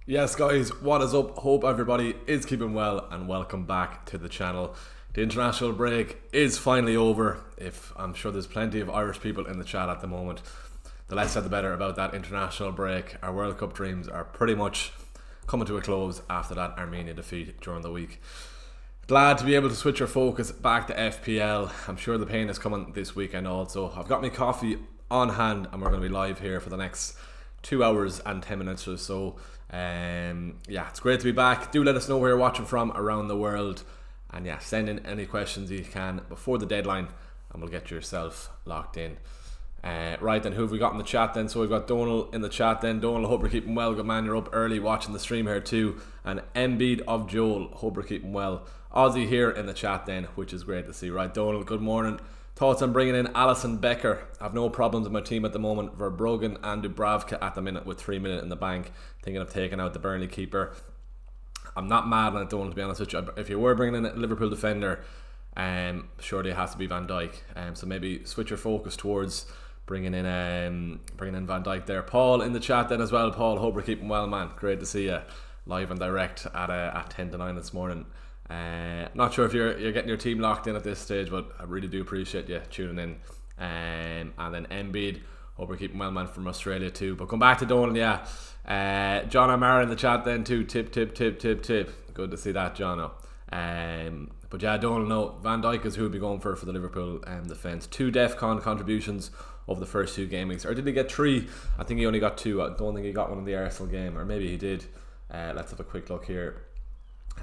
Yes guys, what is up? Hope everybody is keeping well and welcome back to the channel. The international break is finally over. If I'm sure there's plenty of Irish people in the chat at the moment. The less said the better about that international break. Our World Cup dreams are pretty much coming to a close after that Armenia defeat during the week. Glad to be able to switch our focus back to FPL. I'm sure the pain is coming this weekend also. I've got my coffee on hand and we're going to be live here for the next 2 hours and 10 minutes or so. Yeah, it's great to be back. Do let us know where you're watching from around the world, and yeah, send in any questions you can before the deadline and we'll get yourself locked in. Right then, who have we got in the chat then? So we've got Donal in the chat then. Donal, hope you're keeping well. Good man, you're up early watching the stream here too. And Embiid of Joel, hope you're keeping well. Aussie here in the chat then, which is great to see. Right, Donal, good morning. Thoughts on bringing in Alisson Becker? I've no problems with my team at the moment. Verbruggen and Dubravka at the minute with 3 minutes in the bank. Thinking of taking out the Burnley keeper. I'm not mad on it, Donald, to be honest with you. If you were bringing in a Liverpool defender, surely it has to be Van Dijk. So maybe switch your focus towards bringing in Van Dijk there. Paul in the chat then as well. Paul, hope we're keeping well, man. Great to see you live and direct at 10 to 9 this morning. Not sure if you're getting your team locked in at this stage, but I really do appreciate you tuning in. And then Embiid, hope we're keeping well, man, from Australia too. But come back to Donald, yeah. John O'Mara in the chat then too. Tip. Good to see that, Jono. But yeah, Donald, no, Van Dijk is who we'll be going for the Liverpool defence. 2 DEFCON contributions over the first 2 game weeks. Or did he get 3? I think he only got 2. I don't think he got one in the Arsenal game, or maybe he did. Let's have a quick look here.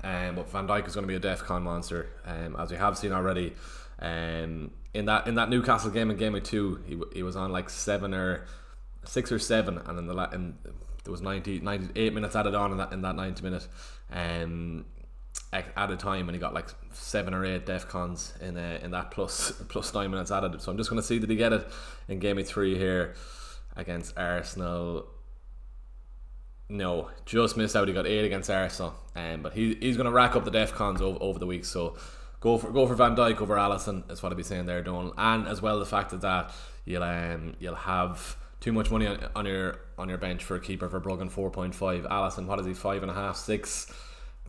But Van Dijk is going to be a DEFCON monster, as we have seen already. In that Newcastle game in game week 2, he was on like 6 or 7, and there was 98 minutes added on in that 90 minute added time, and he got like 7 or 8 DEFCONs in that plus 9 minutes added. So I'm just going to see, did he get it in game week 3 here against Arsenal? No, just missed out. He got 8 against Arsenal, but he's going to rack up the DEFCONs over the week. So go for Van Dijk over Alisson is what I'd be saying there, Donald. And as well the fact that you'll have too much money on your bench for a keeper. For Verbruggen 4.5, Alisson, what is he, 5.5, 6?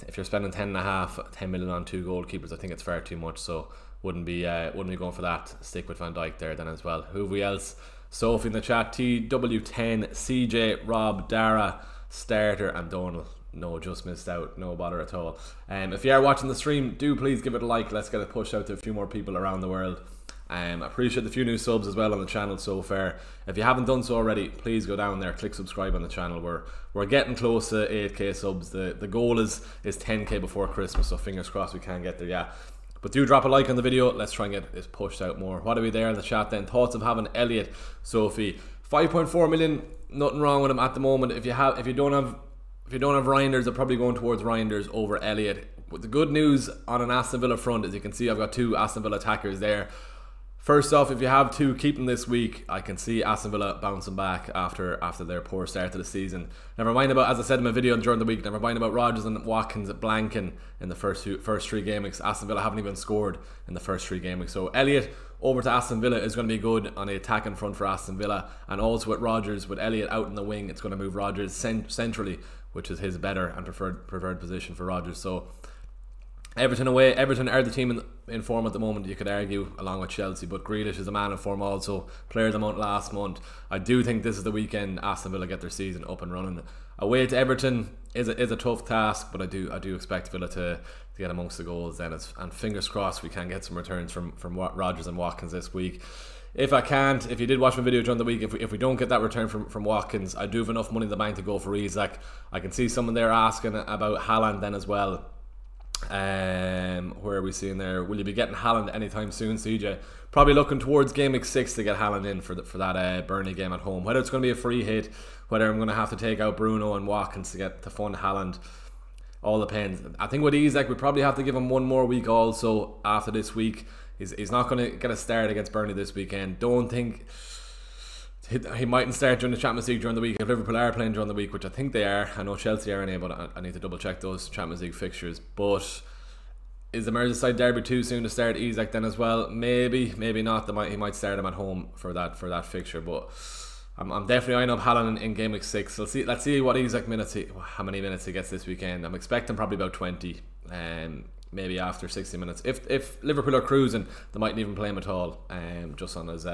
If you're spending 10 million on 2 goalkeepers, I think it's far too much. So wouldn't be going for that. Stick with Van Dijk there then as well. Who have we else? Sophie in the chat, TW10, CJ, Rob, Dara, Starter, and Donald. No, just missed out. No bother at all. If you are watching the stream, do please give it a like. Let's get it pushed out to a few more people around the world. Appreciate the few new subs as well on the channel so far. If you haven't done so already, please go down there, click subscribe on the channel. We're getting close to 8k subs. The goal is 10k before Christmas, so fingers crossed we can get there. Yeah, but do drop a like on the video. Let's try and get it pushed out more. What are we there in the chat then? Thoughts of having Elliot, Sophie? 5.4 million. Nothing wrong with him at the moment. If you don't have Reinders, I'm probably going towards Reinders over Elliot. But the good news on an Aston Villa front, as you can see, I've got 2 Aston Villa attackers there. First off, if you have 2, keep them this week. I can see Aston Villa bouncing back after their poor start to the season. Never mind about, as I said in my video during the week, never mind about Rodgers and Watkins blanking in the first 3 game weeks. Aston Villa haven't even scored in the first 3 game weeks. So Elliot over to Aston Villa is going to be good on the attacking front for Aston Villa, and also with Rodgers, with Elliot out in the wing, it's going to move Rodgers centrally, which is his better and preferred position for Rodgers. So Everton away. Everton are the team in form at the moment, you could argue, along with Chelsea, but Grealish is a man in form also, player of the month last month. I do think this is the weekend Aston Villa get their season up and running. Away to Everton is a tough task, but I do expect Villa to get amongst the goals then, and fingers crossed we can get some returns from Rodgers and Watkins this week. If you did watch my video during the week, if we don't get that return from Watkins, I do have enough money in the bank to go for Isak. I can see someone there asking about Haaland then as well. Where are we seeing there? Will you be getting Haaland anytime soon, CJ? Probably looking towards game week 6 to get Haaland in for that Burnley game at home. Whether it's going to be a free hit, whether I'm going to have to take out Bruno and Watkins to fund Haaland, all depends. I think with Isak, we probably have to give him one more week also after this week. He's not going to get a start against Burnley this weekend. Don't think he mightn't start during the Champions League during the week if Liverpool are playing during the week, which I think they are. I know Chelsea are in, but I need to double check those Champions League fixtures. But is the Merseyside derby too soon to start Isak then as well? Maybe not. He might start him at home for that fixture. But I'm definitely eyeing up Haaland in game week 6. Let's see what he's like how many minutes he gets this weekend. I'm expecting probably about 20, maybe after 60 minutes. If Liverpool are cruising, they mightn't even play him at all, just on his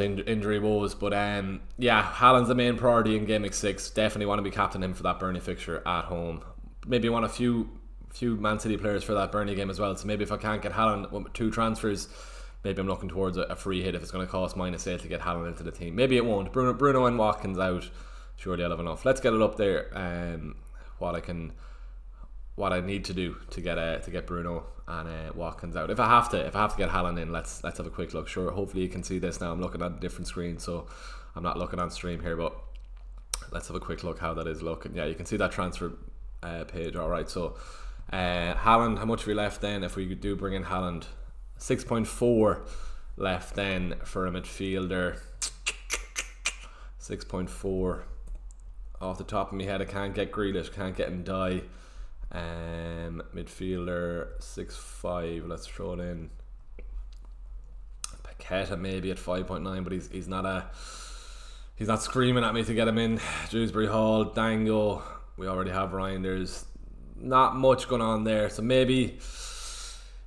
injury woes. But Haaland's the main priority in game week 6. Definitely want to be captaining him for that Burnley fixture at home. Maybe want a few Man City players for that Burnley game as well. So maybe if I can't get Haaland with 2 transfers, maybe I'm looking towards a free hit if it's going to cost -8 to get Haaland into the team. Maybe it won't. Bruno and Watkins out. Surely I'll have enough. Let's get it up there. What I need to do to get Bruno and Watkins out. If I have to get Haaland in, let's have a quick look. Sure, hopefully you can see this now. I'm looking at a different screen, so I'm not looking on stream here. But let's have a quick look how that is looking. Yeah, you can see that transfer page. All right, so Haaland. How much have we left then? If we do bring in Haaland. 6.4 left then for a midfielder. 6.4 off the top of my head. I can't get Grealish, can't get Ndiaye. Midfielder 6.5. Let's throw it in. Paqueta maybe at 5.9, but he's not screaming at me to get him in. Dewsbury Hall, Dango. We already have Ryan. There's not much going on there, so maybe.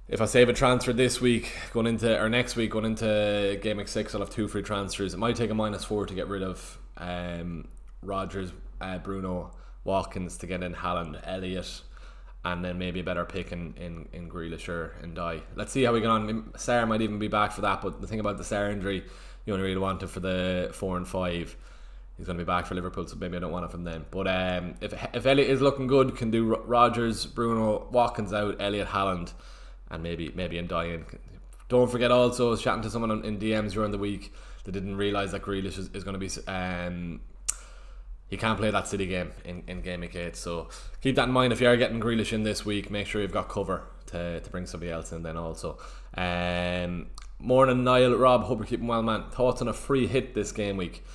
If I save a transfer this week, next week, going into game week 6, I'll have 2 free transfers. It might take a -4 to get rid of Rodgers, Bruno, Watkins to get in Haaland, Elliott, and then maybe a better pick in Grealish or Ndiaye. Let's see how we get on. Sarr might even be back for that, but the thing about the Sarr injury, you only really want it for the 4 and 5. He's going to be back for Liverpool, so maybe I don't want it from them. But if Elliott is looking good, can do Rodgers, Bruno, Watkins out, Elliott, Haaland, and maybe Ndiaye in. Don't forget also, I was chatting to someone in DMs during the week that didn't realise that Grealish is going to be he can't play that City game in game week 8, so keep that in mind. If you are getting Grealish in this week, make sure you've got cover to bring somebody else in then also. Morning Niall, Rob, hope you're keeping well, man. Thoughts on a free hit this game week?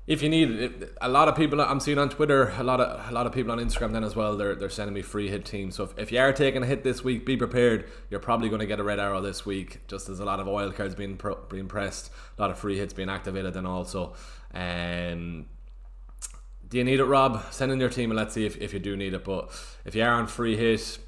If you need it, a lot of people I'm seeing on Twitter, a lot of people on Instagram then as well, they're sending me free hit teams. So if you are taking a hit this week, be prepared. You're probably going to get a red arrow this week, just as a lot of wildcards being pressed, a lot of free hits being activated then also. Do you need it, Rob? Send in your team and let's see if you do need it. But if you are on free hit,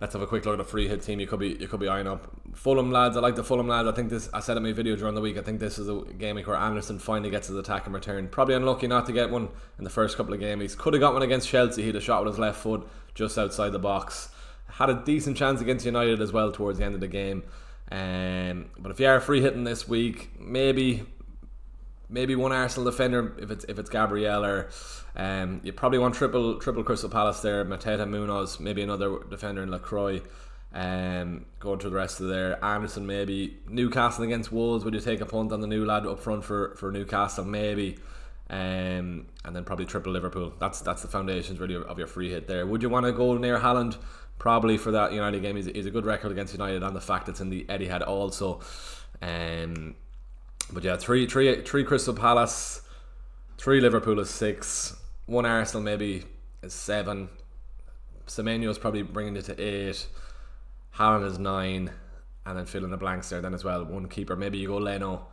let's have a quick look at the free hit team you could be eyeing up. Fulham lads, I like the Fulham lads. I said in my video during the week, I think this is a game week where Anderson finally gets his attack and return. Probably unlucky not to get one in the first couple of game weeks. Could have got one against Chelsea. He had a shot with his left foot just outside the box. Had a decent chance against United as well towards the end of the game. But if you are free hitting this week, maybe one Arsenal defender if it's Gabriel, or you probably want triple Crystal Palace there. Mateta, Munoz, maybe another defender in Lacroix. Going through the rest of there. Anderson maybe. Newcastle against Wolves, would you take a punt on the new lad up front for Newcastle? Maybe. And then probably triple Liverpool. That's the foundations really of your free hit there. Would you want to go near Haaland? Probably for that United game. He's a good record against United, and the fact it's in the Etihad also. But yeah, three Crystal Palace, 3 Liverpool is 6, 1 Arsenal maybe is 7. Semenyo is probably bringing it to 8. Haaland is 9, and then fill in the blanks there then as well. 1 keeper, maybe you go Leno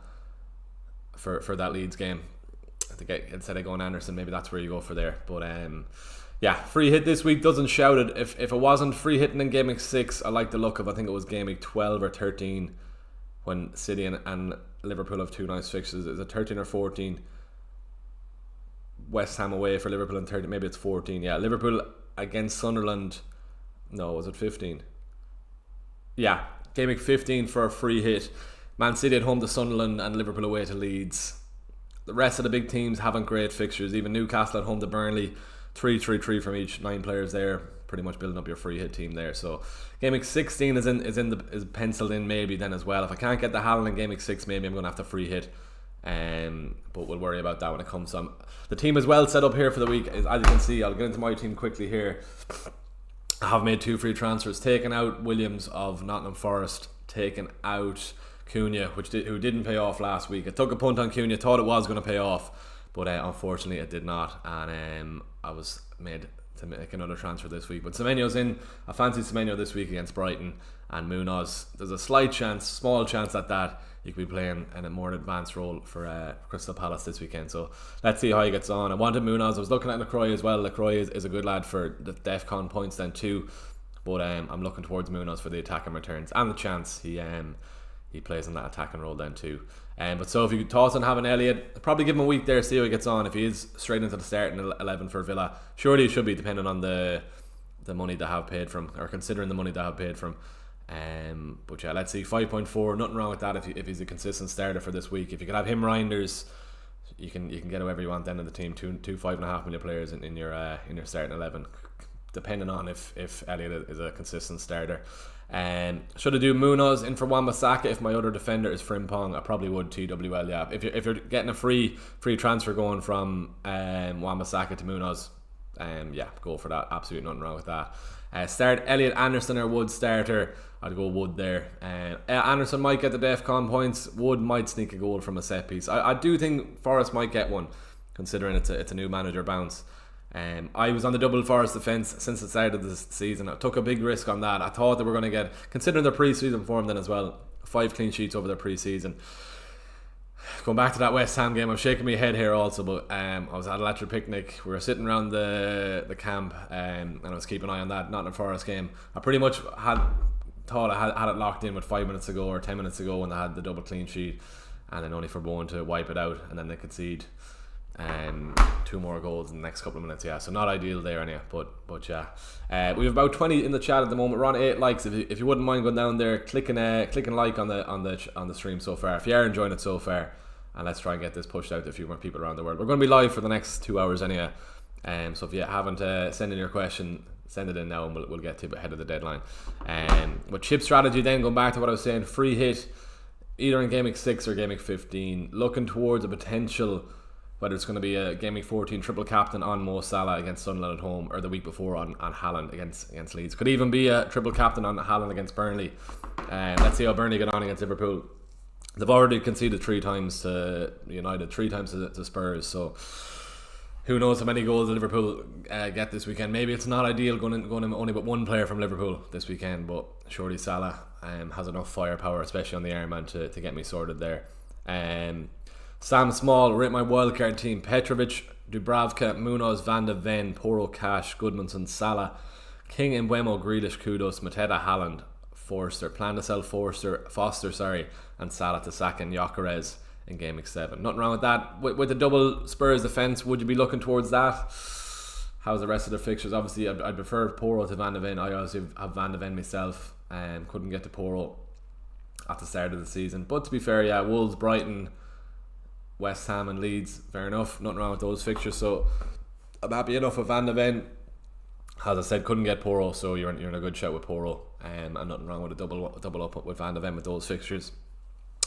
for that Leeds game. Instead of going Anderson, maybe that's where you go for there. But yeah, free hit this week doesn't shout it. If it wasn't free hitting in game week 6, I like the look of, I think it was game week 12 or 13 when City and Liverpool have 2 nice fixtures. Is it 13 or 14? West Ham away for Liverpool and 30. Maybe it's 14. Yeah, Liverpool against Sunderland. No, was it 15? Yeah, game week 15 for a free hit. Man City at home to Sunderland and Liverpool away to Leeds. The rest of the big teams haven't great fixtures. Even Newcastle at home to Burnley. 3 from each. 9 players there. Pretty much building up your free hit team there. So game week 16 is penciled in maybe then as well. If I can't get the Haaland in game week 6, maybe I'm going to have to free hit. But we'll worry about that when it comes. The team is well set up here for the week. As you can see, I'll get into my team quickly here. I have made 2 free transfers. Taken out Williams of Nottingham Forest. Taken out Cunha, who didn't pay off last week. I took a punt on Cunha, thought it was going to pay off, but unfortunately it did not. And I was made to make another transfer this week. But Semenyo's in. I fancy Semenyo this week against Brighton, and Munoz. There's a small chance that you could be playing in a more advanced role for Crystal Palace this weekend. So let's see how he gets on. I wanted Munoz. I was looking at Lacroix as well. Lacroix is a good lad for the DEFCON points then too. But I'm looking towards Munoz for the attacking returns and the chance he plays in that attacking role then too. But so if you toss on having Elliott, probably give him a week there, see how he gets on. If he is straight into the starting 11 for Villa, surely he should be, depending on the money they have paid from, or considering the money they have paid from. But yeah, let's see, 5.4, nothing wrong with that if he's a consistent starter for this week. If you could have him, Reinders, you can get whoever you want then in the team. Two 5.5 million players in your starting 11, depending on if Elliott is a consistent starter. Should I do Munoz in for Wan-Bissaka if my other defender is Frimpong? I probably would. TWL, yeah. If you're getting a free transfer going from Wan-Bissaka to Munoz, yeah, go for that. Absolutely nothing wrong with that. Start Elliot Anderson or Wood starter. I'd go Wood there. Anderson might get the DEFCON points. Wood might sneak a goal from a set piece. I do think Forest might get one, considering it's a new manager bounce. I was on the double Forest defence since the start of the season. I took a big risk on that. I thought they were going to get, considering their pre-season form then as well, 5 clean sheets over their pre-season. Going back to that West Ham game, I'm shaking my head here also, but I was at a Electric Picnic. We were sitting around the camp, and I was keeping an eye on that Nottingham Forest game. I pretty much thought I had it locked in with 5 minutes ago or 10 minutes ago when they had the double clean sheet, and then only for Bowen to wipe it out, and then they concede 2 more goals in the next couple of minutes. Yeah, so not ideal there anyway, but yeah, we have about 20 in the chat at the moment. We're on 8 likes. If you wouldn't mind going down there, clicking like on the stream so far, if you are enjoying it so far, and let's try and get this pushed out to a few more people around the world. We're going to be live for the next 2 hours anyway, so if you haven't sent in your question, send it in now and we'll get to it ahead of the deadline. But chip strategy then, going back to what I was saying, free hit either in Game Week 6 or Game Week 15, looking towards a potential, whether it's going to be a Game Week 14 triple captain on Mo Salah against Sunderland at home, or the week before on Haaland against Leeds. Could even be a triple captain on Haaland against Burnley. Let's see how Burnley get on against Liverpool. They've already conceded 3 times to United, 3 times to Spurs, so who knows how many goals Liverpool get this weekend. Maybe it's not ideal going in only with 1 player from Liverpool this weekend, but surely Salah has enough firepower, especially on the Ironman, to get me sorted there. Sam Small, rate my wildcard team: Petrovic, Dubravka, Munoz, Van de Ven, Poro, Cash, Goodmanson, Salah, King, Mbeumo, Grealish, Kudos, Mateta, Haaland, Forster. Plan to sell Foster, and Salah to Saka and Gyökeres in Game Week 7. Nothing wrong with that. With the double Spurs defence, would you be looking towards that? How's the rest of the fixtures? Obviously, I'd prefer Poro to Van de Ven. I also have Van de Ven myself. Couldn't get to Poro at the start of the season. But to be fair, yeah, Wolves, Brighton, West Ham and Leeds, fair enough, nothing wrong with those fixtures, so I'm happy enough with Van de Ven. As I said, couldn't get Poro, so you're in a good shout with Poro, and nothing wrong with a double up with Van de Ven with those fixtures.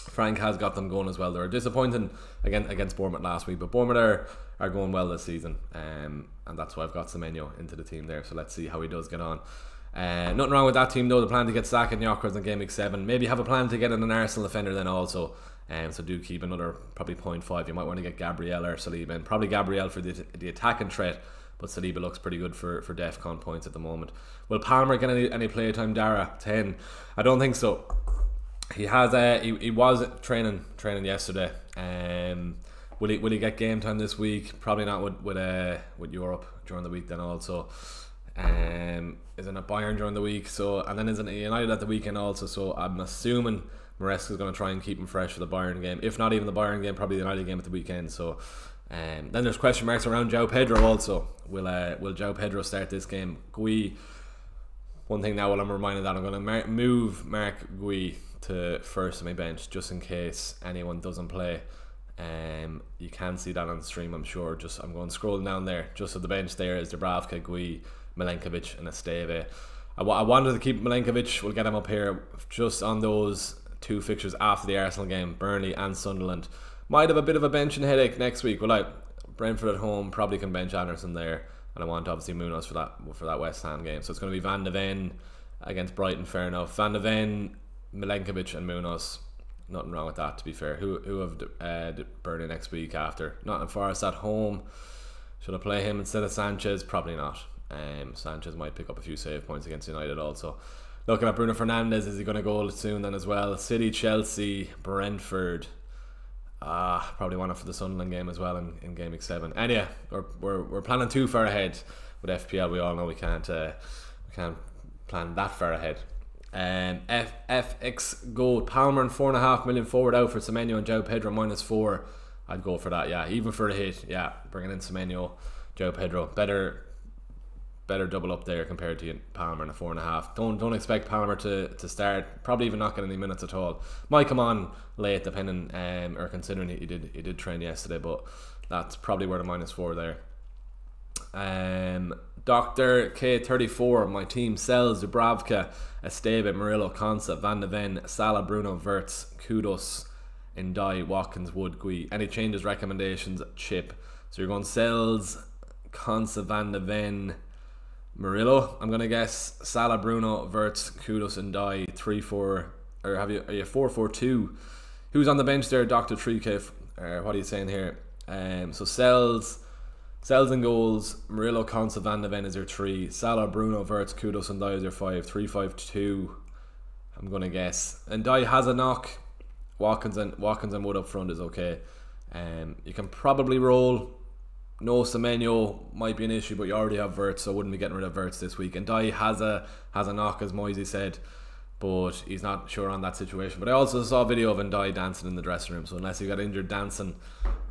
Frank has got them going as well. They were disappointing against Bournemouth last week, but Bournemouth are going well this season, and that's why I've got Semenyo into the team there, so let's see how he does get on. Nothing wrong with that team though. The plan to get Saka and Gyökeres in Game Week 7. Maybe have a plan to get an Arsenal defender then also. So do keep another probably 0.5. You might want to get Gabriel or Saliba in. Probably Gabriel for the attacking threat, but Saliba looks pretty good for DEFCON points at the moment. Will Palmer get any play time? Dara 10. I don't think so. He has he was training yesterday. Will he get game time this week? Probably not with Europe during the week then also. Isn't it Bayern during the week? So, and then isn't it United at the weekend also? So I'm assuming Maresca's going to try and keep him fresh for the Bayern game. If not even the Bayern game, probably the United game at the weekend. So then there's question marks around João Pedro also. Will João Pedro start this game? Gui. One thing now, while I'm reminded that I'm going to move Mark Gui to first on my bench just in case anyone doesn't play. You can see that on the stream, I'm sure. I'm going scrolling down there. Just at the bench there is Dubravka, Gui, Milenkovic and Esteve. I wanted to keep Milenkovic. We'll get him up here just on those 2 fixtures after the Arsenal game, Burnley and Sunderland. Might have a bit of a benching headache next week. Brentford at home, probably can bench Anderson there, and I want obviously Munoz for that West Ham game. So it's going to be Van de Ven against Brighton, fair enough. Van de Ven, Milenkovic and Munoz. Nothing wrong with that, to be fair. Who have Burnley next week after? Nottingham Forest at home. Should I play him instead of Sanchez? Probably not. Sanchez might pick up a few save points against United also. Looking at Bruno Fernandes, is he going to go soon then as well? City, Chelsea, Brentford. Probably one for the Sunderland game as well in game week 7. And yeah, we're planning too far ahead with FPL. We all know we can't plan that far ahead. FX Gold, Palmer and 4.5 million forward out for Semenyo and João Pedro -4. I'd go for that, yeah. Even for a hit, yeah. Bringing in Semenyo, João Pedro, better double up there compared to Palmer and a 4.5. Don't expect Palmer to start. Probably even not get any minutes at all. Might come on late, depending or considering he did train yesterday, but that's probably where the -4 there. Dr. K34, my team sells Dubravka, Esteve, Murillo, Konsa, Van de Ven, Salah, Bruno, Wirtz, Kudos, Ndai, Watkins, Wood, Gui. Any changes, recommendations, Chip? So you're going sells, Konsa, Van de Ven, Murillo. I'm gonna guess Salah, Bruno, Wirtz, Kudos, Ndai. 3-4, or are you 4-4-2? Who's on the bench there, Dr. 3K? What are you saying here? So sells in goals, Murillo, Konsa, Van de Ven is your 3, Salah, Bruno, Wirtz, Kudos, and Ndai is your 5. 3-5-2, I'm gonna guess. And Ndai has a knock. Watkins and Wood up front is okay. You can probably roll. No, Semenyo might be an issue, but you already have Wirtz, so I wouldn't be getting rid of Wirtz this week. And Ndai has a knock, as Moisey said, but he's not sure on that situation. But I also saw a video of Ndai dancing in the dressing room, so unless he got injured dancing,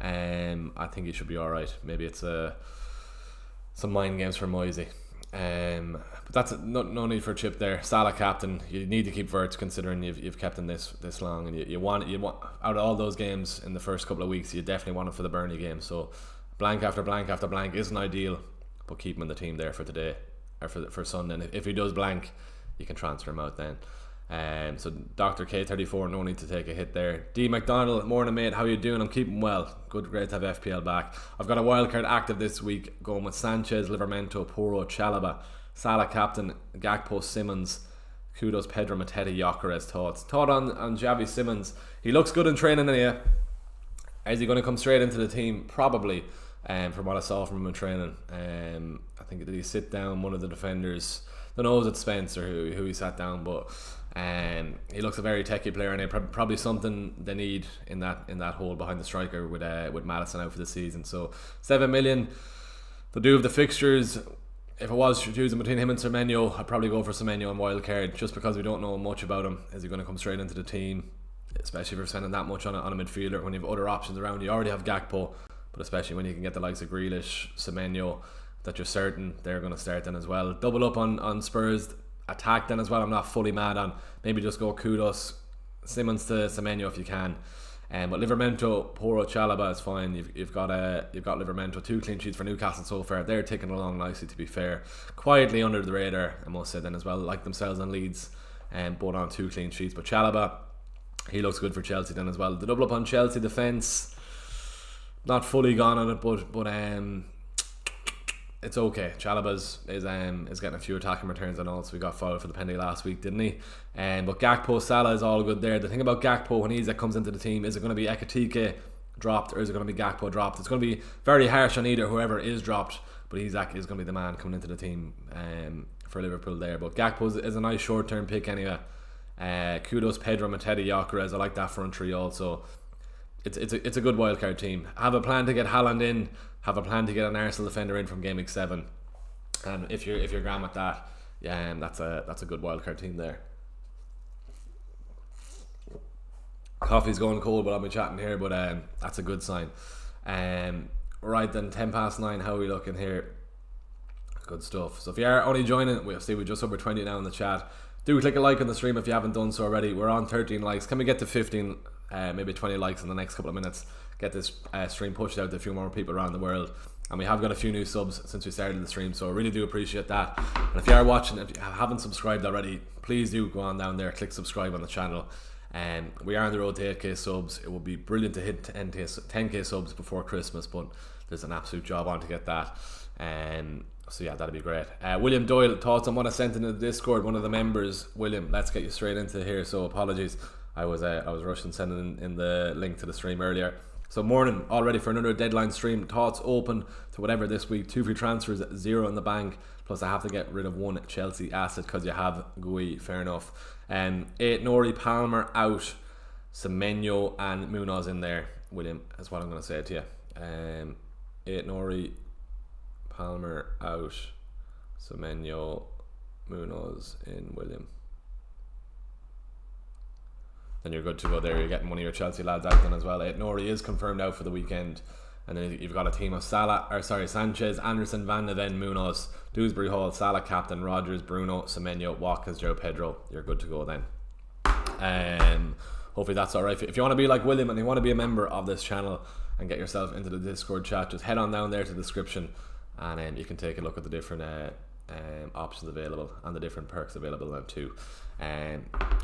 I think he should be alright. Maybe it's some mind games for Moisey. But that's no need for a chip there. Salah captain, you need to keep Wirtz considering you've kept him this long, and you want out of all those games in the first couple of weeks, you definitely want it for the Burnley game. So blank after blank after blank isn't ideal, but keep him in the team there for today or for Sunday. And if he does blank, you can transfer him out then. So Dr. K34, no need to take a hit there. D McDonald, morning mate, how you doing? I'm keeping well. Great to have FPL back. I've got a wildcard active this week, going with Sanchez, Livermento, Porro, Chalaba, Salah captain, Gakpo, Simmons, Kudos, Pedro, Mateta, Gyökeres. Thought on Xavi Simmons. He looks good in training, yeah. Is he going to come straight into the team? Probably. From what I saw from him in training, I think did he sit down one of the defenders? I don't know, was it Spencer who he sat down, but he looks a very techie player, and probably something they need in that hole behind the striker with Maddison out for the season. So 7 million. The do of the fixtures. If I was choosing between him and Semenyo, I'd probably go for Semenyo and wildcard, just because we don't know much about him. Is he going to come straight into the team? Especially if you're spending that much on a midfielder when you have other options around. You already have Gakpo, but especially when you can get the likes of Grealish, Semenyo, that you're certain they're going to start then as well. Double up on Spurs attack then as well. I'm not fully mad on. Maybe just go Kudos, Simmons to Semenyo if you can. But Livermento, Porro, Chalaba is fine. You've got Livermento, 2 clean sheets for Newcastle so far. They're ticking along nicely, to be fair. Quietly under the radar, I must say then as well, like themselves on Leeds, both on 2 clean sheets. But Chalaba, he looks good for Chelsea then as well. The double up on Chelsea defence, not fully gone on it, but it's okay. Chalaba is getting a few attacking returns. I know, so we got fouled for the penalty last week, didn't he? But Gakpo, Salah is all good there. The thing about Gakpo, when Isak comes into the team, is it going to be Ekitike dropped or is it going to be Gakpo dropped? It's going to be very harsh on either, whoever is dropped, but Isak is going to be the man coming into the team for Liverpool there. But Gakpo is a nice short term pick anyway. Kudos, Pedro, Mateta, Gyökeres. I like that front three also. It's a good wildcard team. Have a plan to get Haaland in. Have a plan to get an Arsenal defender in from game week 7. And if you're grand with that, yeah, that's a good wildcard team there. Coffee's going cold, but I'll be chatting here. But that's a good sign. Right then, 9:10. How are we looking here? Good stuff. So if you are only joining, we're just over 20 now in the chat. Do click a like on the stream if you haven't done so already. We're on 13 likes. Can we get to 15, maybe 20 likes in the next couple of minutes? Get this stream pushed out to a few more people around the world. And we have got a few new subs since we started the stream, so I really do appreciate that. And if you are watching, if you haven't subscribed already, please do go on down there, click subscribe on the channel. We are on the road to 8k subs. It would be brilliant to hit 10k subs before Christmas, but there's an absolute job on to get that. So yeah, that'd be great. William Doyle, thoughts on what I sent into the Discord, one of the members. William, let's get you straight into here, so apologies, I was rushing sending in the link to the stream earlier. So morning, all ready for another deadline stream. Thoughts open to whatever this week. 2 free transfers, 0 in the bank. Plus I have to get rid of 1 Chelsea asset because you have Gui. Fair enough. 8 Nori, Palmer out. Semenyo and Munoz in there. William, that's what I'm going to say to you. 8 Nori, Palmer out. Semenyo, Munoz in, William. Then you're good to go there. You're getting one of your Chelsea lads out then as well. Nori is confirmed out for the weekend. And then you've got a team of Sanchez, Anderson, Van de Ven, Munoz, Dewsbury Hall, Salah captain, Rodgers, Bruno, Semenyo, Watkins, Joe Pedro. You're good to go then. Hopefully that's alright. If you want to be like William and you want to be a member of this channel and get yourself into the Discord chat, just head on down there to the description and you can take a look at the different options available and the different perks available then too.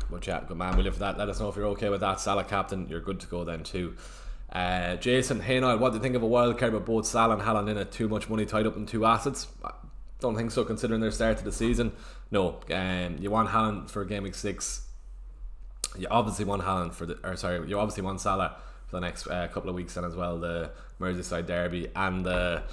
But yeah, good man William for that. Let us know if you're okay with that. Salah captain, you're good to go then too. Jason, hey Niall, what do you think of a wild card with both Salah and Haaland in it? Too much money tied up in 2 assets? I don't think so, considering their start to the season. No, you want Haaland for game week 6. You obviously want you obviously want Salah for the next couple of weeks then as well. The Merseyside derby and the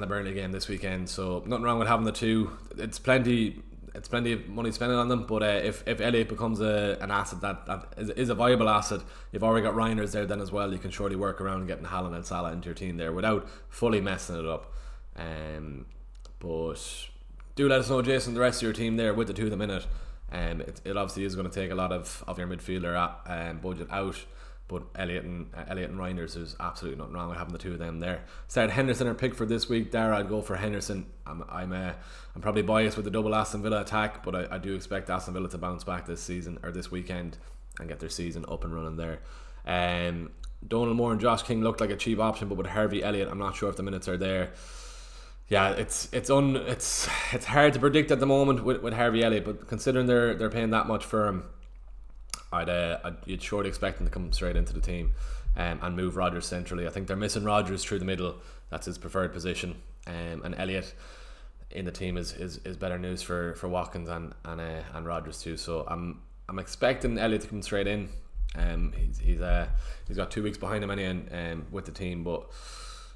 Burnley game this weekend. So nothing wrong with having the 2. It's plenty of money spending on them, but if Elliott becomes an asset that is a viable asset, you've already got Reiners there then as well. You can surely work around getting Haaland and Salah into your team there without fully messing it up. But do let us know, Jason, the rest of your team there with the 2 of them in it. It obviously is going to take a lot of your midfielder budget out, but Elliott and Reiners, there's absolutely nothing wrong with having the 2 of them there. Start Henderson or Pickford this week. Dara, I'd go for Henderson. I'm probably biased with the double Aston Villa attack, but I do expect Aston Villa to bounce back this season or this weekend and get their season up and running there. Donald Moore and Josh King looked like a cheap option, but with Harvey Elliott, I'm not sure if the minutes are there. Yeah, it's hard to predict at the moment with Harvey Elliott, but considering they're paying that much for him, you'd surely expect him to come straight into the team and move Rodgers centrally. I think they're missing Rodgers through the middle. That's his preferred position. And Elliott in the team is better news for Watkins and Rodgers too. So I'm expecting Elliott to come straight in. He's got 2 weeks behind him anyway with the team, but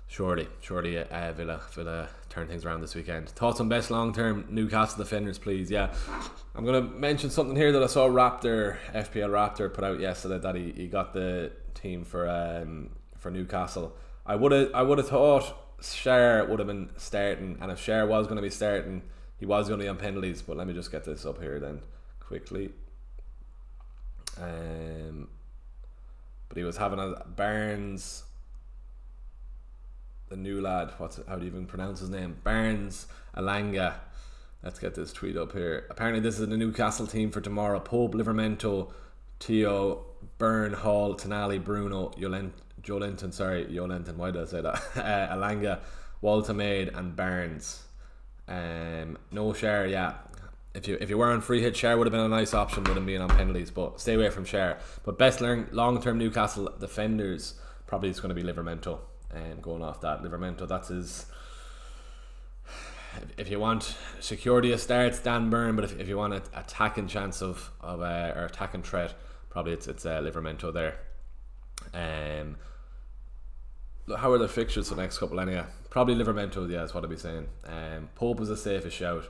surely Villa turn things around this weekend. Thoughts on best long-term Newcastle defenders, please? Yeah, I'm going to mention something here that I saw FPL Raptor put out yesterday, that he got the team for Newcastle. I would have thought Schär would have been starting, and if Schär was going to be starting, he was going to be on penalties. But let me just get this up here then quickly. But he was having a Barnes, the new lad, how do you even pronounce his name? Barnes Alanga. Let's get this tweet up here. Apparently this is the Newcastle team for tomorrow. Pope, Livermento, Teo, Byrne, Hall, Tonali, Bruno, Joelinton, why did I say that? Alanga, Walter Maid and Barnes. No Schär, yeah. If you were on free hit, Schär would have been a nice option with him being on penalties, but stay away from Schär. But best long-term Newcastle defenders, probably it's going to be Livermento. Going off that, Livermento, that's his. If you want security of starts, Dan Burn, but if you want an attacking chance or attacking threat, probably it's Livermento there. How are the fixtures for the next couple anyway? Probably Livermento, yeah, that's what I'd be saying. Pope is the safest shout,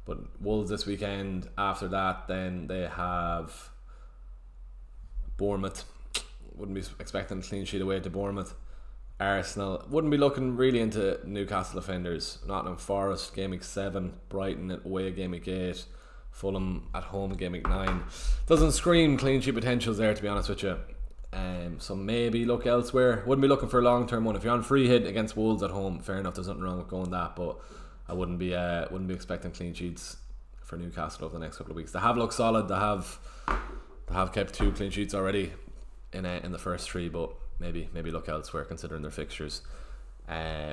but Wolves this weekend. After that, then they have Bournemouth. Wouldn't be expecting a clean sheet away to Bournemouth. Arsenal, wouldn't be looking really into Newcastle defenders. Nottingham Forest game week 7, Brighton away game week 8, Fulham at home game week 9. Doesn't scream clean sheet potentials there, to be honest with you. So maybe look elsewhere. Wouldn't be looking for a long term one. If you're on free hit against Wolves at home, fair enough, there's nothing wrong with going that, but I wouldn't be expecting clean sheets for Newcastle over the next couple of weeks. They have looked solid. They have kept 2 clean sheets already in the first 3, but maybe look elsewhere considering their fixtures.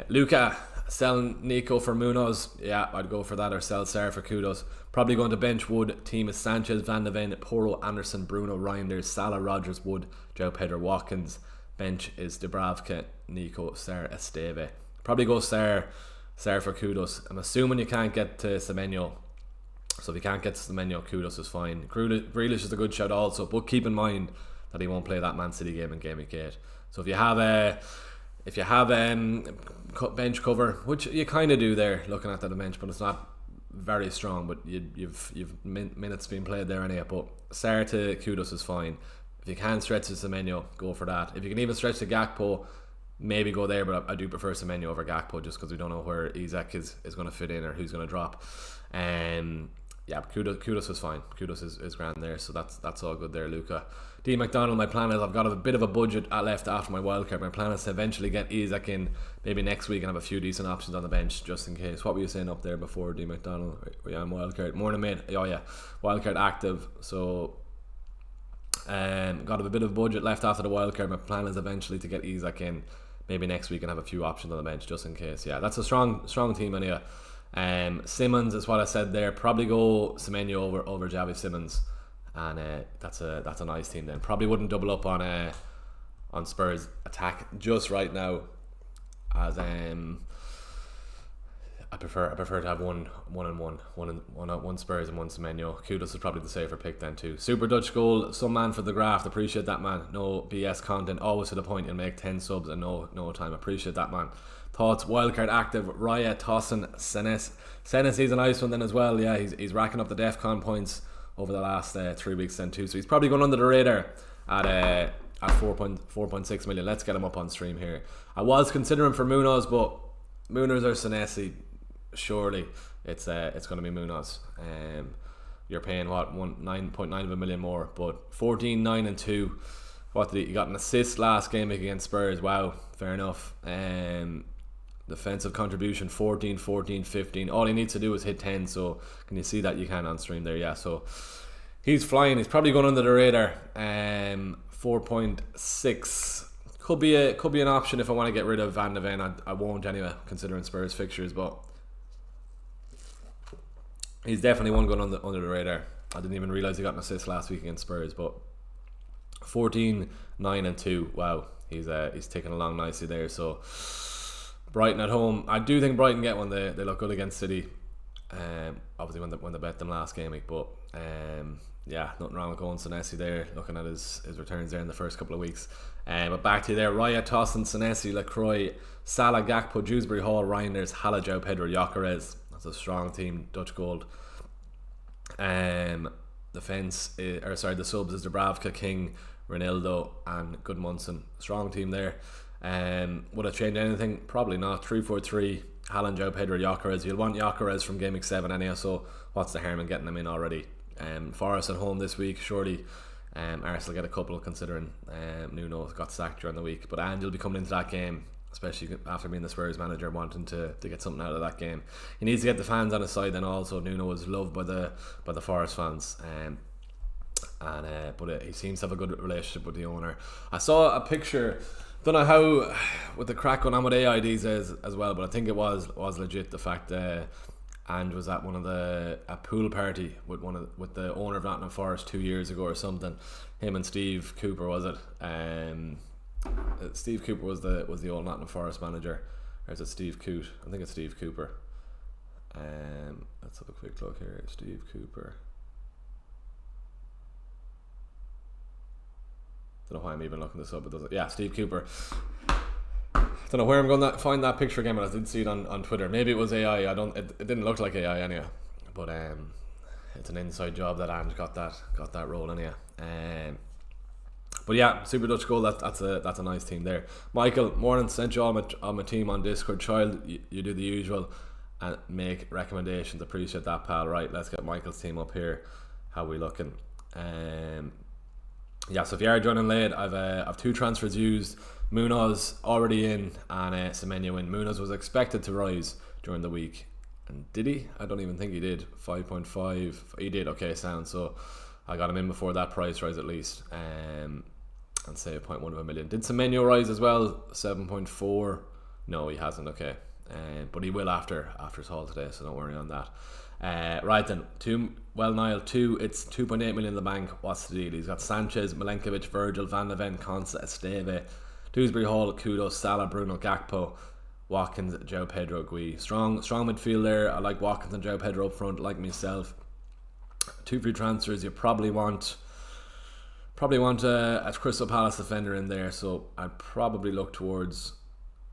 Luca selling Nico for Munoz, yeah, I'd go for that, or sell Sarr for Kudos. Probably going to bench Wood. Team is Sanchez, Van de Ven, Porro, Anderson, Bruno, Reinders, Salah, Rodgers, Wood, Joe Pedro, Watkins. Bench is Dubravka, Nico, Sarr, Esteve. Probably go Sarr for Kudos. I'm assuming you can't get to Semenyo, so if you can't get to Semenyo, Kudos is fine. Grealish is a good shout also, but keep in mind that he won't play that Man City game in Game Week 8. So if you have bench cover, which you kind of do there, looking at the bench, but it's not very strong. But you've minutes being played there anyway. But Sarr to Kudos is fine. If you can stretch to Semenyo, go for that. If you can even stretch to Gakpo, maybe go there. But I do prefer Semenyo over Gakpo just because we don't know where Isak is going to fit in or who's going to drop. Yeah, Kudos is fine. Kudos is grand there, so that's all good there, Luca. D McDonald, my plan is I've got a bit of a budget left after my wildcard. My plan is to eventually get Isak in maybe next week and have a few decent options on the bench just in case. What were you saying up there before, D McDonald? Yeah, I'm wildcard. Morning, mate. Oh yeah, wildcard active. So got a bit of budget left after the wildcard. My plan is eventually to get Isak in maybe next week and have a few options on the bench just in case. Yeah, that's a strong team anyway. Simmons is what I said there. Probably go Semenyo over Javi Simmons, and that's a nice team then. Probably wouldn't double up on Spurs attack just right now, as I prefer to have one Spurs and one Semenyo. Kudos is probably the safer pick then too. Super Dutch goal, some man for the graft. Appreciate that, man. No BS content, always to the point, and make 10 subs and no time. Appreciate that, man. Thoughts? Wildcard active. Raya, Tossin, Senesi's a nice one then as well. Yeah, he's racking up the DEFCON points over the last 3 weeks then too. So he's probably going under the radar at 4.6 million. Let's get him up on stream here. I was considering for Munoz, but Munoz or Senesi, surely it's going to be Munoz. You're paying what 9.9 of a million more, but 14, 9 and 2. What did he got an assist last game against Spurs? Wow, fair enough. Defensive contribution 14, 14, 15. All he needs to do is hit 10. So can you see that? You can on stream there. Yeah, so he's flying. He's probably going under the radar. 4.6 could be an option if I want to get rid of Van de Ven. I won't anyway, considering Spurs fixtures, but he's definitely one going under the radar. I didn't even realise he got an assist last week against Spurs, but 14, 9 and 2. Wow, he's ticking along nicely there. So Brighton at home, I do think Brighton get one. They look good against City. Obviously when they bet them last game week, but yeah, nothing wrong with going Senesi there, looking at his returns there in the first couple of weeks. But back to you there: Raya, Tossin, Senesi, Lacroix, Salah, Gakpo, Dewsbury Hall, Reinders, Haaland, Pedro, Gyökeres. That's a strong team. Dutch gold. The subs is Dubravka, King, Ronaldo and Goodmunson. Strong team there. Would I change anything? Probably not. 3-4-3, Haaland, João Pedro, Gyökeres. You'll want Gyökeres from Game Week 7 anyhow, so what's the harm in getting them in already? Forest at home this week, surely Arsenal get a couple considering Nuno got sacked during the week, but Andy will be coming into that game, especially after being the Spurs manager, wanting to get something out of that game. He needs to get the fans on his side, and also Nuno is loved by the Forest fans. But he seems to have a good relationship with the owner. I saw a picture, don't know how with the crack going on with AI these days as well, but I think it was legit, the fact and was at a pool party with the owner of Nottingham Forest 2 years ago or something. Him and Steve Cooper, was it? Steve Cooper was the old Nottingham Forest manager, or is it Steve Coote? I think it's Steve Cooper. Let's have a quick look here. Steve Cooper. Don't know why I'm even looking this up. Yeah, Steve Cooper. Don't know where I'm going to find that picture again, but I did see it on Twitter. Maybe it was AI. It didn't look like AI anyway. But it's an inside job that Ange got that role anyway. But yeah, Super Dutch goal. That's a nice team there. Michael, morning. Sent you all my team on Discord. Child, you do the usual and make recommendations. Appreciate that, pal. Right, let's get Michael's team up here. How we looking? Yeah, so if you are joining late, I've 2 transfers used. Munoz already in and Semenyo in. Munoz was expected to rise during the week, and did he? I don't even think he did. 5.5. He did. Okay, sound. So I got him in before that price rise at least, and save 0.1 of a million. Did Semenyo rise as well? 7.4. No, he hasn't. Okay, but he will after his haul today, so don't worry on that. Right then, Niall 2, it's 2.8 million in the bank. What's the deal? He's got Sanchez, Milenkovic, Virgil, Van de Ven, Consa, Esteve, Dewsbury Hall, Kudos, Salah, Bruno, Gakpo, Watkins, João Pedro, Gui. Strong midfield there. I like Watkins and João Pedro up front, like myself. 2 free transfers. You probably want Probably want a Crystal Palace defender in there, so I'd probably look towards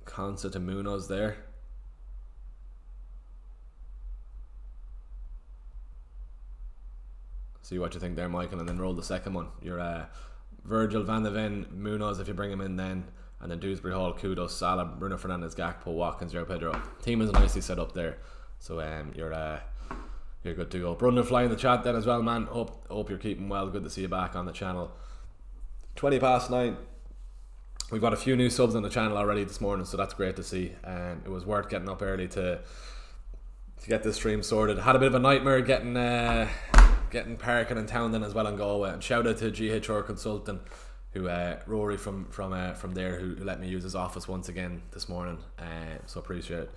Consa to Munoz there. See what you think there, Michael, and then roll the second one. Your Virgil, Van de Ven, Munoz if you bring him in then, and then Dewsbury Hall, Kudos, Salah, Bruno Fernandes, Gakpo, Watkins, João Pedro. Team is nicely set up there, so you're good to go. Brundle fly in the chat then as well, man. Hope you're keeping well. Good to see you back on the channel. 9:20. We've got a few new subs on the channel already this morning, so that's great to see. It was worth getting up early to get this stream sorted. Had a bit of a nightmare getting parking in town then as well in Galway. And shout out to GW4 Consulting, who Rory from there, who let me use his office once again this morning. So appreciate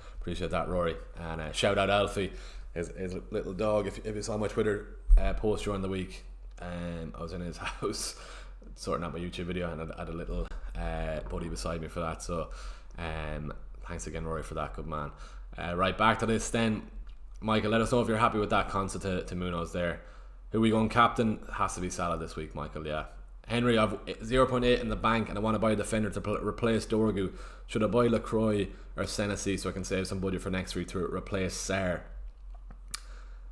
that, Rory. And shout out Alfie, his little dog. If you saw my Twitter post during the week, I was in his house sorting out my YouTube video, and I had a little buddy beside me for that. So thanks again, Rory, for that. Good man. Right, back to this then. Michael, let us know if you're happy with that Consa to Munoz there. Who we going captain? Has to be Salah this week, Michael. Yeah. Henry, I've 0.8 in the bank and I want to buy a defender to replace Dorgu. Should I buy Lacroix or Senesi so I can save some budget for next week to replace Sarr?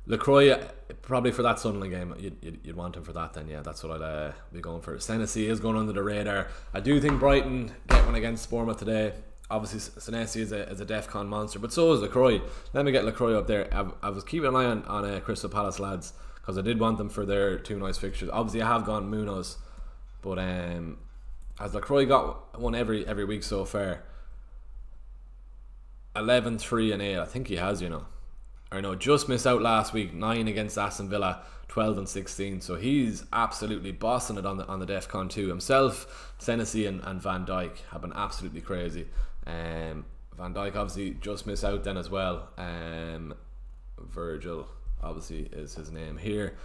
Lacroix, probably for that Sunderland game, you'd want him for that then. Yeah, that's what I'd be going for. Senesi is going under the radar. I do think Brighton get one against Bournemouth today. Obviously Senesi is a DEFCON monster, but so is Lacroix. Let me get Lacroix up there. I was keeping an eye on Crystal Palace lads, because I did want them for their two nice fixtures. Obviously I have gone Munoz, but has Lacroix got one every week so far? 11, 3 and 8. I think he has, Or no, just missed out last week. 9 against Aston Villa, 12 and 16. So he's absolutely bossing it on the DEFCON 2 himself. Senesi and Van Dijk have been absolutely crazy. Van Dijk obviously just missed out then as well. Virgil obviously is his name here.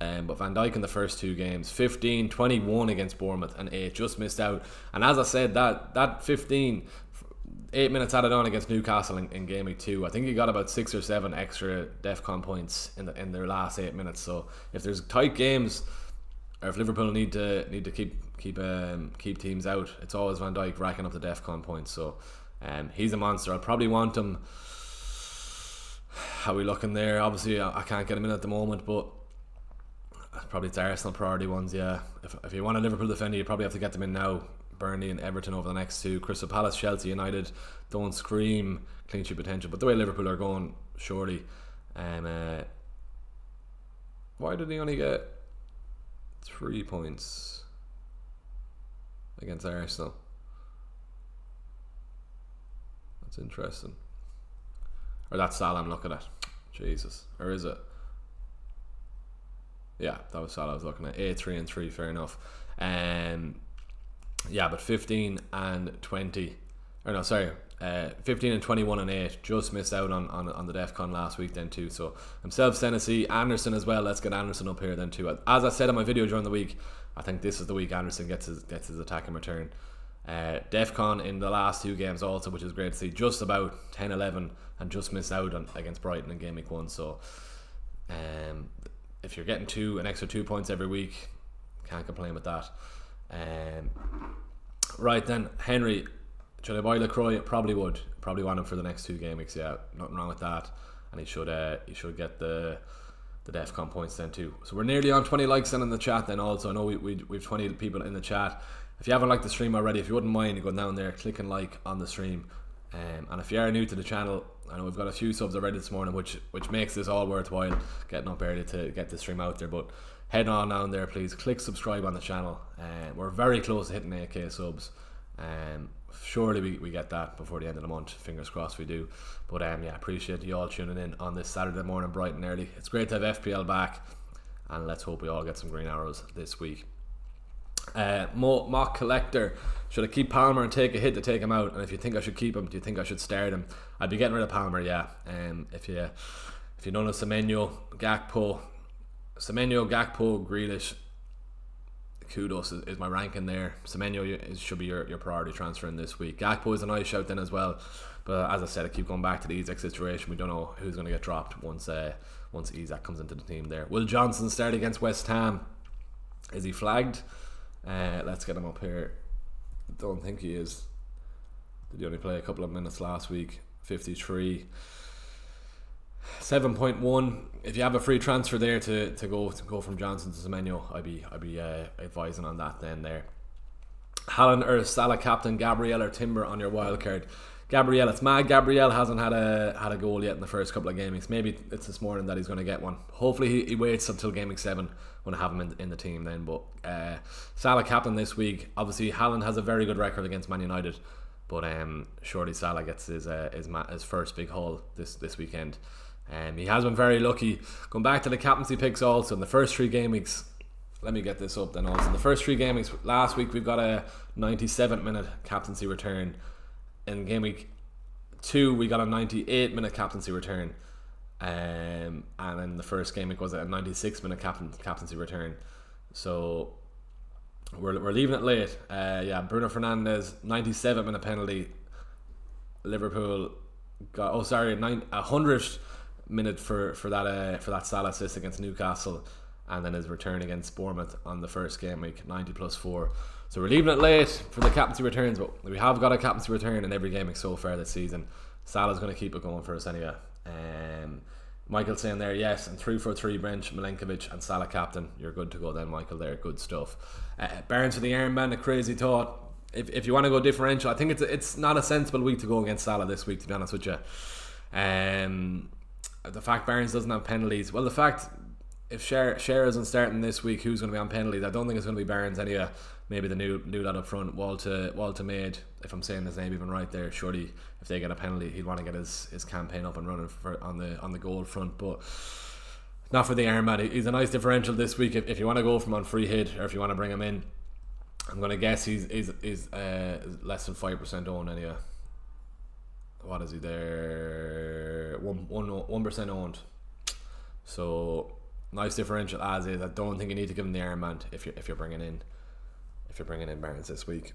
But Van Dijk in the first two games, 15, 21 against Bournemouth and 8, just missed out. And as I said, that 15, 8 minutes added on against Newcastle in game week 2, I think he got about 6 or 7 extra DEFCON points in their last 8 minutes. So if there's tight games, or if Liverpool need to keep teams out, it's always Van Dijk racking up the DEFCON points. So he's a monster. I'll probably want him. How are we looking there? Obviously I can't get him in at the moment, but probably it's Arsenal priority ones. Yeah, if you want a Liverpool defender, you probably have to get them in now. Burnley and Everton over the next two. Crystal Palace, Chelsea, United don't scream clean sheet potential, but the way Liverpool are going, surely. Why did he only get 3 points against Arsenal? That's interesting. Or that's Salah I'm looking at. Jesus. Or is it? Yeah, that was Salah I was looking at. 8, 3 and 3, fair enough. Yeah, but 15 and 20, or no, sorry, 15 and 21 and 8, just missed out on the DEFCON last week then too. So himself, Senesi, Anderson as well. Let's get Anderson up here then too. As I said in my video during the week, I think this is the week Anderson gets his attack in return. DEFCON in the last two games also, which is great to see. Just about 10, 11 and just missed out against Brighton in game week 1. So if you're getting an extra 2 points every week, can't complain with that. Right then, Henry, should I buy Lacroix? Probably would. Probably want him for the next 2 game weeks. Yeah, nothing wrong with that. And he should get the DEFCON points then too. So we're nearly on 20 likes then in the chat then also. I know we've 20 people in the chat. If you haven't liked the stream already, if you wouldn't mind going down there, clicking like on the stream. And if you are new to the channel, I know we've got a few subs already this morning, which makes this all worthwhile, getting up early to get the stream out there. But head on down there, please. Click subscribe on the channel. We're very close to hitting 8k subs. Surely we get that before the end of the month. Fingers crossed we do. But yeah, appreciate you all tuning in on this Saturday morning bright and early. It's great to have FPL back, and let's hope we all get some green arrows this week. Mock Collector, should I keep Palmer and take a hit to take him out? And if you think I should keep him, do you think I should start him? I'd be getting rid of Palmer, yeah. If you don't know Semenyo, Gakpo, Grealish, Kudos is my ranking there. Semenyo should be your priority transfer in this week. Gakpo is a nice shout then as well, but as I said, I keep going back to the Isak situation. We don't know who's going to get dropped once Isak comes into the team there. Will Johnson start against West Ham? Is he flagged? Let's get him up here. Don't think he is. Did he only play a couple of minutes last week? 53. 7.1. If you have a free transfer there to go from Johnson to Semenyo, I'd be advising on that then there. Haaland or Salah captain, Gabriel or Timber on your wildcard. Gabriel, it's mad Gabriel hasn't had a goal yet in the first couple of game weeks. Maybe it's this morning that he's going to get one. Hopefully he waits until game week 7 when I have him in the team then. But Salah captain this week. Obviously Haaland has a very good record against Man United, but surely Salah gets his first big haul this weekend. He has been very lucky. Going back to the captaincy picks also in the first 3 game weeks. Let me get this up then also. In the first 3 game weeks last week we've got a 97th minute captaincy return. In game week 2 we got a 98-minute captaincy return, and in the first game week was a 96-minute captaincy return. So we're leaving it late. Bruno Fernandes 97th-minute penalty. Liverpool got 100th minute for that Salah assist against Newcastle, and then his return against Bournemouth on the first game week 90 plus 4. So we're leaving it late for the captaincy returns, but we have got a captaincy return in every game so far this season. Salah's going to keep it going for us anyway. Michael saying there, yes, and 3-4-3 bench, Milenkovic and Salah captain. You're good to go then, Michael, there. Good stuff. Barnes for the armband, a crazy thought. If you want to go differential, I think it's not a sensible week to go against Salah this week, to be honest with you. The fact Barnes doesn't have penalties, well, the fact if Cher isn't starting this week, who's going to be on penalties? I don't think it's going to be Barnes anyway. Maybe the new lad up front, Walter Maid, if I'm saying his name even right there. Surely if they get a penalty, he'd want to get his campaign up and running on the goal front, but not for the armband. He's a nice differential this week if you want to go from on free hit, or if you want to bring him in. I'm going to guess he's less than 5% owned anyway. What is he there? 1% owned. So nice differential as is. I don't think you need to give him the armband if you're bringing in Barnes this week.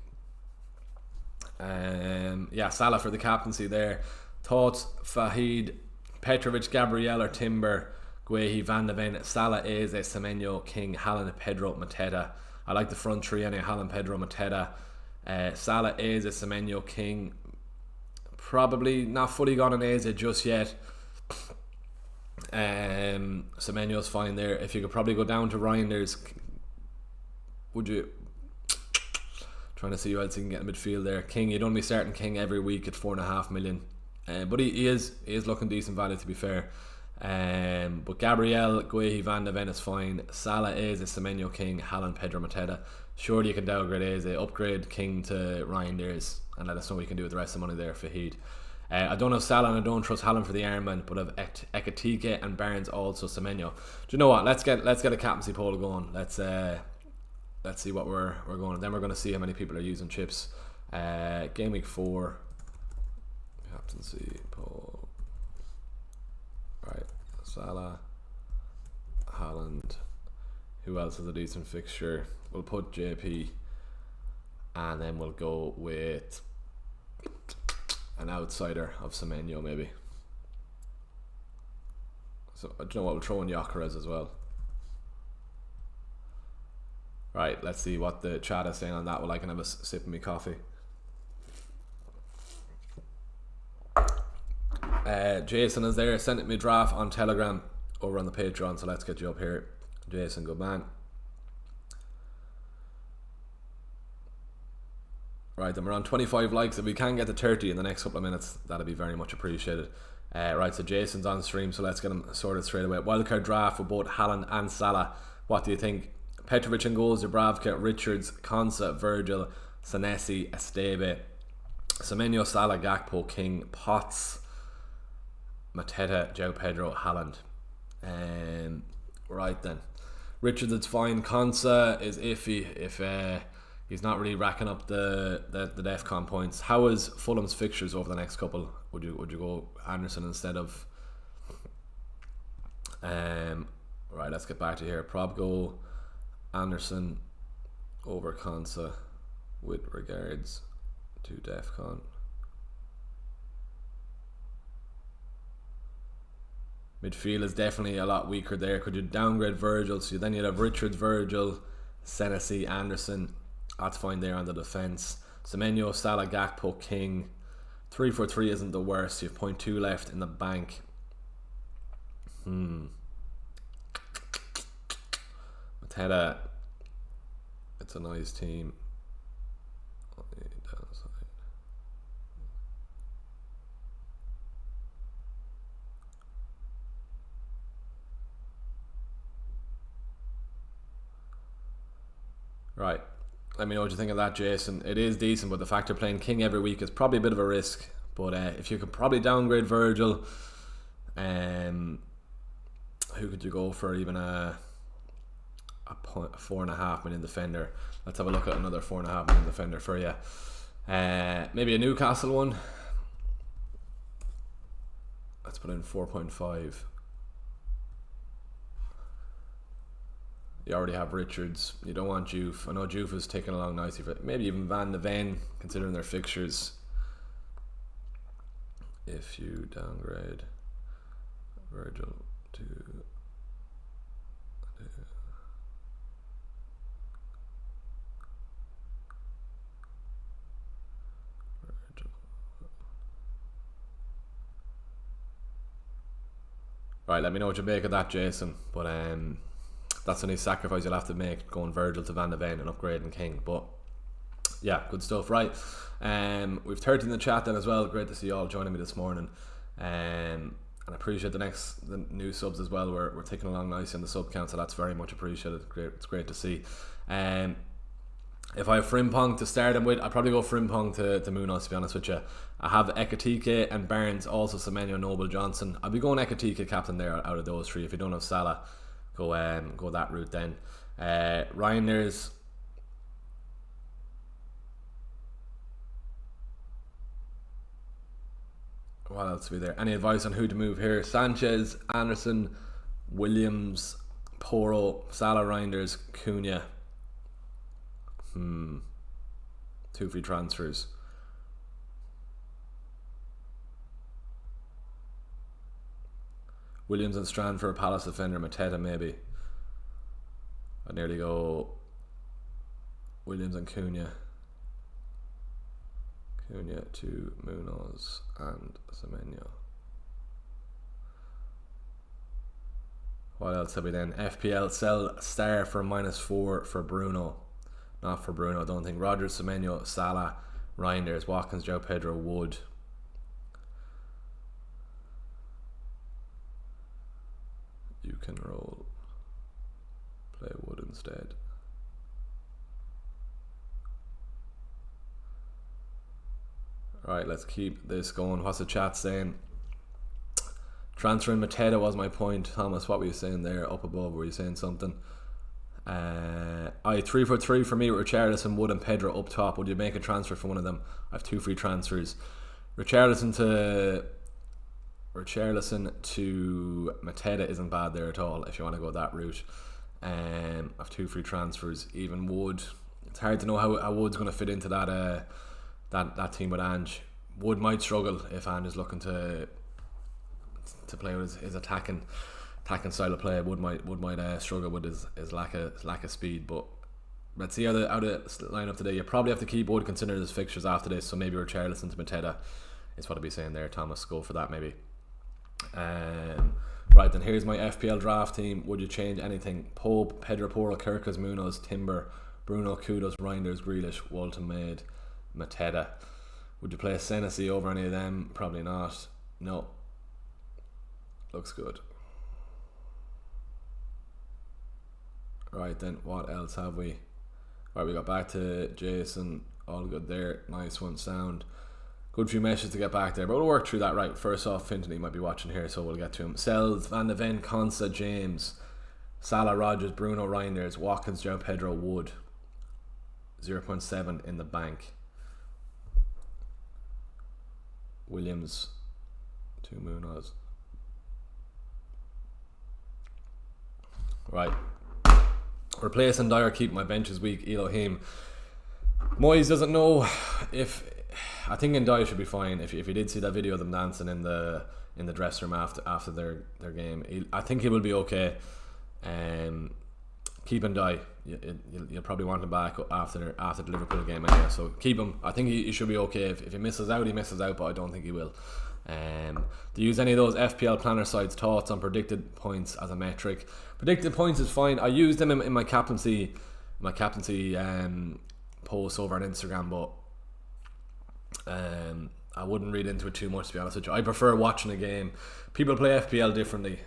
Salah for the captaincy there. Thoughts: Fahid, Petrovic, Gabriel or Timber, Guehi, Van de Ven, Salah, Eze, Semenyo, King, Haaland, Pedro, Mateta. I like the front three anyway. Haaland, Pedro, Mateta. Salah, Eze, Semenyo, King. Probably not fully gone on Eze just yet. Semenyo's fine there. If you could probably go down to Reinders, would you? Trying to see who else you can get in midfield there. King, you don't be starting King every week at 4.5 million, but he is looking decent value, to be fair. But Gabriel, Guehi, Van de Ven is fine. Salah, Eze, Semenyo, King, Haaland, Pedro, Mateta. Surely you can downgrade Eze, upgrade King to Reinders, and let us know what you can do with the rest of the money there for Fahid. I don't have Salah and I don't trust Haaland for the armband, but I've Ekatike and Barnes also. Semenyo. Do you know what? Let's get a captaincy poll going. Let's see what we're going. Then we're going to see how many people are using chips. Game week 4 captaincy poll. Right, Salah, Haaland. Who else has a decent fixture? We'll put JP, and then we'll go with an outsider of Semenyo maybe. So do you know what? We'll throw in Gyökeres as well. Right, let's see what the chat is saying on that while I can have a sip of my coffee. Jason is there, sending me a draft on Telegram over on the Patreon, so let's get you up here. Jason, good man. Right, then we're on 25 likes. If we can get to 30 in the next couple of minutes, that'd be very much appreciated. Right, so Jason's on stream, so let's get him sorted straight away. Wildcard draft for both Haaland and Salah. What do you think? Petrovic in goals, Dubravka, Richards, Konsa, Virgil, Senesi, Esteve, Semenyo, Salah, Gakpo, King, Potts, Mateta, João Pedro, Haaland. Right then. Richards is fine. Konsa is iffy if he's not really racking up the DEFCON points. How is Fulham's fixtures over the next couple? Would you go Anderson instead of right, let's get back to here. Prob go Anderson over Konsa with regards to DEFCON. Midfield is definitely a lot weaker there. Could you downgrade Virgil? So then you'd have Richards, Virgil, Senesi, Anderson. That's fine there on the defence. Semenyo, Salah, Gakpo, King. 3-4-3 isn't the worst. You have 0.2 left in the bank. Mateta. It's a nice team. Right. Let me know what you think of that, Jason. It is decent, but the fact you're playing King every week is probably a bit of a risk. But if you could probably downgrade Virgil, who could you go for? Even a 4.5 million defender. Let's have a look at another 4.5 million defender for you. Maybe a Newcastle one. Let's put in 4.5. You already have Richards. You don't want Juve. I know Juve is taking along nicely. For maybe even Van de Ven, considering their fixtures. If you downgrade Virgil to Virgil. Right, let me know what you make of that, Jason. But that's a nice sacrifice you'll have to make, going Virgil to Van de Ven and upgrading King. But yeah, good stuff. Right, we've 30 in the chat then as well. Great to see you all joining me this morning. And I appreciate the new subs as well. We're taking along nicely on the sub count, so that's very much appreciated. It's great to see. If I have Frimpong to start him with, I'd probably go Frimpong to Munoz, to be honest with you. I have Ekitike and Barnes, also Semenyo, Noble, Johnson. I'll be going Ekitike captain there out of those three. If you don't have Salah, go that route then. Reiners. What else will be there? Any advice on who to move here? Sanchez, Anderson, Williams, Poro, Salah, Reinders, Cunha. 2 free transfers. Williams and Strand for a Palace defender. Mateta maybe. I'd nearly go Williams and Cunha. Cunha to Munoz and Semenyo. What else have we then? FPL sell Star for -4 for Bruno. Not for Bruno, I don't think. Rodgers, Semenyo, Salah, Reinders, Watkins, Joe Pedro, Wood. You can roll. Play Wood instead. Alright, let's keep this going. What's the chat saying? Transferring Mateta was my point. Thomas, what were you saying there up above? Were you saying something? 3-4-3 for me with Richarlison, Wood and Pedro up top. Would you make a transfer for one of them? I have 2 free transfers. Richarlison to Mateta isn't bad there at all if you want to go that route. I have 2 free transfers. Even Wood, it's hard to know how Wood's going to fit into that team with Ange. Wood might struggle if Ange is looking to play with his attacking style of play. Wood might struggle with his lack of speed. But let's see how the line up today. You probably have to keep Wood considering his fixtures after this. So maybe Richarlison to Mateta is what I'd be saying there. Thomas, go for that maybe. Right, then here's my FPL draft team. Would you change anything? Pope, Pedro Porro, Kirkus, Munoz, Timber, Bruno, Kudos, Reinders, Grealish, Walton Maid, Mateta. Would you play Senesi over any of them? Probably not. No. Looks good. Right then, what else have we? Right, we got back to Jason. All good there. Nice one, sound. Good few messages to get back there, but we'll work through that. Right, first off, Fintony might be watching here, so we'll get to him. Sells, Van de Ven, Consta, James, Salah, Rodgers, Bruno, Reinders, Watkins, Joe Pedro, Wood. 0.7 in the bank. Williams to Munoz. Right. Replacing Dyer, keep my benches weak. Elohim. Moyes doesn't know if. I think Ndiaye should be fine. If you did see that video of them dancing in the dressing room after their game, I think he will be okay. keep and die. You'll probably want him back after the Liverpool game anyway. So keep him. I think he should be okay. If he misses out, he misses out, but I don't think he will. Do you use any of those FPL planner sites? Thoughts on predicted points as a metric? Predicted points is fine. I use them in my captaincy posts over on Instagram, but I wouldn't read into it too much, to be honest with you. I prefer watching a game. People play FPL differently.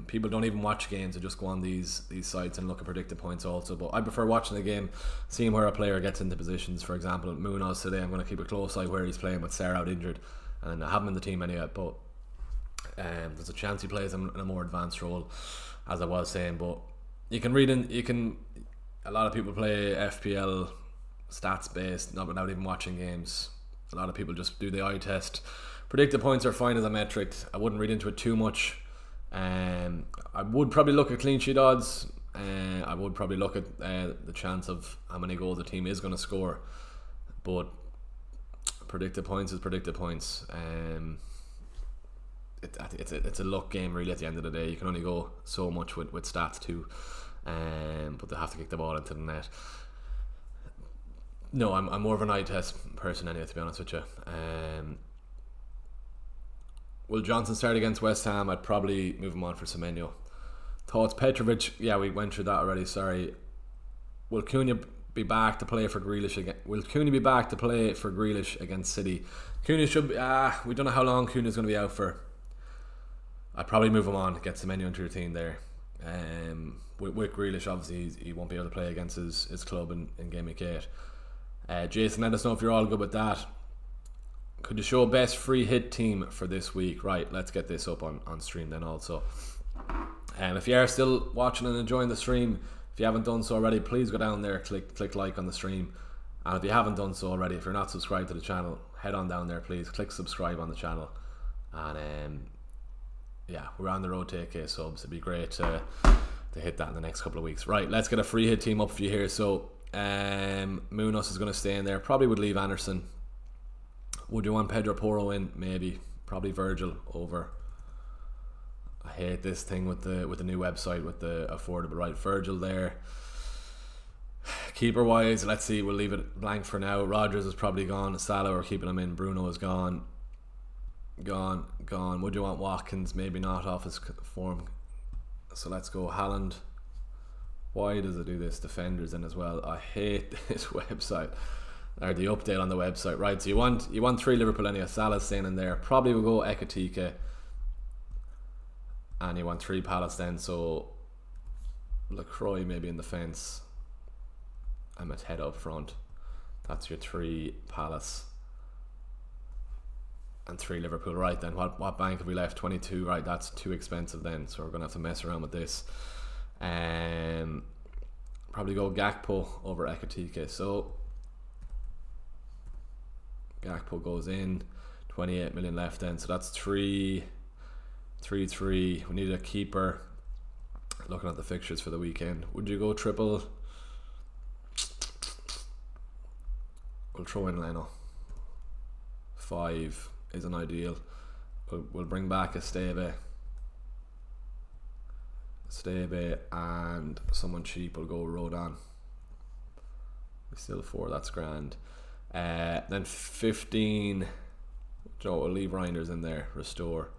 People don't even watch games, they just go on these sites and look at predicted points also. But I prefer watching the game, seeing where a player gets into positions. For example, Munoz today, I'm going to keep a close eye where he's playing with Sarah out injured, and I have him in the team anyway, but there's a chance he plays in a more advanced role, as I was saying. But you can read in, a lot of people play FPL stats based, not without even watching games. A lot of people just do the eye test. Predicted points are fine as a metric. I wouldn't read into it too much. I would probably look at clean sheet odds. I would probably look at the chance of how many goals the team is going to score. But predicted points is predicted points. It's a luck game really at the end of the day. You can only go so much with stats too. But they have to kick the ball into the net. No, I'm more of an eye test person anyway, to be honest with you. Will Johnson start against West Ham? I'd probably move him on for Semenyo. Thoughts? Petrovic, yeah, we went through that already, sorry. Will Cunha be back to play for Grealish again? Will Cunha be back to play for Grealish against City? Cunha should be, we don't know how long Cunha's going to be out for. I'd probably move him on, get Semenyo into your team there. With Grealish, obviously he won't be able to play against his club in Game Week 8. Jason, let us know if you're all good with that. Could you show best free hit team for this week? Right, let's get this up on stream then also. If you are still watching and enjoying the stream, if you haven't done so already, please go down there, click like on the stream. And if you haven't done so already, if you're not subscribed to the channel, head on down there please, click subscribe on the channel. And yeah, we're on the road to 8k subs. It'd be great to hit that in the next couple of weeks. Right, let's get a free hit team up for you here. So Munoz is going to stay in there. Probably would leave Anderson. Would you want Pedro Porro in? Maybe. Probably Virgil over. I hate this thing with the new website with the affordable. Right, Virgil there. Keeper wise, let's see, we'll leave it blank for now. Rodgers is probably gone. Salah, we're keeping him in. Bruno is gone. Gone. Would you want Watkins? Maybe not, off his form. So let's go Haaland. Why does it do this? Defenders in as well. I hate this website, or the update on the website. Right, so you want 3 Liverpool anyway. Salah's staying in there. Probably will go Ekatike. And you want 3 Palace then, so LaCroix maybe in the fence. And Mateta up front. That's your 3 Palace. And 3 Liverpool. Right then, what bank have we left? 22. Right, that's too expensive then, so we're going to have to mess around with this. Probably go Gakpo over Ekatike. So Gakpo goes in. 28 million left then, so that's 3-3. We need a keeper. Looking at the fixtures for the weekend, would you go triple? We'll throw in Leno. 5 isn't ideal. We'll bring back Esteve and someone cheap will go Rodon. We still 4, that's grand. Then 15, Joe, we'll leave Reinders in there. Restore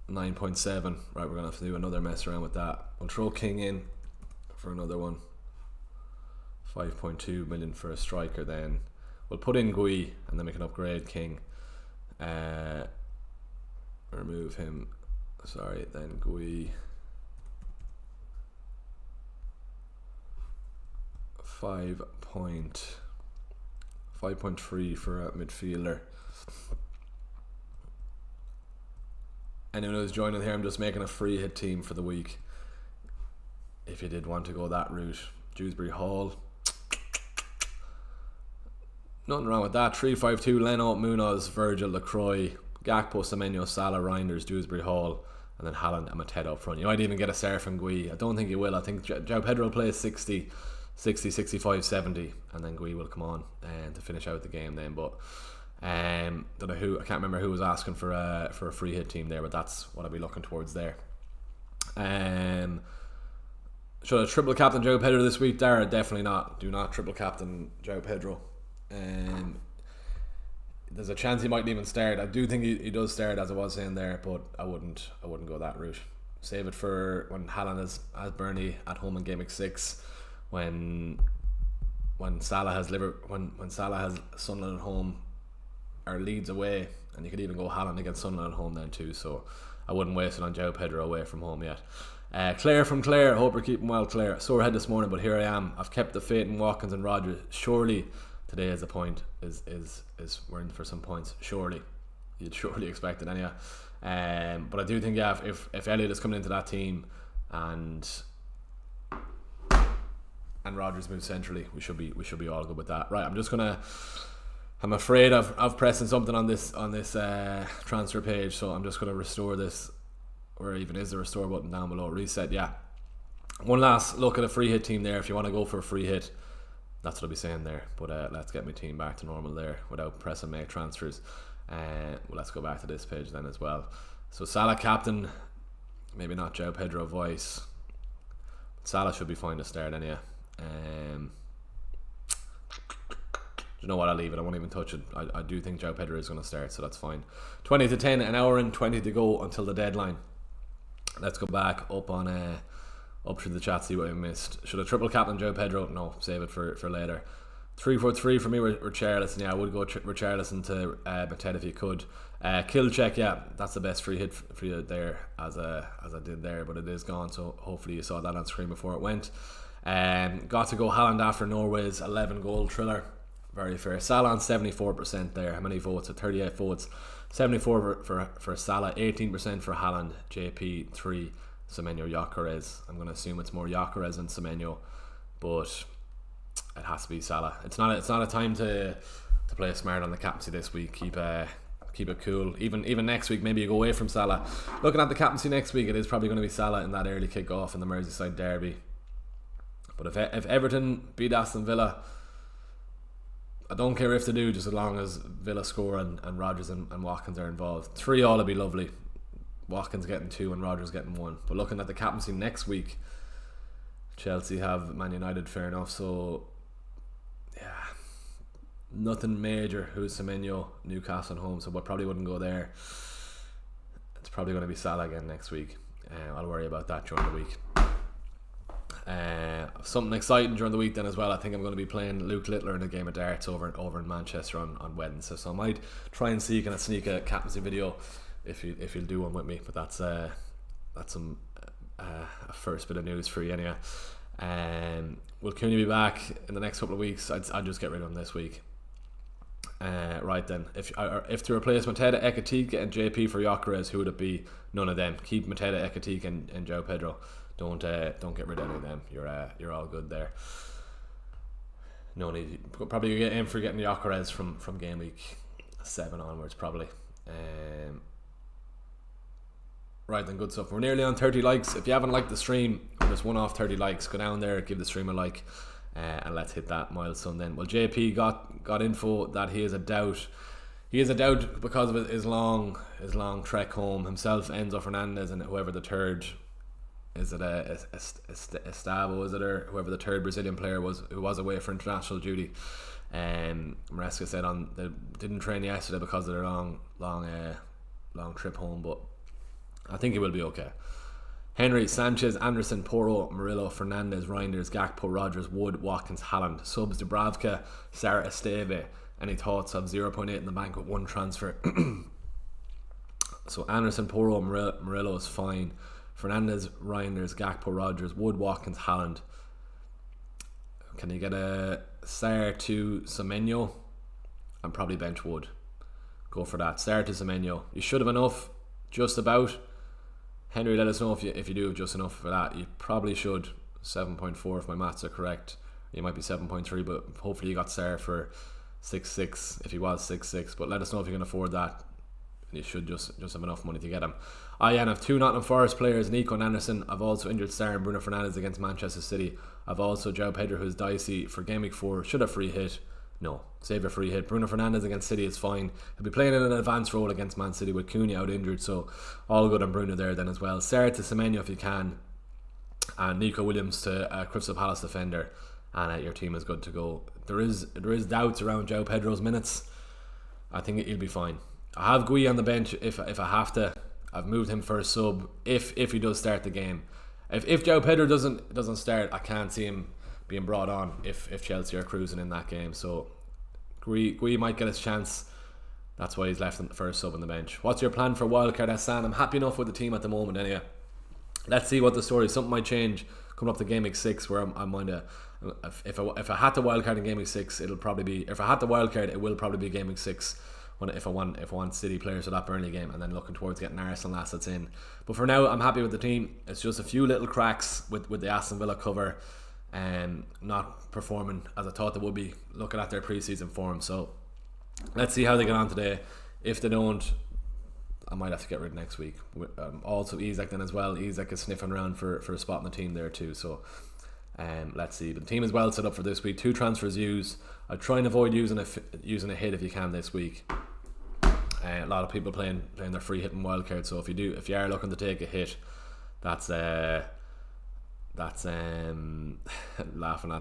9.7. Right, we're gonna have to do another mess around with that. We'll throw King in for another one. 5.2 million for a striker. Then we'll put in Gui and then we can upgrade King. Remove him. Sorry, then Gui. 5.3 for a midfielder. Anyone who's joining here, I'm just making a free hit team for the week. If you did want to go that route, Dewsbury Hall. Nothing wrong with that. 3-5-2, Leno, Munoz, Virgil, LaCroix, Gakpo, Semenyo, Salah, Reinders, Dewsbury Hall, and then Haaland and Mateta up front. You might even get a Serif and Gui. I don't think you will. I think João Pedro will play 60, 65, 70, and then Gui will come on to finish out the game then. But don't know who, I can't remember who was asking for a free hit team there, but that's what I'll be looking towards there. Should I triple captain Joe Pedro this week, Dara? Definitely not. Do not triple captain Joe Pedro. There's a chance he might even start. I do think he does start, as I was saying there, but I wouldn't go that route. Save it for when Haaland has Burnley at home in game week 6, when Salah has when Salah has Sunderland at home or Leeds away, and you could even go Haaland against Sunderland at home then too. So I wouldn't waste it on Joe Pedro away from home yet. Claire from Claire, hope you're keeping well, Claire. Sore head this morning, but here I am. I've kept the faith in Watkins and Rodgers. Surely today is the point. Is we're in for some points. Surely, you'd surely expect it anyway. But I do think if Elliott is coming into that team and Rodgers moves centrally, we should be all good with that. Right, I'm afraid of pressing something on this transfer page, so I'm just gonna restore this. Where even is the restore button down below? Reset, yeah. One last look at a free hit team there. If you want to go for a free hit, that's what I'll be saying there. But let's get my team back to normal there without pressing make transfers. Well, let's go back to this page then as well. So Salah captain, maybe not Joe Pedro voice. Salah should be fine to start anyway. You know what, I'll leave it. I won't even touch it. I do think Joe Pedro is going to start, so that's fine. 20 to 10, an hour and 20 to go until the deadline. Let's go back up through the chat, see what we missed. Should I triple captain Joe Pedro? No, save it for later. 3-4-3 for me, Richarlison. Yeah, I would go Richarlison to Mateta if you could. Kill check, yeah, that's the best free hit for you there, as I did there, but it is gone, so hopefully you saw that on screen before it went. Got to go Haaland after Norway's 11 goal thriller. Very fair. Salah on 74% there. How many votes? 38 votes. 74 for Salah, 18% for Haaland, JP 3, Semenyo, Gyökeres. I'm going to assume it's more Gyökeres than Semenyo, but it has to be Salah. It's not a time to play smart on the captaincy this week. Keep it cool. Even next week, maybe you go away from Salah. Looking at the captaincy next week, it is probably going to be Salah in that early kick-off in the Merseyside derby. But if Everton beat Aston Villa, I don't care if they do, just as long as Villa score and Rodgers and Watkins are involved. 3-all would be lovely. Watkins getting 2 and Rodgers getting 1. But looking at the captaincy next week, Chelsea have Man United, fair enough. So, yeah, nothing major. Who's Semenyo, Newcastle at home, so I probably wouldn't go there. It's probably going to be Salah again next week. I'll worry about that during the week. Something exciting during the week then as well. I think I'm going to be playing Luke Littler in a game of darts over in Manchester on Wednesday, so I might try and see can I sneak a captaincy video if you'll do one with me. But that's some a first bit of news for you anyway. Will Cooney be back in the next couple of weeks? I'd just get rid of him this week. Right then, if to replace Mateta, Ekatike and JP for Gyökeres, who would it be? None of them. Keep Mateta, Ekatike and Joe Pedro. Don't get rid of any of them. You're all good there. No need. Probably get in for getting Gyökeres from game week 7 onwards probably. Right then, good stuff. We're nearly on 30 likes. If you haven't liked the stream, there's one off 30 likes. Go down there, give the stream a like, and let's hit that milestone then. Well, JP got info that he is a doubt. He is a doubt because of his long trek home. Himself, Enzo Fernandez, and whoever the third. Is it Estavo, is it, or whoever the third Brazilian player was who was away for international duty. Maresca said they didn't train yesterday because of their long trip home, but I think he will be okay. Henry, Sanchez, Anderson, Porro, Murillo, Fernandez, Reinders, Gakpo, Rodgers, Wood, Watkins, Haaland, subs Dubravka, Sarah Esteve. Any thoughts of 0.8 in the bank with one transfer? So Anderson, Porro, Murillo is fine. Fernandez, Reinders, Gakpo, Rodgers, Wood, Watkins, Haaland. Can you get a Sarr to Semenyo? And probably bench Wood. Go for that. Sarr to Semenyo. You should have enough, just about. Henry, let us know if you do have just enough for that. You probably should. 7.4 if my maths are correct. You might be 7.3, but hopefully you got Sarr for 6.6 if he was 6.6. But let us know if you can afford that. You should just have enough money to get him. I have 2 Nottingham Forest players, Nico and Anderson. I've also injured Sarr and Bruno Fernandes against Manchester City. I've also Joe Pedro, who's dicey for game week 4. Should have free hit. No, save a free hit. Bruno Fernandes against City is fine. He'll be playing in an advanced role against Man City with Cooney out injured, so all good on Bruno there then as well. Sarr to Semenyo if you can. and Nico Williams to Crystal Palace defender, and your team is good to go. There is doubts around João Pedro's minutes. I think he'll be fine. I have Gui on the bench if I have to. I've moved him for a sub if he does start the game. If João Pedro doesn't start, I can't see him being brought on if Chelsea are cruising in that game. So Gui might get his chance. That's why he's left in the first sub on the bench. What's your plan for Wildcard, Hassan? I'm happy enough with the team at the moment anyway. Let's see what the story is. Something might change coming up to Game Week 6 where I mind if I had to wildcard in Game Week 6, it'll probably be, if I had to wildcard, it will probably be Game Week 6 if I want City players for that Burnley game, and then looking towards getting Arsenal assets in. But for now, I'm happy with the team. It's just a few little cracks with the Aston Villa cover and not performing as I thought they would be looking at their pre-season form. So let's see how they get on today. If they don't, I might have to get rid next week. Also Isak then as well. Isak is sniffing around for a spot in the team there too. So let's see. But the team is well set up for this week. 2 transfers used. I'd try and avoid using a hit if you can this week. A lot of people playing their free hit and wildcard. So if you are looking to take a hit, that's laughing at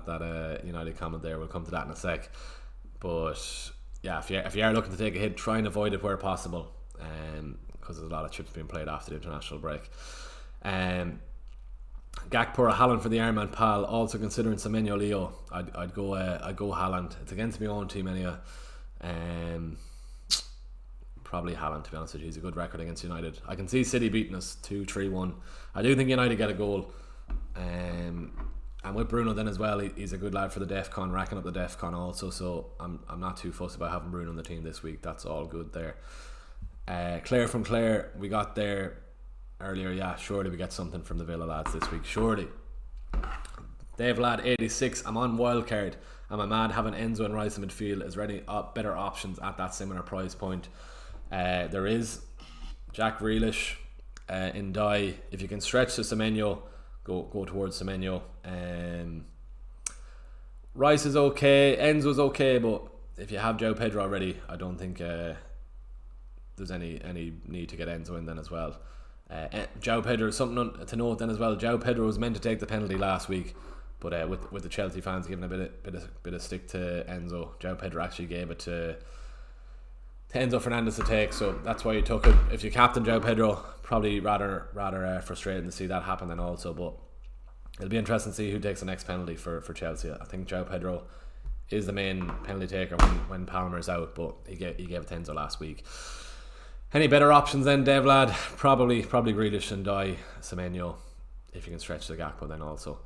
that United comment there. We'll come to that in a sec. But yeah, if you are looking to take a hit, try and avoid it where possible, because there's a lot of chips being played after the international break. Gakpo or Haaland for the Ironman pal. Also considering Semenyo Leo. I'd go Haaland. It's against my own team anyway. Probably Haaland, to be honest with you. He's a good record against United. I can see City beating us 2-3-1. I do think United get a goal. And with Bruno then as well, he's a good lad for the DEFCON, racking up the DEFCON also. So I'm not too fussed about having Bruno on the team this week. That's all good there. Claire from Claire, we got there earlier. Yeah, surely we get something from the Villa lads this week. Surely. Dave Lad 86. I'm on wildcard. Am I mad having Enzo and Rice in midfield? Is there any better options at that similar price point? There is Jack Grealish in die. If you can stretch to Semenyo, go towards Semenyo. Rice is okay, Enzo's okay, but if you have João Pedro already, I don't think there's any need to get Enzo in then as well. João Pedro, something to note then as well. João Pedro was meant to take the penalty last week, but with the Chelsea fans giving a bit of stick to Enzo, João Pedro actually gave it to Enzo Fernandez to take, so that's why he took it. If you captain João Pedro, probably rather frustrating to see that happen then also. But it'll be interesting to see who takes the next penalty for Chelsea. I think João Pedro is the main penalty taker when Palmer's out, but he gave it to Enzo last week. Any better options then, Dev lad? Probably Grealish and die Semenyo, if you can stretch the Gakpo then also.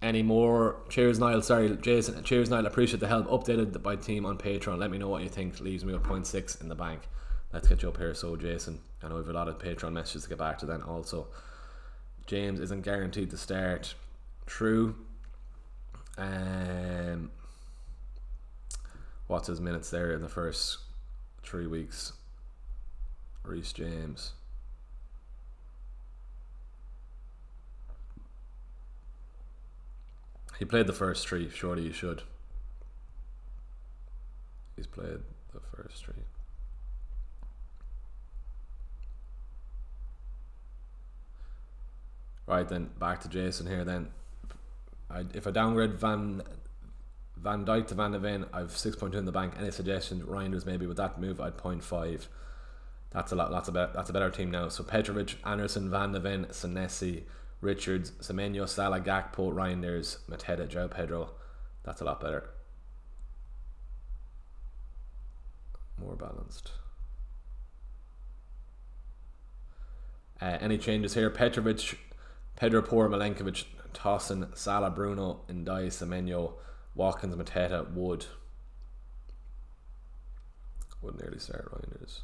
Any more? Cheers Niall, sorry Jason. Cheers Niall, appreciate the help. Updated by team on Patreon. Let me know what you think. Leaves me with 0.6 in the bank. Let's get you up here. So Jason, I know we've a lot of Patreon messages to get back to then also. James isn't guaranteed to start. True. What's his minutes there in the first 3 weeks? Reece James. He played the first 3. Surely he should. He's played the first 3. Right then, back to Jason here then. If I downgrade Van Dijk to Van de Ven, I've 6.2 in the bank. Any suggestions? Reinders maybe with that move I'd 0.5. That's a better team now. So Petrovic, Anderson, Van de Ven, Senesi, Richards, Semenyo, Salah, Gakpo, Reinders, Mateta, João Pedro. That's a lot better. More balanced. Any changes here? Petrovic, Pedro Porro, Milenkovic, Tossin, Salah, Bruno, Ndai, Semenyo, Watkins, Mateta, Wood. Would nearly start Reinders.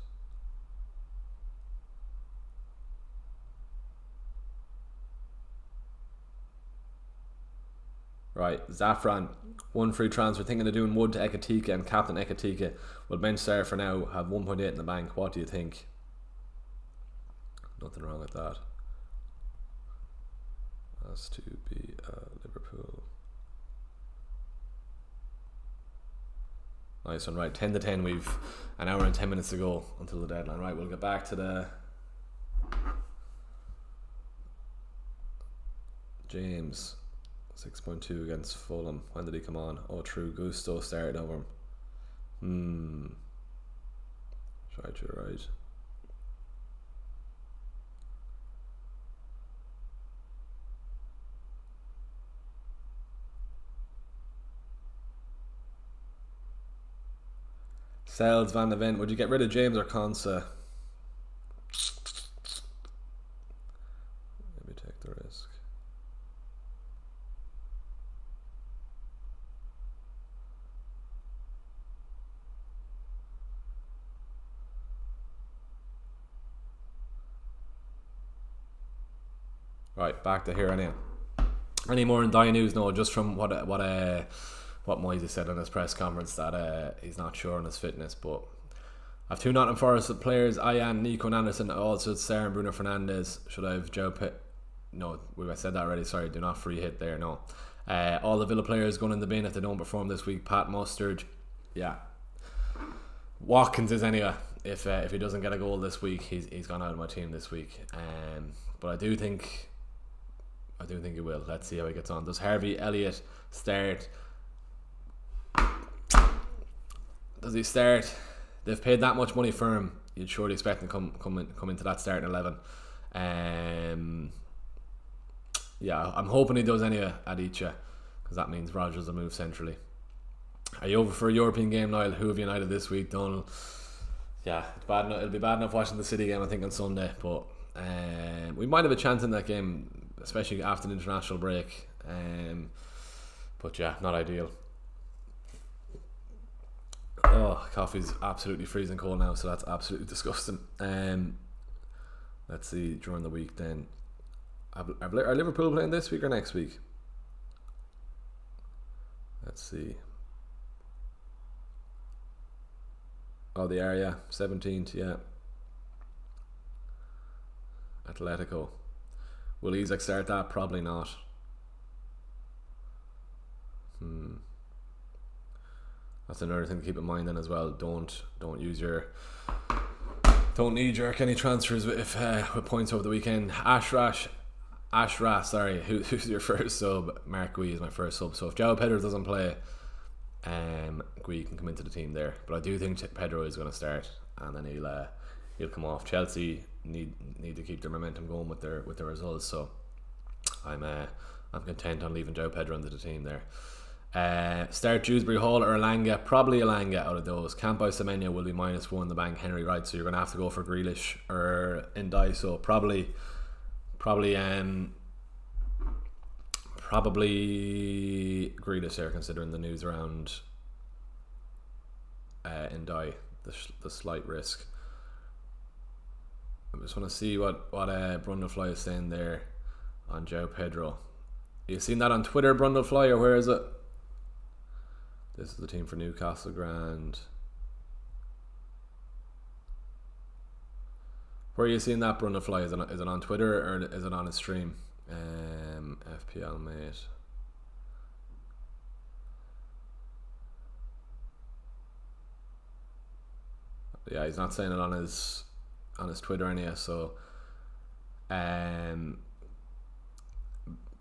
Right, Zafran, 1 free transfer. Thinking of doing Wood to Ekatika and captain Ekatika. Will bench Sarah for now, have 1.8 in the bank. What do you think? Nothing wrong with that. Has to be Liverpool. Nice one, right. 10 to 10. We've an hour and 10 minutes to go until the deadline. Right, we'll get back to the James, 6.2 against Fulham. When did he come on? Oh, true. Gusto started over him. Try to right. Sells Van de Ven. Would you get rid of James or Consa? Maybe take the risk. Right, back to here anyway. Any more in die news? No, just from what Moisey said in his press conference that he's not sure on his fitness. But I've two Nottingham Forest players: Ayan, Nico and Anderson. Also, Sarah and Bruno Fernandes. Should I have Joe Pitt? No, I said that already. Sorry, do not free hit there. No. All the Villa players going in the bin if they don't perform this week. Pat Mustard, yeah. Watkins is anyway. If he doesn't get a goal this week, he's gone out of my team this week. But I do think he will. Let's see how he gets on. Does Harvey Elliott start? Does he start? They've paid that much money for him. You'd surely expect him to come into that starting 11. Yeah, I'm hoping he does anyway at Icha, because that means Rodgers will move centrally. Are you over for a European game, Niall? Who have United this week, Donald? Yeah, it's bad enough. It'll be bad enough watching the City game, I think, on Sunday, but we might have a chance in that game, especially after the international break. But yeah, not ideal. Oh, coffee's absolutely freezing cold now, so that's absolutely disgusting. Let's see, during the week then. Are Liverpool playing this week or next week? Let's see. Oh, they are, yeah. 17th, yeah. Atletico. Will Isaac start that? Probably not. That's another thing to keep in mind then as well. Don't knee jerk any transfers with points over the weekend. Ashra, sorry, who's your first sub? Mark Gui is my first sub. So if João Pedro doesn't play, Gui can come into the team there. But I do think Pedro is going to start, and then he'll come off. Chelsea need to keep their momentum going with their results. So I'm content on leaving João Pedro into the team there. Start Dewsbury Hall or Elanga. Probably Elanga out of those. Campo Semenyo will be -1 in the bank. Henry Wright, so you're going to have to go for Grealish or Ndai. So probably Grealish there, considering the news around Ndai, the slight risk. I just want to see what Brundlefly is saying there on João Pedro. You seen that on Twitter, Brundlefly, or where is it? This is the team for Newcastle Grand. Where are you seeing that, Brundlefly? Is it on Twitter or is it on a stream? FPL mate. Yeah, he's not saying it on his Twitter anyway. So,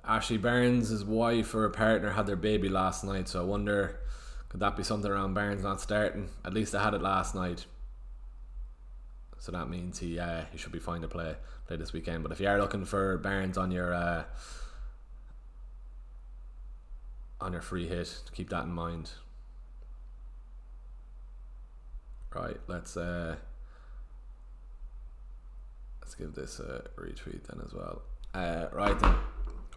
Ashley Barnes' wife or partner had their baby last night, so I wonder, could that be something around Barnes not starting? At least they had it last night, so that means he should be fine to play this weekend. But if you are looking for Barnes on your free hit, keep that in mind. Right, let's give this a retweet then as well. Right then,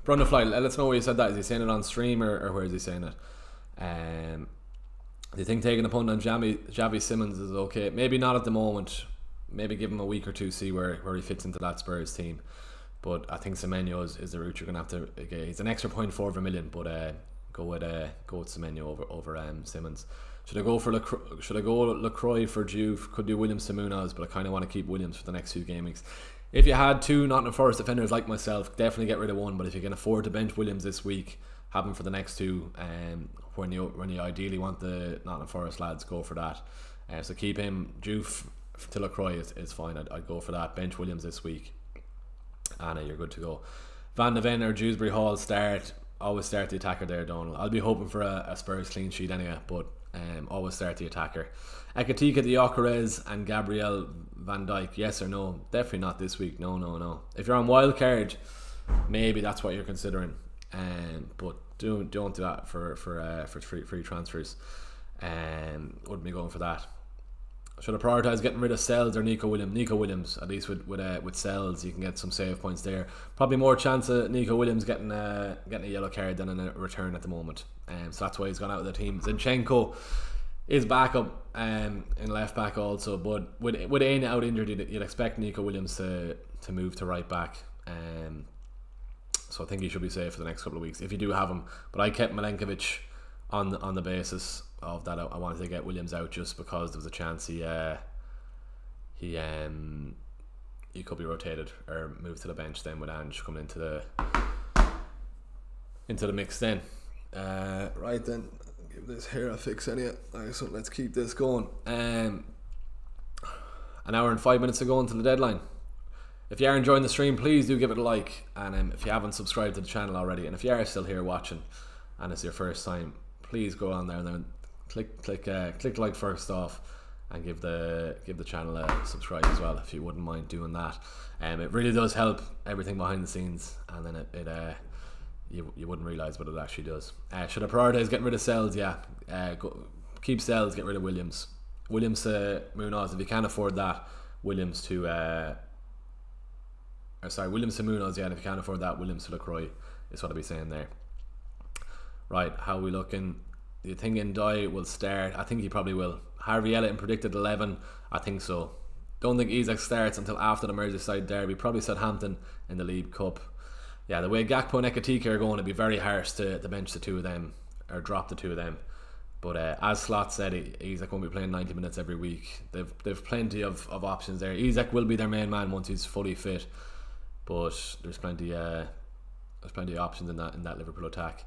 Brundlefly, let us know where you said that. Is he saying it on stream or where is he saying it? Do you think taking a punt on Javi Simmons is okay? Maybe not at the moment. Maybe give him a week or two, see where he fits into that Spurs team. But I think Semenyo is the route you're going to have to get. He's an extra 0.4 million, but go with Semenyo over Simmons. Should I go LaCroix for Juve? Could do Williams to Munoz, but I kind of want to keep Williams for the next few game weeks. If you had two Nottingham Forest defenders like myself, definitely get rid of one. But if you can afford to bench Williams this week, have him for the next two. When you ideally want the Nottingham Forest lads, go for that. So keep him. Juve to LaCroix is fine. I'd go for that. Bench Williams this week, and you're good to go. Van de Ven or Dewsbury Hall start, always start the attacker there, Donald. I'll be hoping for a Spurs clean sheet anyway, but always start the attacker. Ekatika, Gyökeres and Gabriel Van Dijk, yes or no? Definitely not this week. No. If you're on Wildcard, maybe that's what you're considering, but don't do that for free transfers. Wouldn't be going for that. Should I prioritise getting rid of Sells or Nico Williams? Nico Williams, at least with Sells, you can get some save points there. Probably more chance of Nico Williams getting a yellow card than a return at the moment. So that's why he's gone out of the team. Zinchenko is back up in left back also, but with Aina out injured, you'd expect Nico Williams to move to right back. So I think he should be safe for the next couple of weeks if you do have him. But I kept Milenkovic on the basis of that. I wanted to get Williams out just because there was a chance he could be rotated or moved to the bench then with Ange coming into the mix then. Right then, give this here a fix anyway. So let's keep this going. An hour and 5 minutes to go until the deadline. If you are enjoying the stream, please do give it a like, and if you haven't subscribed to the channel already, and if you are still here watching and it's your first time, please go on there and then click like first off, and give the channel a subscribe as well if you wouldn't mind doing that. It really does help everything behind the scenes, and then you wouldn't realise what it actually does. Should I prioritise getting rid of Sells? Yeah, keep Sells, get rid of Williams. Williams to Munoz if you can't afford that. Williams to Munoz, yeah, and if you can't afford that, Williams to Lacroix is what I'll be saying there. Right, how are we looking? Do you think Ndai will start? I think he probably will. Harvey Elliott predicted 11. I think so. Don't think Isak starts until after the Merseyside derby. Probably Southampton in the League Cup. Yeah, the way Gakpo and Ekatika are going, it'd be very harsh to bench the two of them or drop the two of them. But as Slot said, Isak won't be playing 90 minutes every week. They've plenty of options there. Isak will be their main man once he's fully fit, but there's plenty of options in that Liverpool attack.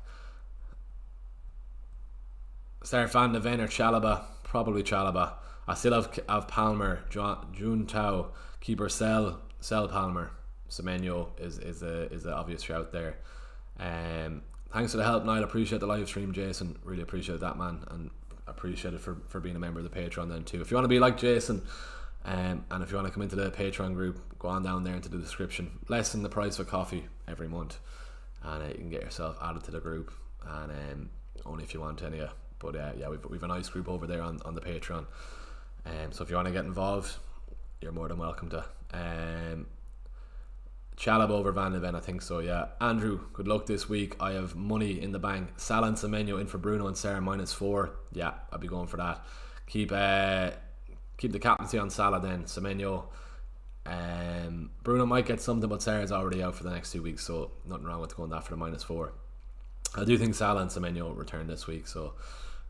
Start Van de Ven or Chalobah? Probably Chalobah. I still have Palmer, Jun Tao, keeper Sell Palmer. Semenyo is the obvious shout there. Thanks for the help, Niall. Appreciate the live stream, Jason. Really appreciate that, man, and appreciate it for being a member of the Patreon then too. If you want to be like Jason, and if you want to come into the Patreon group, go on down there into the description. Less than the price of coffee every month, and you can get yourself added to the group, and only if you want anyway. But yeah, we've a nice group over there on the Patreon. So if you want to get involved, you're more than welcome to. Chalobah over Van de Ven, I think so, yeah. Andrew, good luck this week. I have money in the bank. Salah and Semenyo in for Bruno and Sarah -4. Yeah, I'll be going for that. Keep the captaincy on Salah then. Semenyo. Bruno might get something, but Sarah's already out for the next 2 weeks, so nothing wrong with going that for the -4. I do think Salah and Semenyo return this week, so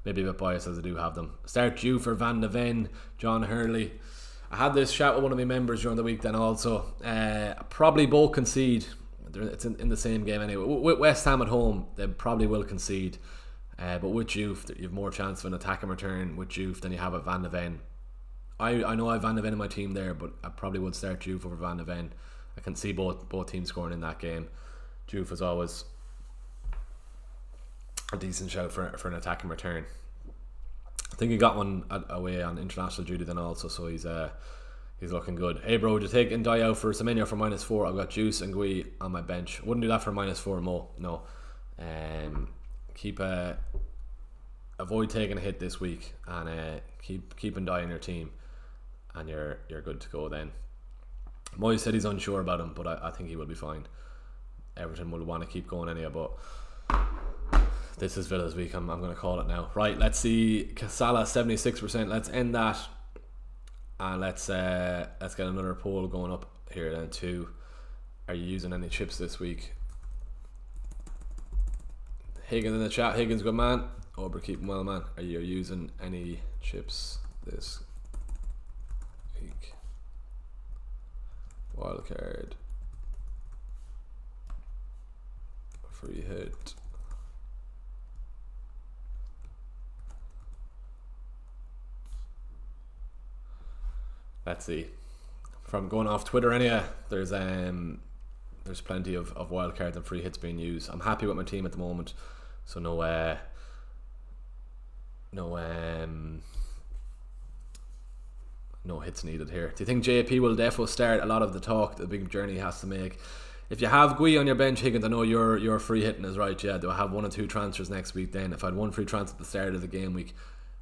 maybe a bit biased as I do have them. Start due for Van de Ven, John Hurley. I had this chat with one of my members during the week then also. Probably both concede. It's in the same game anyway. With West Ham at home, they probably will concede. But with Juve, you have more chance of an attack and return with Juve than you have at Van de Ven. I know I have Van de Ven in my team there, but I probably would start Juve over Van de Ven. I can see both teams scoring in that game. Juve is always a decent shout for an attack and return. I think he got one away on international duty then also, so he's looking good. Hey bro, would you take Ndai out for Semenyo for -4? I've got Juice and Gui on my bench. Wouldn't do that for -4 Mo. No. Avoid taking a hit this week, and keep Ndai in your team, and you're good to go then. Moy said he's unsure about him, but I think he will be fine. Everton will want to keep going anyway, but this is Villa's week. I'm going to call it now. Right, let's see. Salah 76%. Let's end that, and let's get another poll going up here then too. Are you using any chips this week? Higgins in the chat. Higgins, good man. Ober, keeping well, man. Are you using any chips this week? Wildcard. Free hit. Let's see. From going off Twitter anyway, there's there's plenty of wildcards and free hits being used. I'm happy with my team at the moment, so no hits needed here. Do you think JP will defo start? A lot of the talk, the big journey he has to make. If you have Gui on your bench, Higgins, I know your free hitting is right. Yeah, do I have 1 or 2 transfers next week? Then if I had 1 free transfer at the start of the game week,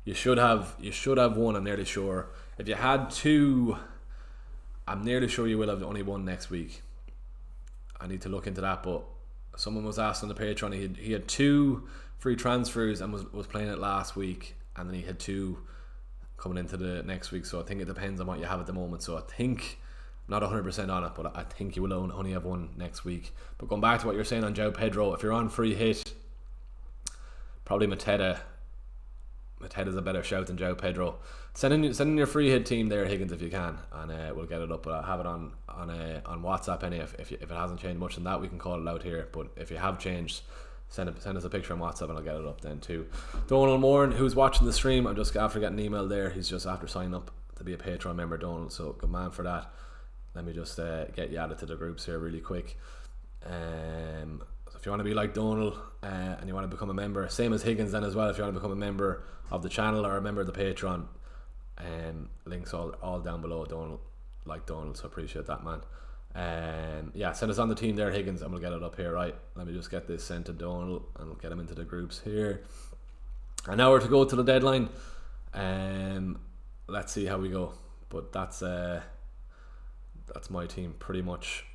you should have 1. I'm nearly sure. If you had 2, I'm nearly sure you will have only 1 next week. I need to look into that, but someone was asked on the Patreon. He had 2 free transfers and was playing it last week, and then he had 2 coming into the next week. So I think it depends on what you have at the moment. So I think, not 100% on it, but I think you will only have 1 next week. But going back to what you're saying on João Pedro, if you're on free hit, probably Mateta. Mateta's a better shout than João Pedro. Send in your free hit team there, Higgins, if you can, and we'll get it up. But I'll have it on WhatsApp anyway. If it hasn't changed much than that, we can call it out here. But if you have changed, send us a picture on WhatsApp and I'll get it up then too. Donald Moran, who's watching the stream, I'm just after getting an email there. He's just after signing up to be a Patreon member, Donald. So good man for that. Let me just get you added to the groups here really quick. So if you want to be like Donald and you want to become a member, same as Higgins then as well, if you want to become a member of the channel or a member of the Patreon, links all down below. Donald, like Donald, so appreciate that, man. Yeah, send us on the team there, Higgins, and we'll get it up here. Right, let me just get this sent to Donald and we'll get him into the groups here. And now we're to go to the deadline. Let's see how we go. But that's my team pretty much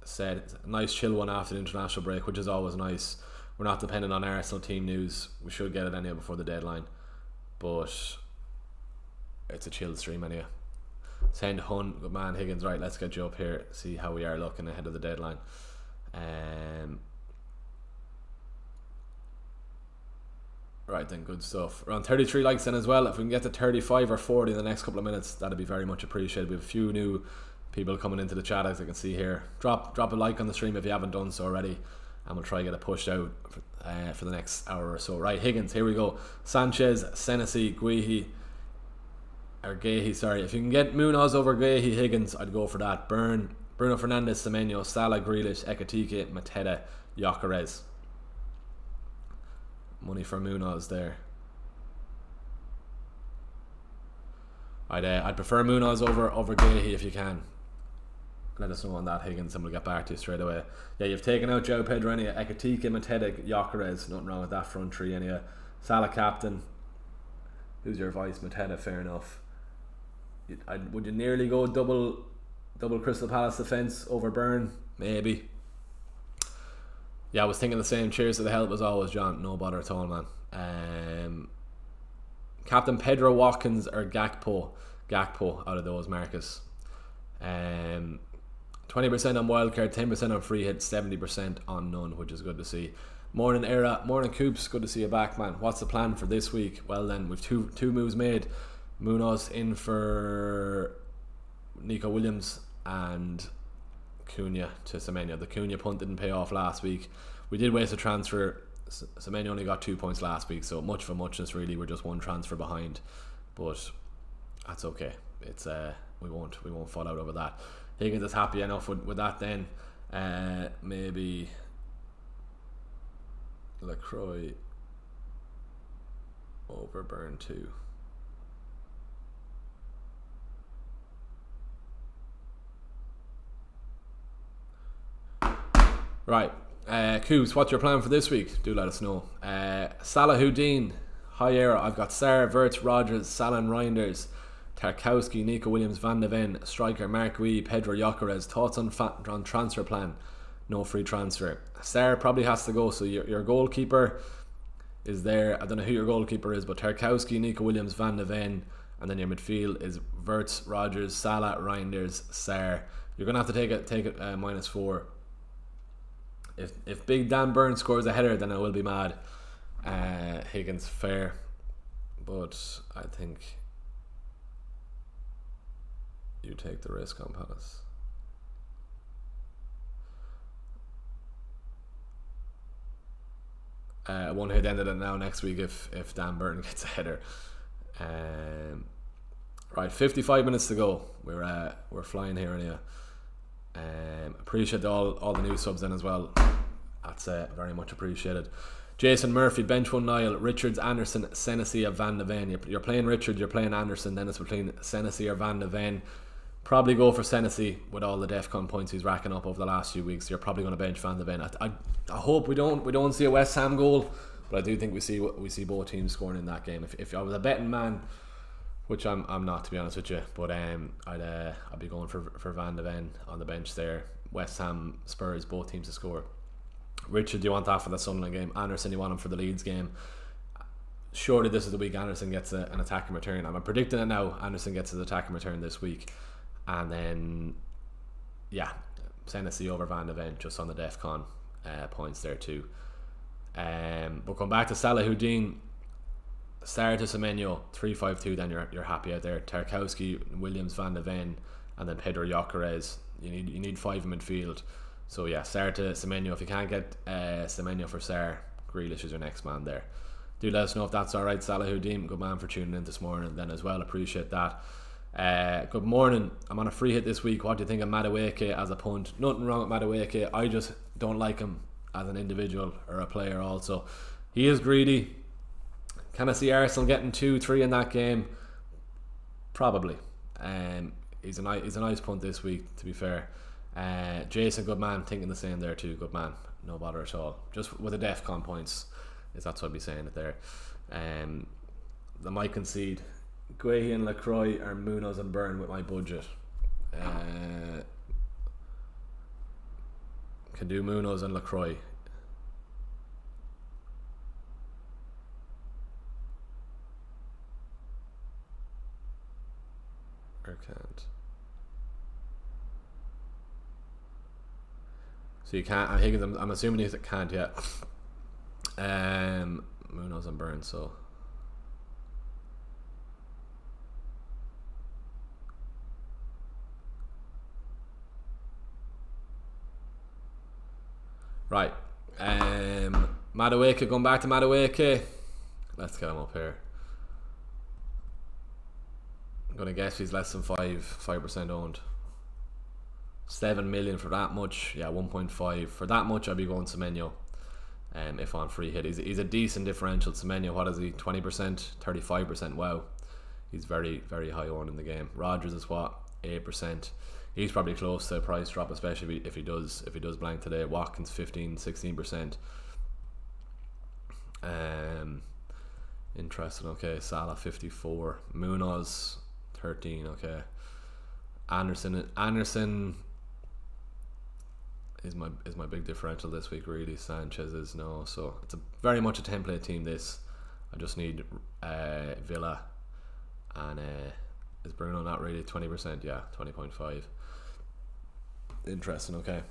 said. It's a nice chill one after the international break, which is always nice. We're not dependent on Arsenal team news. We should get it anyway before the deadline, but it's a chill stream anyway. Send Hun, good man, Higgins. Right, let's get you up here, see how we are looking ahead of the deadline. Right then, good stuff. Around 33 likes then as well. If we can get to 35 or 40 in the next couple of minutes, that'd be very much appreciated. We have a few new people coming into the chat, as I can see here. Drop a like on the stream if you haven't done so already, and we'll try to get it pushed out for the next hour or so. Right, Higgins, here we go. Sanchez, Senesi, Guehi, sorry. If you can get Munoz over Guehi, Higgins, I'd go for that. Bruno Fernandes, Semenyo, Salah, Grealish, Ekatike, Mateta, Gyökeres. Money for Munoz there. I'd prefer Munoz over Guehi if you can. Let us know on that, Higgins, and we'll get back to you straight away. Yeah, you've taken out João Pedro anyway. Ekatike, Mateta, Gyökeres. Nothing wrong with that front three anyway. Salah captain. Who's your vice? Mateta, fair enough. Would you nearly go double Crystal Palace defence over Burn? Maybe. Yeah, I was thinking the same. Cheers to the help as always, John. No bother at all, man. Captain Pedro Watkins or Gakpo out of those, Marcus. 20% on wildcard, 10% on free hit, 70% on none, which is good to see. Morning Era, morning Coops, good to see you back, man. What's the plan for this week? Well then, we've two moves made. Munoz in for Nico Williams and Cunha to Semenyo. The Cunha punt didn't pay off last week. We did waste a transfer. Semenyo only got 2 points last week, so much for muchness really. We're just 1 transfer behind, but that's okay. It's we won't fall out over that. Higgins is happy enough with that then. Maybe LaCroix over Burn 2. Right, Coos, what's your plan for this week? Do let us know. Salahuddin, hi Era. I've got Sarr, Wirtz, Rogers, Salah, Reinders, Tarkowski, Nico Williams, Van de Ven, striker Mark Wee, Pedro Gyökeres. Thoughts on transfer plan? No free transfer. Sarr probably has to go, so your goalkeeper is there. I don't know who your goalkeeper is, but Tarkowski, Nico Williams, Van de Ven, and then your midfield is Wirtz, Rogers, Salah, Reinders, Sarr. You're gonna have to take it -4. If Big Dan Burns scores a header, then I will be mad. Higgins, fair, but I think you take the risk on Palace. One hit ended it now next week if Dan Burton gets a header. Right, 55 minutes to go. We're flying here anyway. Appreciate all the new subs in as well. That's very much appreciated. Jason Murphy, bench one Niall, Richards, Anderson, Senesi, or Van de Ven. You're playing Richards, you're playing Anderson, then it's between Senesi or Van de Ven. Probably go for Senesi with all the DEFCON points he's racking up over the last few weeks. You're probably going to bench Van de Ven. I hope we don't see a West Ham goal, but I do think we see both teams scoring in that game. If I was a betting man, which I'm not, to be honest with you, but I'd be going for Van de Ven on the bench there. West Ham, Spurs, both teams to score. Richard, do you want that for the Sunderland game? Anderson, you want him for the Leeds game? Surely this is the week Anderson gets an attacking return. I'm predicting it now. Anderson gets his attacking return this week, and then Senesi over Van de Ven just on the DEFCON points there too. But come back to Salahuddin, Sarr to Semenyo, 3-5-2. Then you're happy out there. Tarkowski, Williams, Van de Ven, and then Pedro Gyökeres. You need 5 in midfield. So yeah, Sarr to Semenyo. If you can't get Semenyo for Sarr, Grealish is your next man there. Do let us know if that's alright, Salahuddin. Good man for tuning in this morning then as well. Appreciate that. Good morning. I'm on a free hit this week. What do you think of Madueke as a punt? Nothing wrong with Madueke. I just don't like him as an individual or a player also. He is greedy. Can I see Arsenal getting 2-3 in that game? Probably. He's a nice punt this week, to be fair. Jason, good man, thinking the same there too. Good man, no bother at all. Just with the DEFCON points, that's what I'd be saying it there. They might concede. Guehi and Lacroix or Munoz and Byrne with my budget. Can do Munoz and Lacroix. Or can't. So you can't. I'm assuming you can't yet. Munoz and Burns. So right. Madueke, going back to Madueke. Let's get him up here. I'm gonna guess he's less than 5% owned. 7 million for that much. Yeah, 1.5 for that much. I'd be going Semenyo. If on free hit, he's a decent differential. Semenyo, what is he? 20%, 35%. Wow, he's very, very high owned in the game. Rodgers is what, 8%. He's probably close to a price drop, especially if he does blank today. Watkins 15, 16%. Interesting. Okay, Salah 54. Munoz 13. Okay. Anderson is my big differential this week. Really, Sanchez is no. So it's very much a template team. This, I just need Villa, and is Bruno not really 20%? Yeah, 20.5. Interesting. Okay.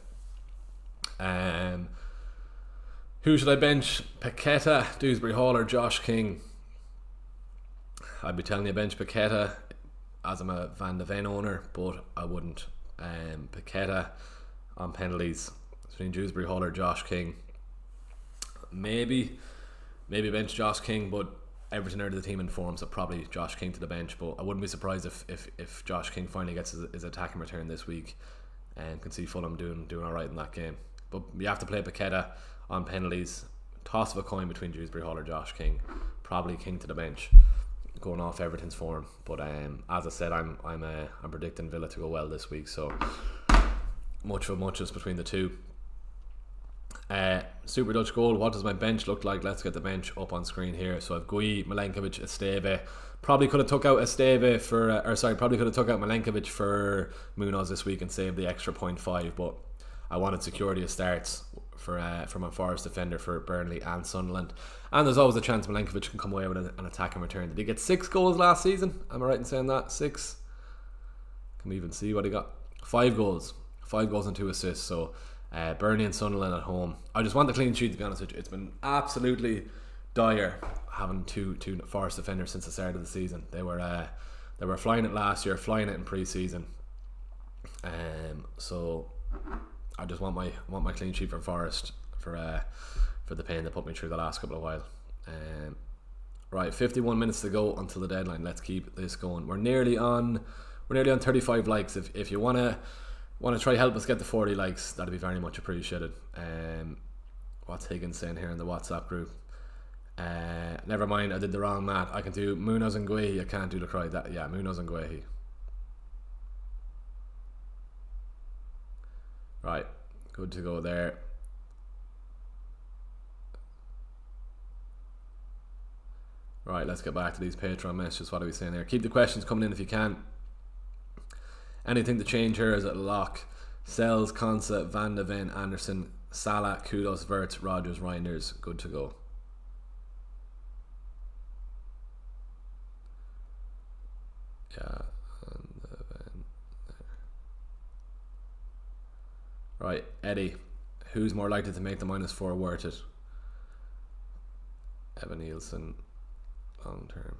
Who should I bench? Paqueta, Dewsbury Hall, or Josh King? I'd be telling you bench Paqueta, as I'm a Van de Ven owner, but I wouldn't. Paqueta on penalties between Dewsbury Hall or Josh King. Maybe bench Josh King, but everything out of the team in form, so probably Josh King to the bench. But I wouldn't be surprised if Josh King finally gets his attacking return this week and can see Fulham doing alright in that game. But you have to play Paqueta on penalties. Toss of a coin between Dewsbury Hall or Josh King. Probably King to the bench, going off everything's form. But as I said, I'm predicting Villa to go well this week, so much for muchness between the two. Super Dutch goal. What does my bench look like? Let's get the bench up on screen here. So I've Gui, Milenkovic, Esteve. Probably could have took out Esteve for probably could have took out Milenkovic for Munoz this week and saved the extra 0.5, but I wanted security of starts for my Forest defender for Burnley and Sunderland. And there's always a chance Milenkovic can come away with an attacking return. Did he get 6 goals last season? Am I right in saying that? 6? Can we even see what he got? 5 goals. 5 goals and 2 assists. So Burnley and Sunderland at home. I just want the clean sheet, to be honest with you. It's been absolutely dire having two Forest defenders since the start of the season. They were flying it last year, flying it in pre-season. So I just want my clean sheet from Forest for the pain they put me through the last couple of while. Right, 51 minutes to go until the deadline. Let's keep this going. We're nearly on 35 likes. If you want to Want to try help us get the 40 likes, that'd be very much appreciated. What's Higgins saying here in the WhatsApp group? Never mind, I did the wrong math. I can do Munoz and Guehi, I can't do Lacroix. Yeah, Munoz and Guehi. Right, good to go there. Right, let's get back to these Patreon messages. What are we saying here? Keep the questions coming in if you can. Anything to change here? Is it lock? Sells, Konsa, Van de Ven, Anderson, Salah, Kudos, Wirtz, Rodgers, Reinders. Good to go. Yeah. Right, Eddie. Who's more likely to make the -4 worth it? Evan Nielsen, long term.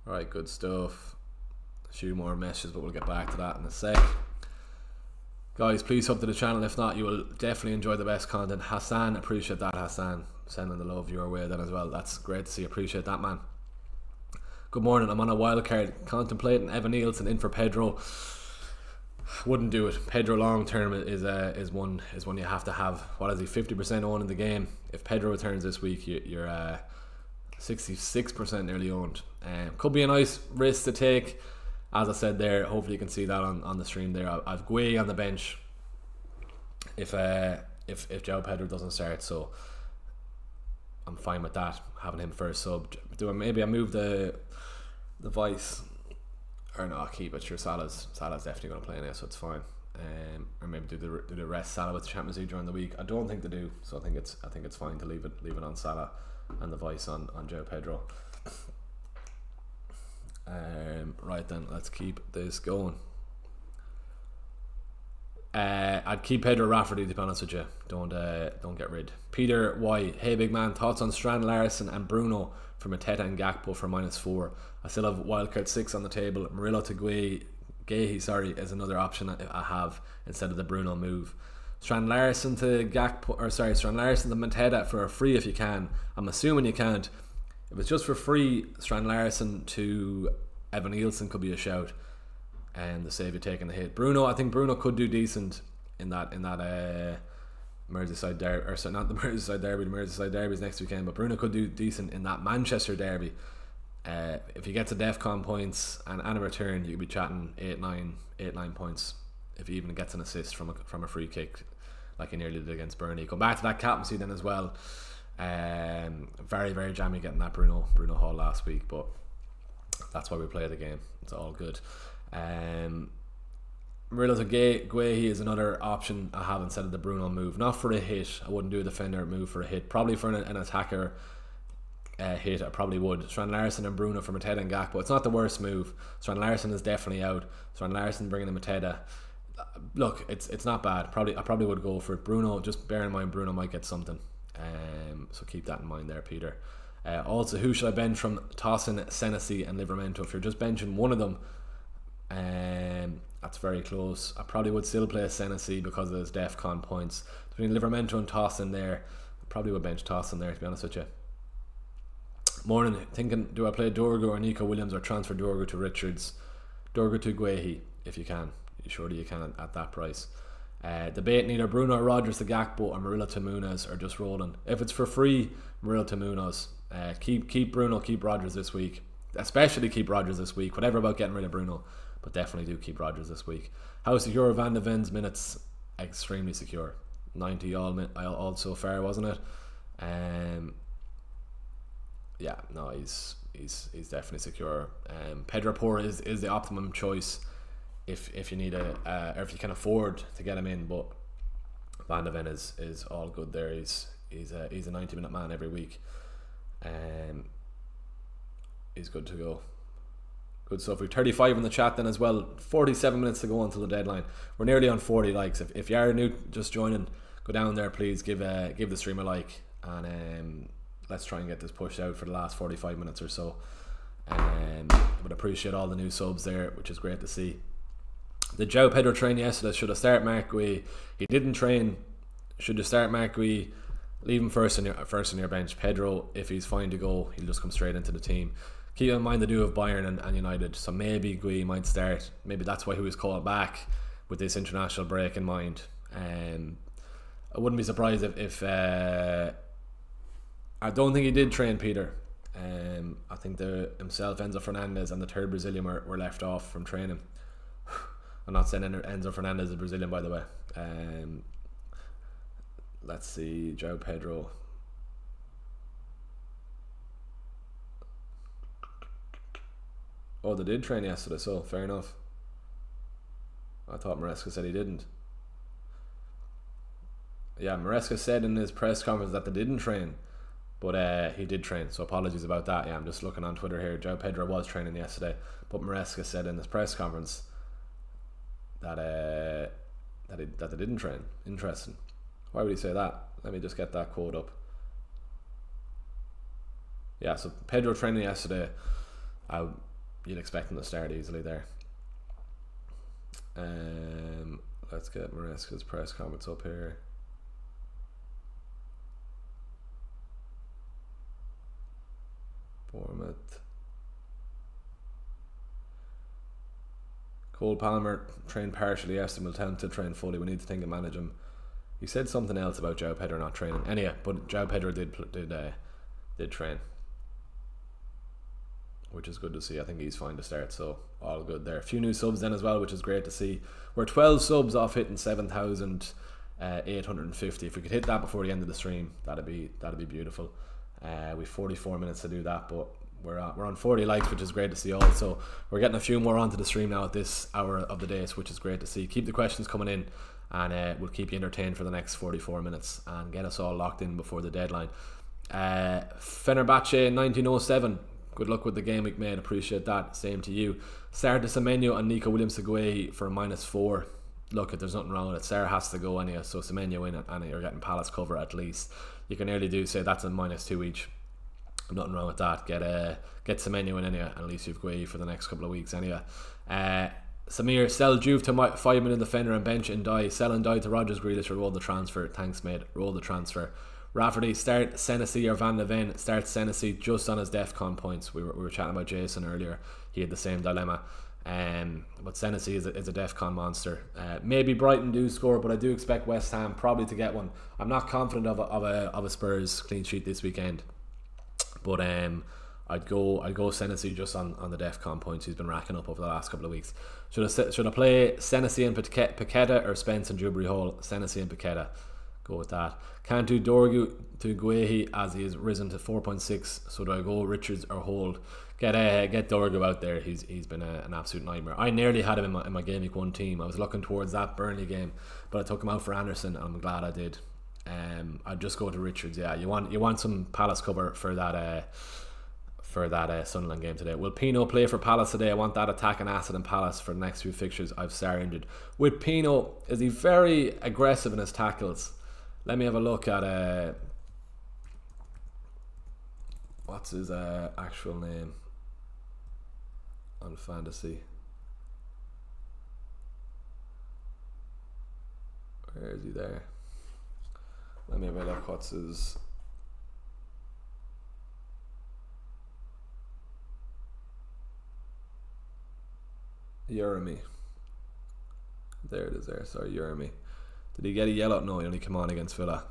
Right, good stuff. A few more messages, but we'll get back to that in a sec. Guys, please sub to the channel. If not, you will definitely enjoy the best content. Hassan, appreciate that, Hassan. Sending the love your way then as well. That's great to see. Appreciate that, man. Good morning. I'm on a wildcard, contemplating Evan Nielsen in for Pedro. Wouldn't do it. Pedro long term is one you have to have. What is he? 50% owned in the game. If Pedro returns this week, you're 66% nearly owned. Could be a nice risk to take. As I said there, hopefully you can see that on the stream there. I've Guehi on the bench if João Pedro doesn't start, so I'm fine with that, having him first sub. Maybe I move the Vice, or no, I'll keep it. Sure, Salah's definitely going to play in it, so it's fine. Or maybe do the rest Salah with the Champions League during the week. I don't think they do, so I think it's fine to leave it on Salah and the Vice on João Pedro. Right then, let's keep this going. I'd keep Pedro Rafferty, to be honest with you. Don't get rid. Peter Y, hey big man, thoughts on Strand Larson and Bruno for Mateta and Gakpo for -4. I still have wildcard 6 on the table. Murillo to Guehi, is another option I have instead of the Bruno move. Strand Larson to Mateta for a free if you can. I'm assuming you can't. If it's just for free, Strand Larson to Evan Nielsen could be a shout, and the save you taking the hit. Bruno, I think Bruno could do decent in that Merseyside derby, or sorry, not the Merseyside derby. The Merseyside derby is next weekend, but Bruno could do decent in that Manchester derby. If he gets a DEFCON points and a return, you could be chatting 8-9 points if he even gets an assist from a free kick, like he nearly did against Burnley. Come back to that captaincy then as well. Very, very jammy getting that Bruno haul last week, but that's why we play the game. It's all good. Murillo to Guehi is another option I have instead of the Bruno move. Not for a hit. I wouldn't do a defender move for a hit. Probably for an attacker hit, I probably would. Strand Larson and Bruno for Mateta and Gakpo. It's not the worst move. Strand Larson is definitely out. Strand Larson bringing in Mateta. Look, it's not bad. I probably would go for it. Bruno, just bear in mind Bruno might get something. So keep that in mind there, Peter. Also, who should I bench from Tossin, Senesi and Livramento? If you're just benching one of them, that's very close. I probably would still play Senesi because of his DEFCON points. Between Livramento and Tossin there, I probably would bench Tossin there, to be honest with you. Morning, thinking, do I play Dorgo or Nico Williams or transfer Dorgo to Richards? Dorgo to Guehi, if you can. Surely you can at that price. Debating either Bruno or Rodgers to Gakpo or Murillo to Munoz, or just rolling. If it's for free, Murillo to Munoz. Keep Bruno, keep Rodgers this week. Especially keep Rodgers this week. Whatever about getting rid of Bruno, but definitely do keep Rodgers this week. How secure Van de Ven's minutes? Extremely secure. 90 all so far, wasn't it? Yeah, no, he's definitely secure. Pedro Porro is the optimum choice if you need or if you can afford to get him in, but Van de Ven is all good there. He's a 90-minute man every week. He's good to go. Good stuff. We've 35 in the chat then as well. 47 minutes to go until the deadline. We're nearly on 40 likes. If you are new, just joining, go down there, please give the stream a like, and let's try and get this pushed out for the last 45 minutes or so. Would appreciate all the new subs there, which is great to see. The João Pedro train yesterday. Should I start Mark Guehi? He didn't train. Should you start Mark Guehi? Leave him first in your bench. Pedro, if he's fine to go, he'll just come straight into the team. keep in mind they do have Bayern and United, so maybe Gui might start. Maybe that's why he was called back with this international break in mind. I wouldn't be surprised if I don't think he did train Peter. I think himself, Enzo Fernandez, and the third Brazilian were left off from training. I'm not saying Enzo Fernandez is Brazilian, by the way. Let's see, João Pedro. Oh, they did train yesterday, so fair enough. I thought Maresca said he didn't. Yeah, Maresca said in his press conference that they didn't train, but he did train, so apologies about that. Yeah, I'm just looking on Twitter here. João Pedro was training yesterday, but Maresca said in his press conference that they didn't train. Interesting. Why would he say that? Let me just get that quote up. Yeah, so Pedro training yesterday. You'd expect him to start easily there. Let's get Maresca's press conference up here. Bournemouth. Cole Palmer trained partially yesterday. We'll tell him to train fully. We need to think and manage him. He said something else about João Pedro not training. Anyway, but João Pedro did train, which is good to see. I think he's fine to start, so all good there. A few new subs then as well, which is great to see. We're 12 subs off hitting 7,850. If we could hit that before the end of the stream, that'd be beautiful. We've 44 minutes to do that, but we're on 40 likes, which is great to see also. We're getting a few more onto the stream now at this hour of the day, which is great to see. Keep the questions coming in, and we'll keep you entertained for the next 44 minutes and get us all locked in before the deadline. Fenerbahce 1907. Good luck with the game week, mate. Appreciate that. Same to you. Sarah De Semenyo and Nico Williams-Aguayi for -4. Look, if there's nothing wrong with it, Sarah has to go anyway, so Semenyo in it, and you're getting Palace cover at least. You can nearly say that's a -2 each. Nothing wrong with that. Get Semenyo in anyway, and at least you've Guayi for the next couple of weeks anyway. Samir, sell Juve to 5 million defender and bench and die. Sell and die to Rodgers, Grealish, or roll the transfer. Thanks, mate. Roll the transfer. Rafferty, start Senesi or Van de Ven. Start Senesi just on his DEFCON points. We were chatting about Jason earlier. He had the same dilemma. But Senesi is a DEFCON monster. Maybe Brighton do score, but I do expect West Ham probably to get one. I'm not confident of a Spurs clean sheet this weekend, but I'd go Senesi just on the DEFCON points he's been racking up over the last couple of weeks. Should I play Senesi and Paqueta or Spence and Dewberry Hall? Senesi and Paqueta. Go with that. Can't do Dorgu to Guehi as he has risen to 4.6. So do I go Richards or hold? Get Dorgu out there. He's been an absolute nightmare. I nearly had him in my game week 1 team. I was looking towards that Burnley game, but I took him out for Anderson, and I'm glad I did. I'd just go to Richards. Yeah, you want some Palace cover for that Sunderland game today. Will Pino play for Palace today? I want that attacking asset in Palace for the next few fixtures. I've Sarr injured. With Pino, is he very aggressive in his tackles? Let me have a look at what's his actual name on Fantasy. Where is he there? Let me have a look. What's his... Jeremy. There it is there. Sorry, Jeremy. Did he get a yellow? No, he only came on against Villa.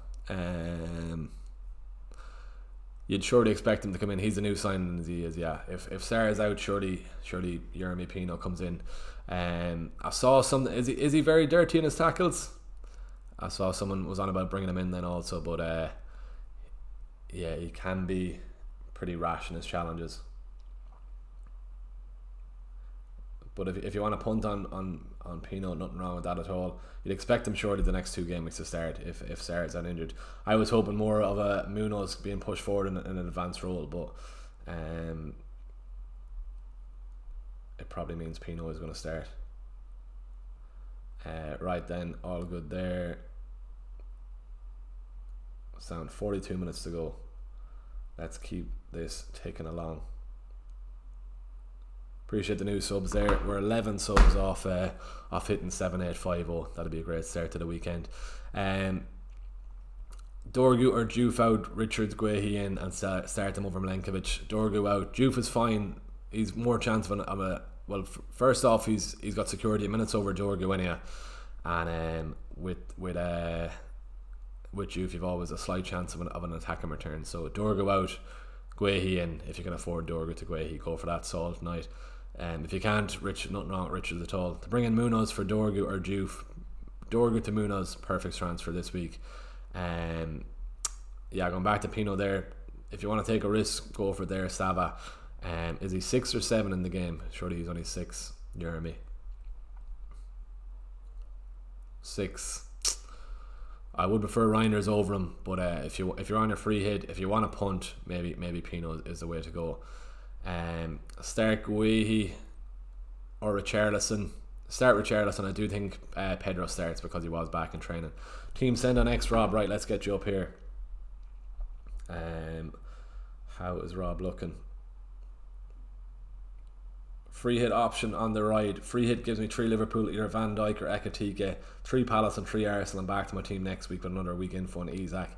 You'd surely expect him to come in. He's the new signing as he is, yeah. If Sarr's out, surely Jeremy Pino comes in. I saw something. Is he very dirty in his tackles? I saw someone was on about bringing him in then also, but yeah, he can be pretty rash in his challenges. But if you want to punt on Pino, nothing wrong with that at all. You'd expect him surely the next 2 game weeks to start if Sarr's that injured. I was hoping more of a Munoz being pushed forward in an advanced role, but it probably means Pino is going to start. Right then, all good there. Sound 42 minutes to go. Let's keep this ticking along. Appreciate the new subs there. We're 11 subs off hitting 7850. That'll be a great start to the weekend. Dorgu or Juve out, Richards, Guehi in, and start them over Milenkovic. Dorgu out, Juve is fine. He's more chance of a well. First off, he's got security of minutes over Dorgu anyhow, and with Juve, you've always a slight chance of an attacking return. So Dorgu out, Guehi in. If you can afford Dorgu to Guehi, go for that solid night. If you can't, nothing wrong with Richards at all. To bring in Munoz for Dorgu or Juve, Dorgu to Munoz, perfect transfer this week. Going back to Pino there. If you want to take a risk, go for it there. Sava. Is he 6 or 7 in the game? Surely he's only 6. Jeremy. 6. I would prefer Reiners over him, but if you're on your free hit, if you want to punt, maybe Pino is the way to go. Start Guehi or Richarlison. Start Richarlison. I do think Pedro starts because he was back in training. Team send on X Rob. Right, let's get you up here. How is Rob looking? Free hit option on the right. Free hit gives me 3 Liverpool, either Van Dijk or Ekatike, 3 Palace and 3 Arsenal, and back to my team next week with another week info on Isaac,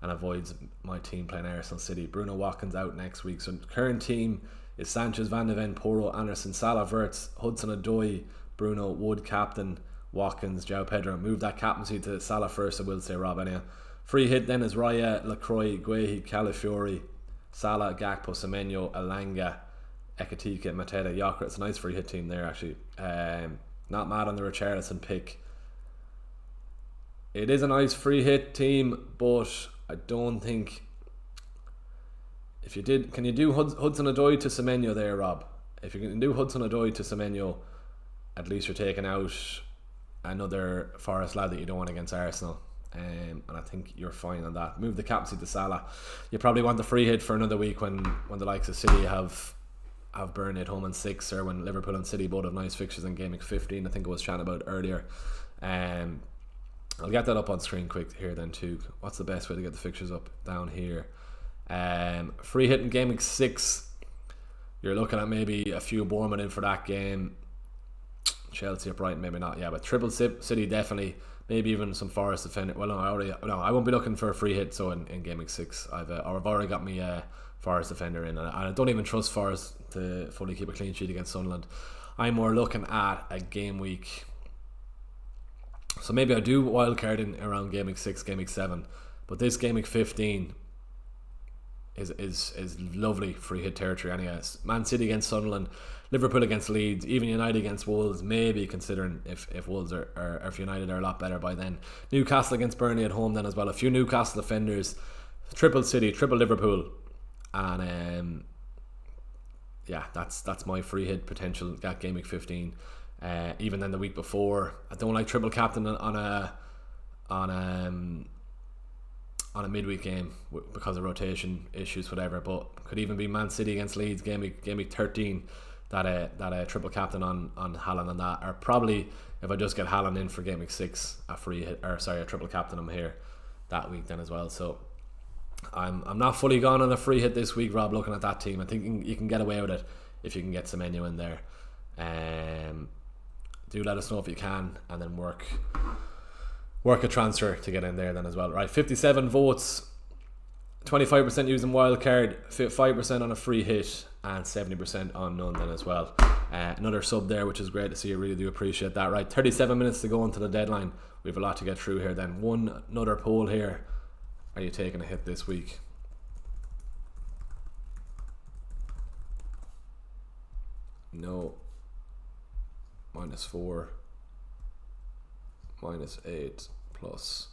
and avoids my team playing Arsenal City. Bruno Watkins out next week. So current team is Sanchez, Van de Ven, Porro, Anderson, Salah, Wirtz, Hudson-Odoi, Bruno, Wood, captain, Watkins, João Pedro. Move that captaincy to Salah first, I will say, Rob, anyhow. Free hit then is Raya, Lacroix, Guehi, Calafiori, Salah, Gakpo, Semenyo, Elanga, Ekatike, Mateta, Yokra. It's a nice free hit team there, actually. Not mad on the Richarlison pick. It is a nice free hit team, but I don't think... If you did... Can you do Hudson-Odoi to Semenyo there, Rob? If you can do Hudson-Odoi to Semenyo, at least you're taking out another Forest lad that you don't want against Arsenal. And I think you're fine on that. Move the captaincy to Salah. You probably want the free hit for another week when the likes of City have Burnley at home in 6, or when Liverpool and City both have nice fixtures in game week 15. I think I was chatting about earlier. I'll get that up on screen quick here then too. What's the best way to get the fixtures up? Down here. Free hit in game week 6. You're looking at maybe a few Bournemouth in for that game. Chelsea or Brighton, maybe not. Yeah, but triple City definitely. Maybe even some Forest defender. Well, I won't be looking for a free hit. So in game week 6, I've already got me Forest defender in, and I don't even trust Forest to fully keep a clean sheet against Sunderland. I'm more looking at a game week. So maybe I do wildcard in around game week 6, game week 7, but this game week 15 is lovely free hit territory anyway. Man City against Sunderland, Liverpool against Leeds, even United against Wolves, maybe considering if Wolves or if United are a lot better by then. Newcastle against Burnley at home then as well. A few Newcastle defenders, triple City, triple Liverpool, and that's my free hit potential at game week 15. Even then the week before, I don't like triple captain on a midweek game because of rotation issues, whatever. But could even be Man City against Leeds game week 13. That triple captain on Haaland on that, or probably if I just get Haaland in for game week 6, a triple captain him here that week then as well. So I'm not fully gone on a free hit this week, Rob. Looking at that team, I think you can get away with it if you can get Semenyo in there. Do let us know if you can, and then work a transfer to get in there then as well. Right, 57 votes, 25% using wildcard, 5% on a free hit, and 70% on none then as well. Another sub there, which is great to see. I really do appreciate that. Right, 37 minutes to go into the deadline. We have a lot to get through here then. Another poll here. Are you taking a hit this week? No. -4, -8, plus.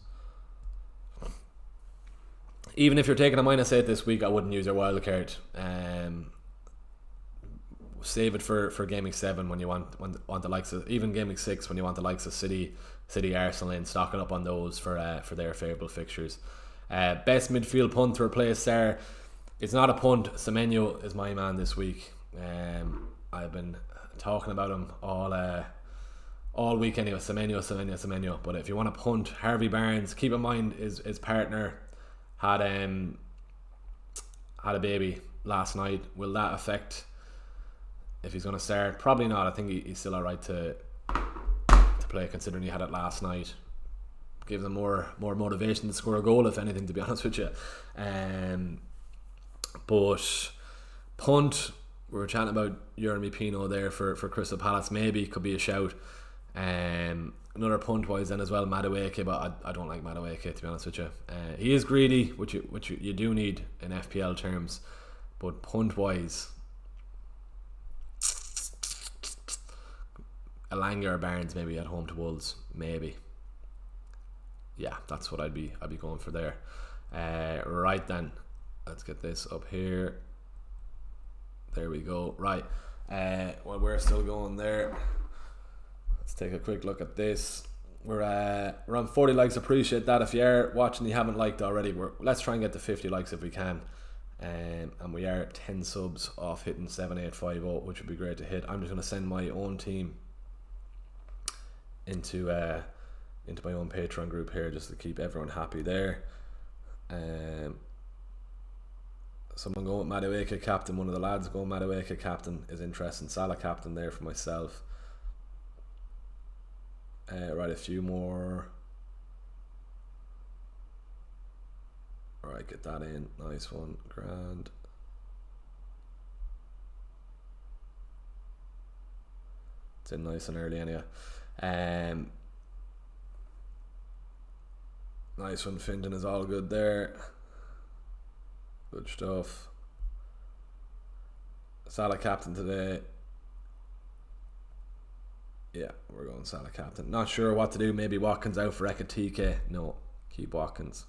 Even if you're taking a -8 this week, I wouldn't use your wild card. Save it for game week 7 when you want the likes of, even game week 6 when you want the likes of City, Arsenal in, stocking up on those for their favourable fixtures. Best midfield punt to replace there. It's not a punt. Semenyo is my man this week. I've been talking about him all week anyway. Semenyo. But if you want to punt, Harvey Barnes, keep in mind his partner had a baby last night. Will that affect if he's going to start? Probably not. I think he's still alright to play, considering he had it last night. gives them more motivation to score a goal, if anything, to be honest with you. But Punt, we were chatting about Jeremy Pino there for Crystal Palace, maybe could be a shout. Another punt wise then as well, Madueke, but I don't like Madueke, to be honest with you. He is greedy, which you do need in FPL terms, but punt wise, Elanga or Barnes maybe at home to Wolves, maybe. Yeah, that's what I'd be going for there. Right then, let's get this up here. There we go. Right, well, we're still going there. Let's take a quick look at this. We're on 40 likes. Appreciate that. If you are watching, you haven't liked already, let's try and get to 50 likes if we can. And we are 10 subs off hitting 7850, which would be great to hit. I'm just going to send my own team into my own Patreon group here, just to keep everyone happy there. Someone going with Madueke captain. One of the lads going Madueke captain is interesting. Salah captain there for myself. Right, a few more. Alright, get that in. Nice one. Grand. It's in nice and early anyway. Nice one. Finton is all good there. Good stuff. Salah captain today. Yeah, we're going Salah captain. Not sure what to do. Maybe Watkins out for Ekatike. No, keep Watkins.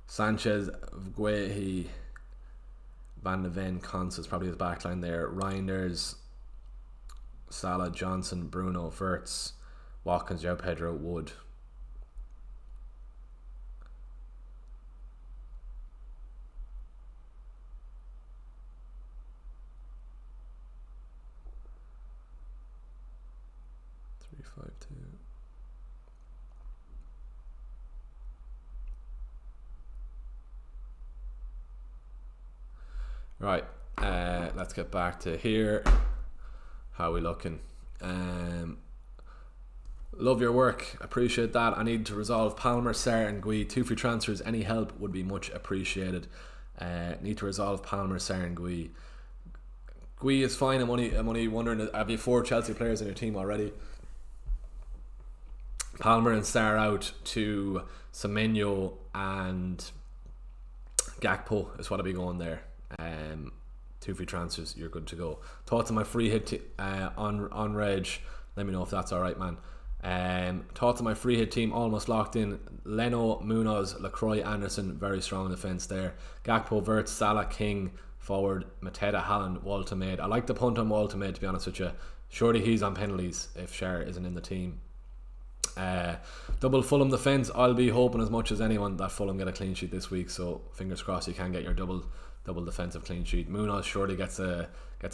Sanchez, Guehi, Van de Ven, Cons is probably his backline there. Reinders, Salah, Johnson, Bruno, Wirtz, Watkins, João Pedro, Wood. Right, let's get back to here. How are we looking? Love your work, appreciate that. I need to resolve Palmer, Sarr and Gui. 2 free transfers, any help would be much appreciated. Need to resolve Palmer, Sarr and Gui. Gui is fine. I'm only wondering, have you 4 Chelsea players in your team already? Palmer and Sarr out to Semenyo and Gakpo is what I'll be going there. 2 free transfers, you're good to go. Thoughts on my free hit on Reg? Let me know if that's alright, man. Thoughts on my free hit team, almost locked in. Leno, Munoz, Lacroix, Anderson, very strong in defence there. Gakpo, Wirtz, Salah, King, forward, Mateta, Haaland, Walter Maid. I like the punt on Walter Maid, to be honest with you. Surely he's on penalties if Schär isn't in the team. Double Fulham defence. I'll be hoping as much as anyone that Fulham get a clean sheet this week, so fingers crossed you can get your double defensive clean sheet. Munoz surely gets a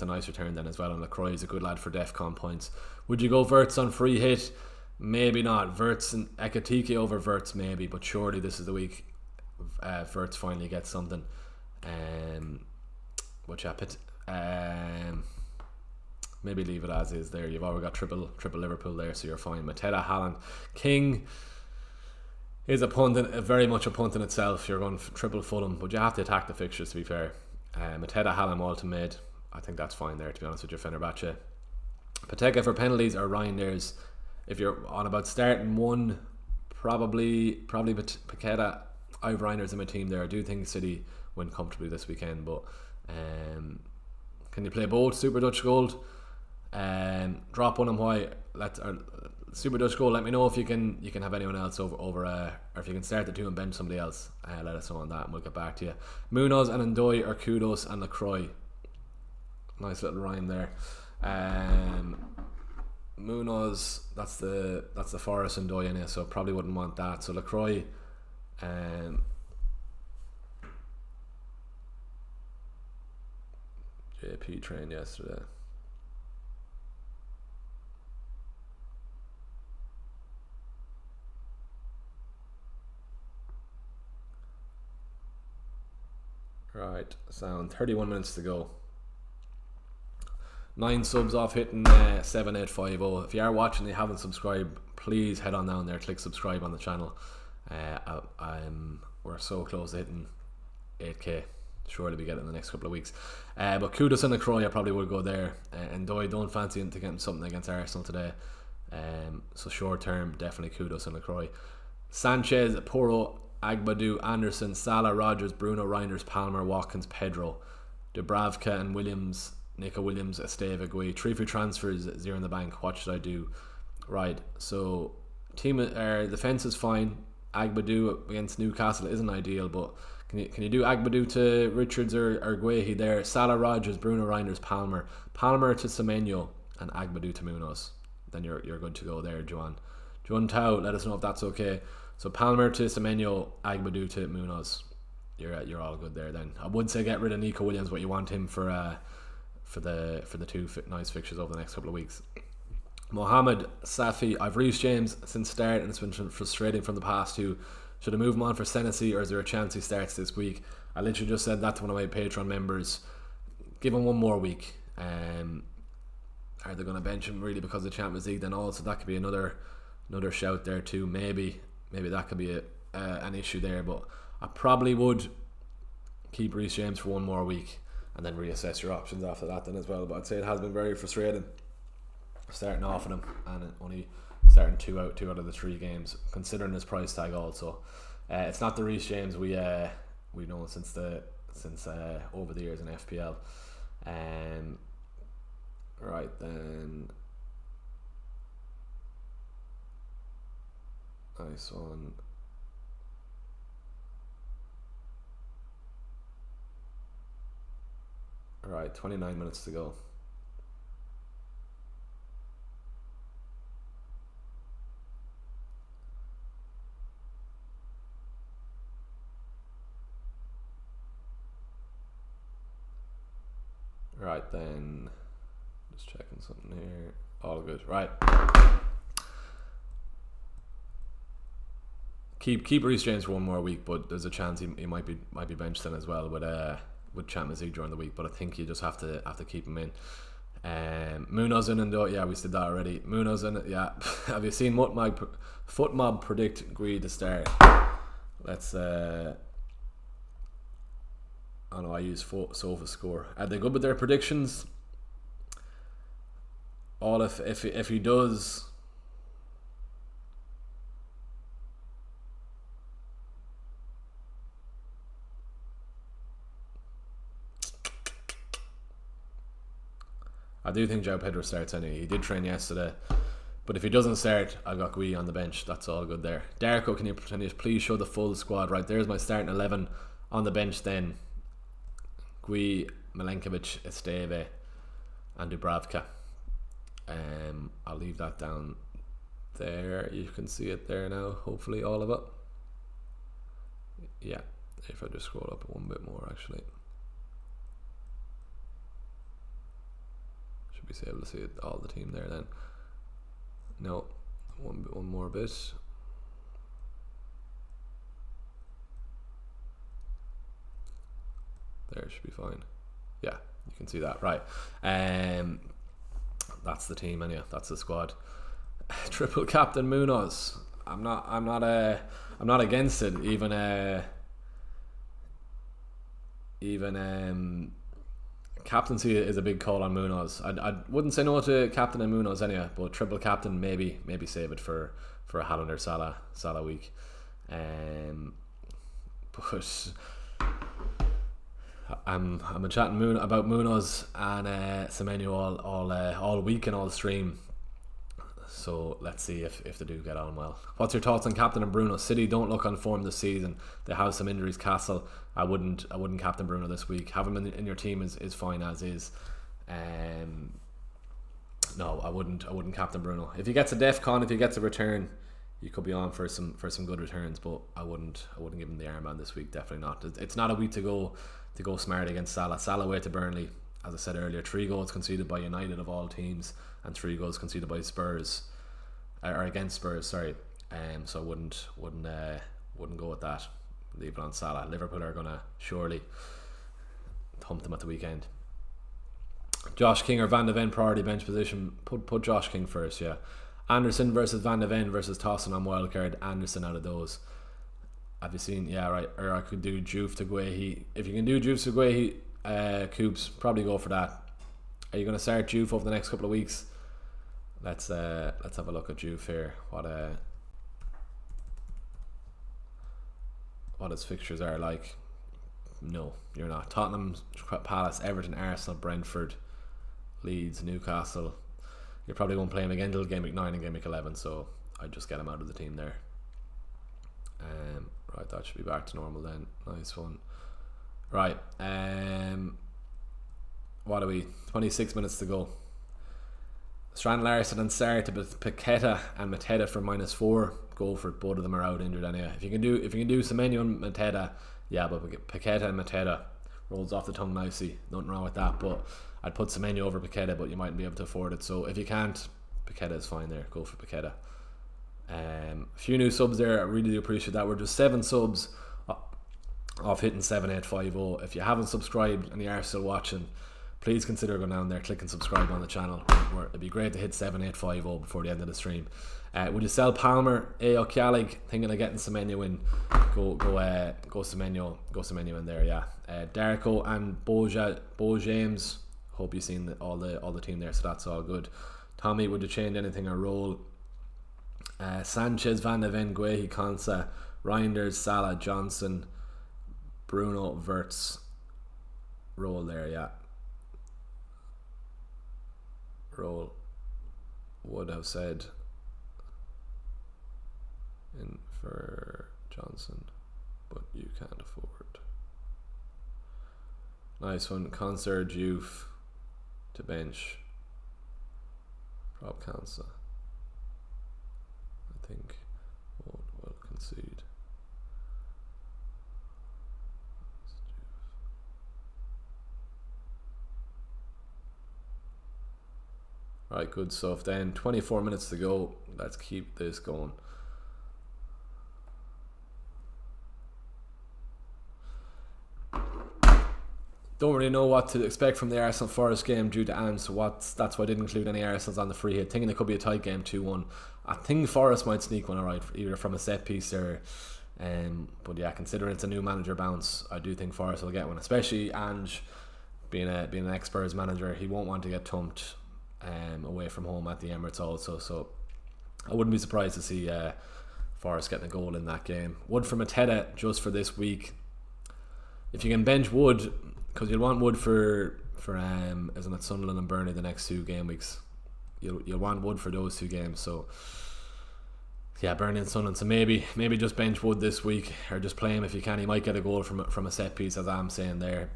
nice return then as well, and Lacroix is a good lad for DEFCON points. Would you go Wirtz on free hit? Maybe not. Wirtz and Ekatike over Wirtz maybe, but surely this is the week Wirtz finally gets something. Maybe leave it as is there. You've already got triple Liverpool there, so you're fine. Mateta, Haaland, King is very much a punt in itself. You're going triple Fulham, but you have to attack the fixtures, to be fair. Mateta, Haaland, Walton mid. I think that's fine there, to be honest with you, Fenerbahce. Pateka for penalties or Reinders. If you're on about starting one, probably Paqueta. I have Reinders in my team there. I do think City win comfortably this weekend, but can you play both? Super Dutch Gold, drop one on why. Super Dutch Gold. Let me know if you can have anyone else over or if you can start the 2 and bench somebody else. Let us know on that and we'll get back to you. Munoz and Ndoye or Kudos and Lacroix. Nice little rhyme there. Munoz, that's the Forest and Ndoye in it, so probably wouldn't want that. So Lacroix, JP trained yesterday. Right, sound 31 minutes to go. 9 subs off hitting 7850. If you are watching and you haven't subscribed, please head on down there, click subscribe on the channel. We're so close to hitting 8k. Surely we get it in the next couple of weeks. But kudos on the Croy, I probably would go there. And though I don't fancy him to get something against Arsenal today, so short term, definitely kudos on the Croy. Sanchez, Porro, Agbadou, Anderson, Salah, Rogers, Bruno, Reinders, Palmer, Watkins, Pedro, Dubravka and Williams, Nico Williams, Esteve, Gui. 3 free transfers, 0 in the bank. What should I do? Right, so team defense is fine. Agbadou against Newcastle isn't ideal, but can you do Agbadou to Richards or Guehi there? Salah, Rogers, Bruno, Reinders, Palmer to Semenyo, and Agbadou to Munoz. Then you're good to go there, Juan Tao. Let us know if that's okay. So Palmer to Semenyo, Agbadou to Munoz. You're all good there. Then I would say get rid of Nico Williams, but you want him for the 2 nice fixtures over the next couple of weeks. Mohamed Safi, I've Reece James since start and it's been frustrating from the past 2. Should I move him on for Senesi, or is there a chance he starts this week? I literally just said that to one of my Patreon members. Give him one more week. Are they going to bench him really because of the Champions League? Then also that could be another shout there too. Maybe that could be an issue there, but I probably would keep Reece James for one more week and then reassess your options after that then as well. But I'd say it has been very frustrating starting off with him and only starting 2 out of the 3 games, considering his price tag also. It's not the Reece James we know since over the years in FPL. Right then, nice one. Right, 29 minutes to go. Right then, just checking something here. All good. Right. Keep Reece James for one more week, but there's a chance he might be benched then as well with Champions League during the week. But I think you just have to keep him in. Munoz in, and yeah, we said that already. Munoz in it. Yeah. Have you seen Footmob predict Greed to start? Let's. I know I use Sofa Score. Are they good with their predictions? All if he does, I do think João Pedro starts anyway. He did train yesterday, but if he doesn't start, I've got Gui on the bench. That's all good there. Darko, can you please show the full squad? Right, there's my starting 11 on the bench then. Gui, Milenkovic, Esteve and Dubravka. I'll leave that down there. You can see it there now, hopefully all of it. Yeah, if I just scroll up one bit more actually, should be able to see it, all the team there then. No, one more bit. There, should be fine. Yeah, you can see that. Right. That's the team anyway. That's the squad. Triple captain Munoz. I'm not against it. Even captaincy is a big call on Munoz. I wouldn't say no to captain and Munoz anyway, but triple captain maybe save it for a Haaland or Salah week. But I'm been chatting about Munoz and Semenyo all week and all stream. So let's see if they do get on well. What's your thoughts on captain and Bruno? City don't look on form this season. They have some injuries. Castle, I wouldn't captain Bruno this week. Have him in your team is fine as is. No, I wouldn't captain Bruno. If he gets a DEFCON, if he gets a return, you could be on for some good returns. But I wouldn't give him the armband this week. Definitely not. It's not a week to go smart against Salah. Salah away to Burnley, as I said earlier. 3 goals conceded by United of all teams, and 3 goals conceded by Spurs, or against Spurs. Sorry. So I wouldn't go with that. Leave it on Salah. Liverpool are gonna surely thump them at the weekend. Josh King or Van de Ven priority bench position. Put Josh King first, yeah. Anderson versus Van de Ven versus Tossin on wildcard. Anderson out of those. Have you seen? Yeah, right. Or I could do Juve to Guehi. If you can do Juve to Guehi, Coops, probably go for that. Are you going to start Juve over the next couple of weeks? Let's have a look at Juve here. What his fixtures are like. No, you're not. Tottenham, Palace, Everton, Arsenal, Brentford, Leeds, Newcastle. You're probably going to play him again till game week 9 and game week 11, so I'd just get him out of the team there. Right, that should be back to normal then. Nice one. Right, what are we? 26 minutes to go. Strand Larson and Sarr to Paqueta and Mateta for -4. Go for it. Both of them are out injured anyway. If you can do Semenyo and Mateta, yeah, but Paqueta and Mateta rolls off the tongue nicely. Nothing wrong with that. But I'd put Semenyo over Paqueta, but you mightn't be able to afford it. So if you can't, Paqueta is fine there. Go for Paqueta. A few new subs there. I really do appreciate that. We're just 7 subs off hitting 7850. If you haven't subscribed and you are still watching, please consider going down there, click and subscribe on the channel. It'd be great to hit 7850 before the end of the stream. Would you sell Palmer, Okialig? Thinking of getting Semenyo in. Go Semenyo in there, yeah. Darko and Bo James. Hope you've seen all the team there, so that's all good. Tommy, would you change anything or roll? Sanchez, Van de Ven, Guehi, Konsa, Reinders, Salah, Johnson, Bruno, Wirtz. Roll there, yeah. Roll. Would have said in for Johnson, but you can't afford. Nice one. Concert Juve to bench. Prop Kansa. I think will concede. Right, good stuff then. 24 minutes to go. Let's keep this going. Don't really know what to expect from the Arsenal Forest game due to Ants, so that's why I didn't include any Arsenals on the free hit. Thinking it could be a tight game, 2-1. I think Forest might sneak one alright, either from a set piece or but yeah, considering it's a new manager bounce, I do think Forest will get one, especially Ange being an ex-Spurs manager. He won't want to get thumped away from home at the Emirates also, so I wouldn't be surprised to see Forest getting a goal in that game. Wood for Mateta just for this week. If you can bench Wood, because you'll want Wood for isn't it Sunderland and Burnley the next 2 game weeks. You'll want Wood for those 2 games, so yeah, Burnley and Sunderland. So maybe just bench Wood this week, or just play him if you can. He might get a goal from a set piece, as I'm saying there.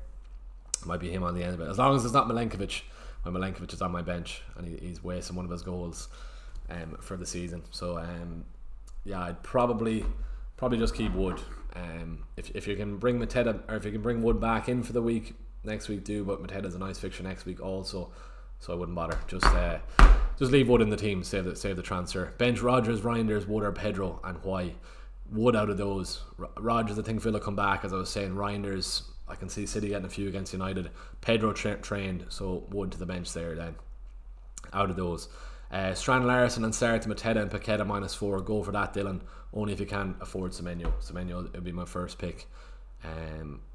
Might be him on the end of it, as long as it's not Milenkovic. When Milenkovic is on my bench and he's wasting one of his goals for the season. So yeah, I'd probably just keep Wood. If you can bring Mateta, or if you can bring Wood back in for the week next week, do. But Mateta's a nice fixture next week also, so I wouldn't bother. Just leave Wood in the team. Save the transfer. Bench Rodgers, Reinders, Wood or Pedro, and why? Wood out of those. Rodgers, I think Phil will come back, as I was saying. Reinders, I can see City getting a few against United. Pedro trained, so Wood to the bench there then. Out of those. Strand Larson and Sarr to Mateta and Paqueta -4. Go for that, Dylan. Only if you can afford Semenyo. Semenyo would be my first pick.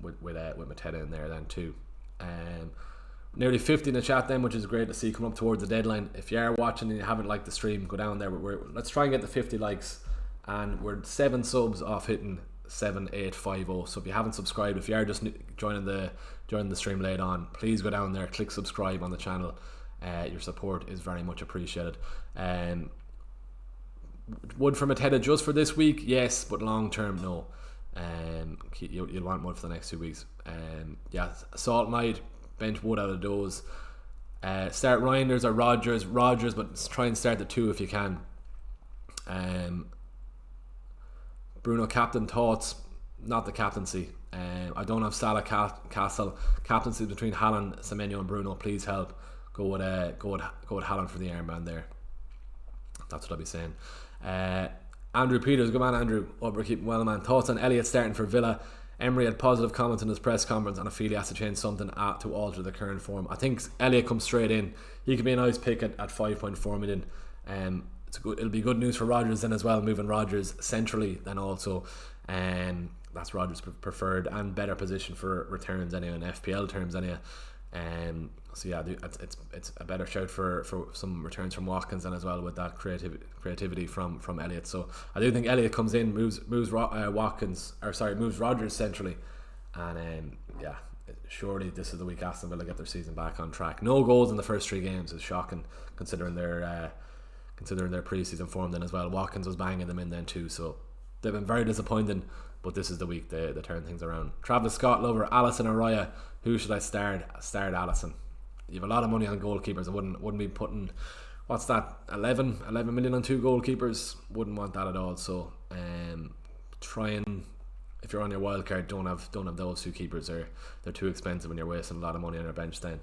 With Mateta in there then too. Nearly 50 in the chat then, which is great to see coming up towards the deadline. If you are watching and you haven't liked the stream, go down there. Let's try and get the 50 likes, and we're 7 subs off hitting 7850. So if you haven't subscribed, if you are just joining the stream late on, please go down there, click subscribe on the channel. Your support is very much appreciated. Wood for Mateta just for this week, yes, but long term, no. You'll want Wood for the next 2 weeks. Yeah, Salt Knight, bench Wood out of those. Start Reinders or Rodgers, but try and start the 2 if you can. Bruno captain thoughts, not the captaincy. I don't have Salah Castle. Captaincy between Haaland, Semenyo and Bruno. Please help. Go with Haaland for the armband there. That's what I'll be saying. Andrew Peters, good man Andrew. We're keeping well, man. Thoughts on Elliott starting for Villa? Emery had positive comments in his press conference, and I feel he has to change something to alter the current form. I think Elliott comes straight in. He could be a nice pick at 5.4 million. It'll be good news for Rodgers then as well, moving Rodgers centrally then also. That's Rodgers' preferred and better position for returns anyway, in FPL terms anyway. So yeah, it's a better shout for some returns from Watkins then as well, with that creativity from Elliott. So I do think Elliott comes in, moves Rodgers centrally, and yeah, surely this is the week Aston Villa get their season back on track. No goals in the first 3 games is shocking considering their pre-season form then as well. Watkins was banging them in then too, so they've been very disappointing. But this is the week they turn things around. Travis Scott lover, Alisson or Raya. Who should I start? Start Alisson. You have a lot of money on goalkeepers. I wouldn't be putting, what's that, 11 million on 2 goalkeepers. Wouldn't want that at all. So try and, if you're on your wildcard, don't have those 2 keepers. They're too expensive and you're wasting a lot of money on your bench then.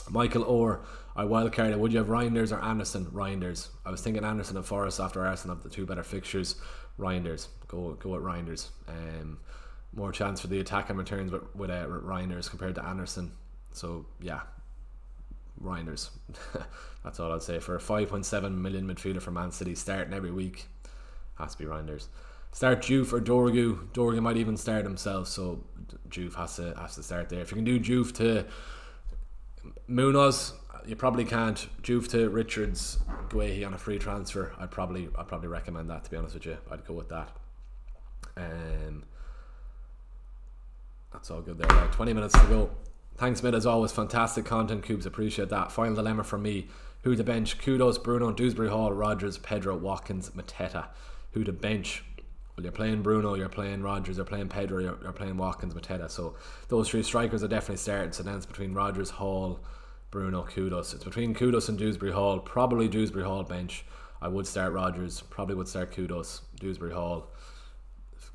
Michael Orr, I wildcarded. Would you have Reinders or Anderson? Reinders. I was thinking Anderson and Forrest after Arsenal have the 2 better fixtures. Reinders. Go with Reinders. More chance for the attack and returns with Reinders compared to Anderson. So yeah, Reinders. That's all I'd say. For a 5.7 million midfielder for Man City starting every week, has to be Reinders. Start Juve or Dorgu. Dorgu might even start himself, so Juve has to start there. If you can do Juve to Munoz, you probably can't. Juve to Richards, Guehi on a free transfer. I'd probably recommend that, to be honest with you. I'd go with that. That's all good there. 20 minutes to go. Thanks, mate, as always. Fantastic content, Cubes. Appreciate that. Final dilemma from me. Who to bench? Kudos, Bruno, Dewsbury Hall, Rodgers, Pedro, Watkins, Mateta. Who to bench? Well, you're playing Bruno, you're playing Rodgers, you're playing Pedro, you're playing Watkins, Mateta. So those 3 strikers are definitely starting. So then it's between Rodgers, Hall, Bruno, Kudos. It's between Kudos and Dewsbury Hall. Probably Dewsbury Hall bench. I would start Rodgers. Probably would start Kudos. Dewsbury Hall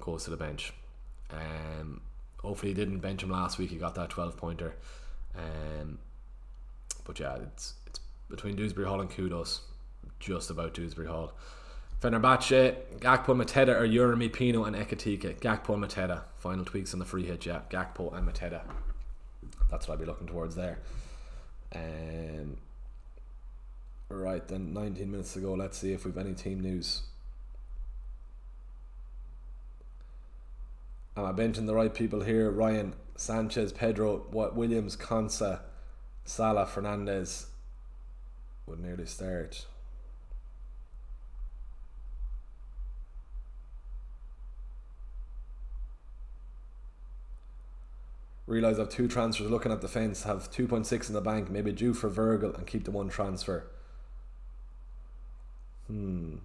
goes to the bench. Hopefully he didn't bench him last week. He got that 12-pointer. But yeah, it's between Dewsbury Hall and Kudos. Just about Dewsbury Hall. Fenerbahce, Gakpo, Mateta, or Yeremi, Pino and Ekitike. Gakpo and Mateta. Final tweaks on the free hit, yeah. Gakpo and Mateta. That's what I'd be looking towards there. Right then, 19 minutes to go. Let's see if we've any team news. Am I benching the right people here? Ryan, Sanchez, Pedro, Williams, Konsa, Salah, Fernandez would nearly start. Realise I've 2 transfers. Looking at the fence, have 2.6 in the bank. Maybe due for Virgil and keep the 1 transfer. Nothing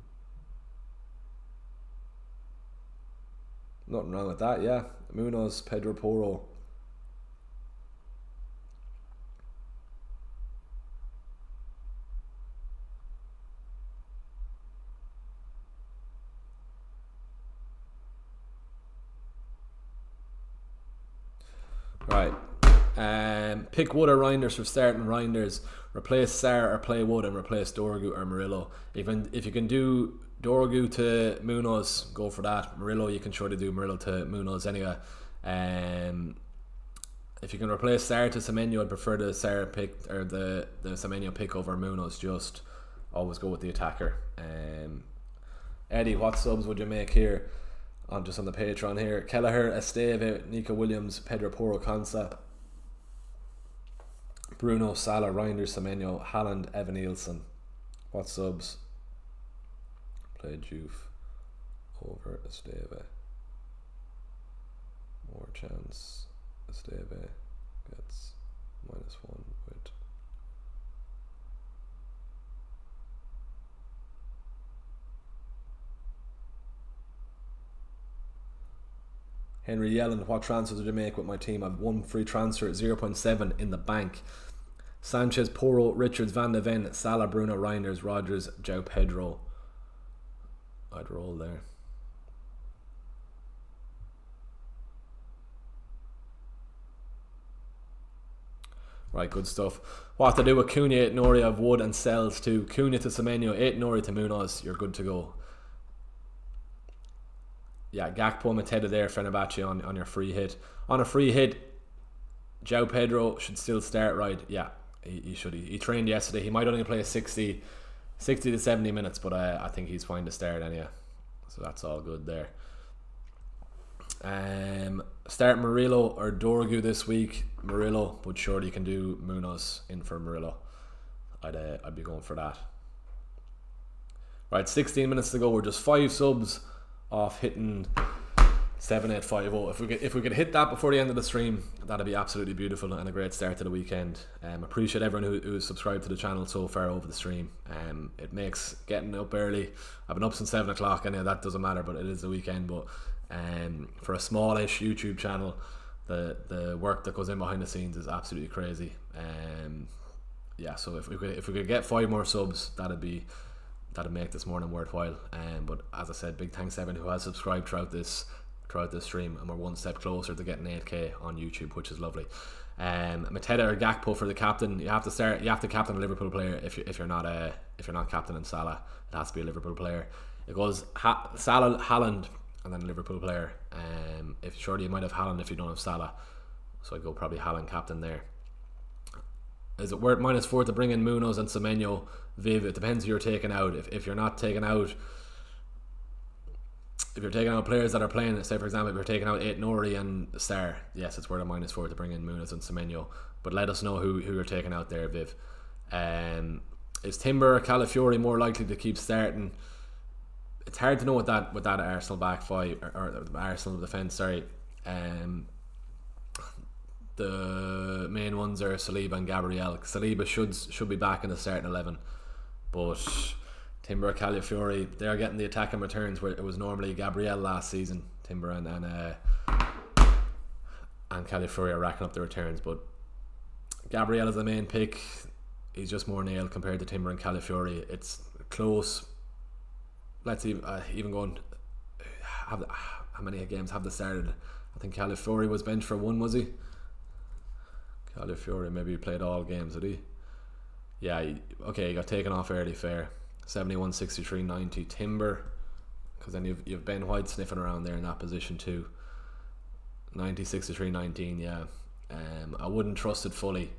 wrong with that, yeah. Munoz, Pedro Porro. Right. Pick Wood or Reinders for starting Reinders. Replace Sarr or play Wood and replace Dorgu or Murillo. If you can do Dorgu to Munoz, go for that. Murillo, you can surely do Murillo to Munoz anyway. If you can replace Sarr to Semenyo, I'd prefer the Sarr pick or the Semenyo pick over Munoz. Just always go with the attacker. Eddie, what subs would you make here? I'm just on the Patreon here. Kelleher, Esteve, Nico Williams, Pedro Porro, Konsa, Bruno, Salah, Reinders, Semenyo, Haaland, Evan Nielsen. What subs? Play Juve over Esteve. More chance. Esteve gets -1 with Henry Yellen. What transfers did you make with my team? I've 1 free transfer at 0.7 in the bank. Sanchez, Porro, Richards, Van de Ven, Salah, Bruno, Reinders, Rodgers, João Pedro. I'd roll there. Right, good stuff. What to do with Cunha, 8 Nori of Wood and Sells too. Cunha to Semenyo, 8 Nori to Munoz. You're good to go. yeah, Gakpo, Mateta there, Fenerbahce on your free hit. On a free hit, João Pedro should still start, right? Yeah, he should. He trained yesterday. He might only play 60 to 70 minutes, but I think he's fine to start anyway. So that's all good there. Start Murillo or Dorgu this week. Murillo, but surely you can do Munoz in for Murillo. I'd be going for that. Right, 16 minutes to go. We're just 5 subs off hitting 7850. If we could hit that before the end of the stream, that'd be absolutely beautiful and a great start to the weekend. Appreciate everyone who's subscribed to the channel so far over the stream. It makes getting up early. I've been up since 7 o'clock, and that doesn't matter, but it is the weekend. But for a smallish YouTube channel, the work that goes in behind the scenes is absolutely crazy. Yeah, so if we could get 5 more subs, that'd make this morning worthwhile. But as I said, big thanks to everyone who has subscribed throughout this stream, and we're one step closer to getting 8k on YouTube, which is lovely. Mateta or Gakpo for the captain. You have to captain a Liverpool player if you're not captaining Salah. It has to be a Liverpool player. It goes Salah, Haaland, and then a Liverpool player. If surely you might have Haaland if you don't have Salah, so I'd go probably Haaland captain there. Is it worth -4 to bring in Munoz and Semenyo? Viv, it depends who you're taking out. If you're not taking out, if you're taking out players that are playing, say for example, if you're taking out Nori and Star, yes, it's worth a -4 to bring in Munoz and Semenyo. But let us know who you're taking out there, Viv. Is Timber or Calafiori more likely to keep starting? It's hard to know with that Arsenal back five or Arsenal defence. Sorry. The main ones are Saliba and Gabriel. Saliba should be back in the starting 11, but Timber, Calafiori, they're getting the attacking returns where it was normally Gabriel last season. Timber and Calafiori are racking up the returns, but Gabriel is the main pick. He's just more nailed compared to Timber and Calafiori. It's close. Let's even go and how many games have they started? I think Calafiori was benched for 1, was he? Calafiori maybe played all games, did he? Yeah, he got taken off early, fair. 71, 63, 90. Timber, because then you've Ben White sniffing around there in that position too. 90, 63, 19, yeah. I wouldn't trust it fully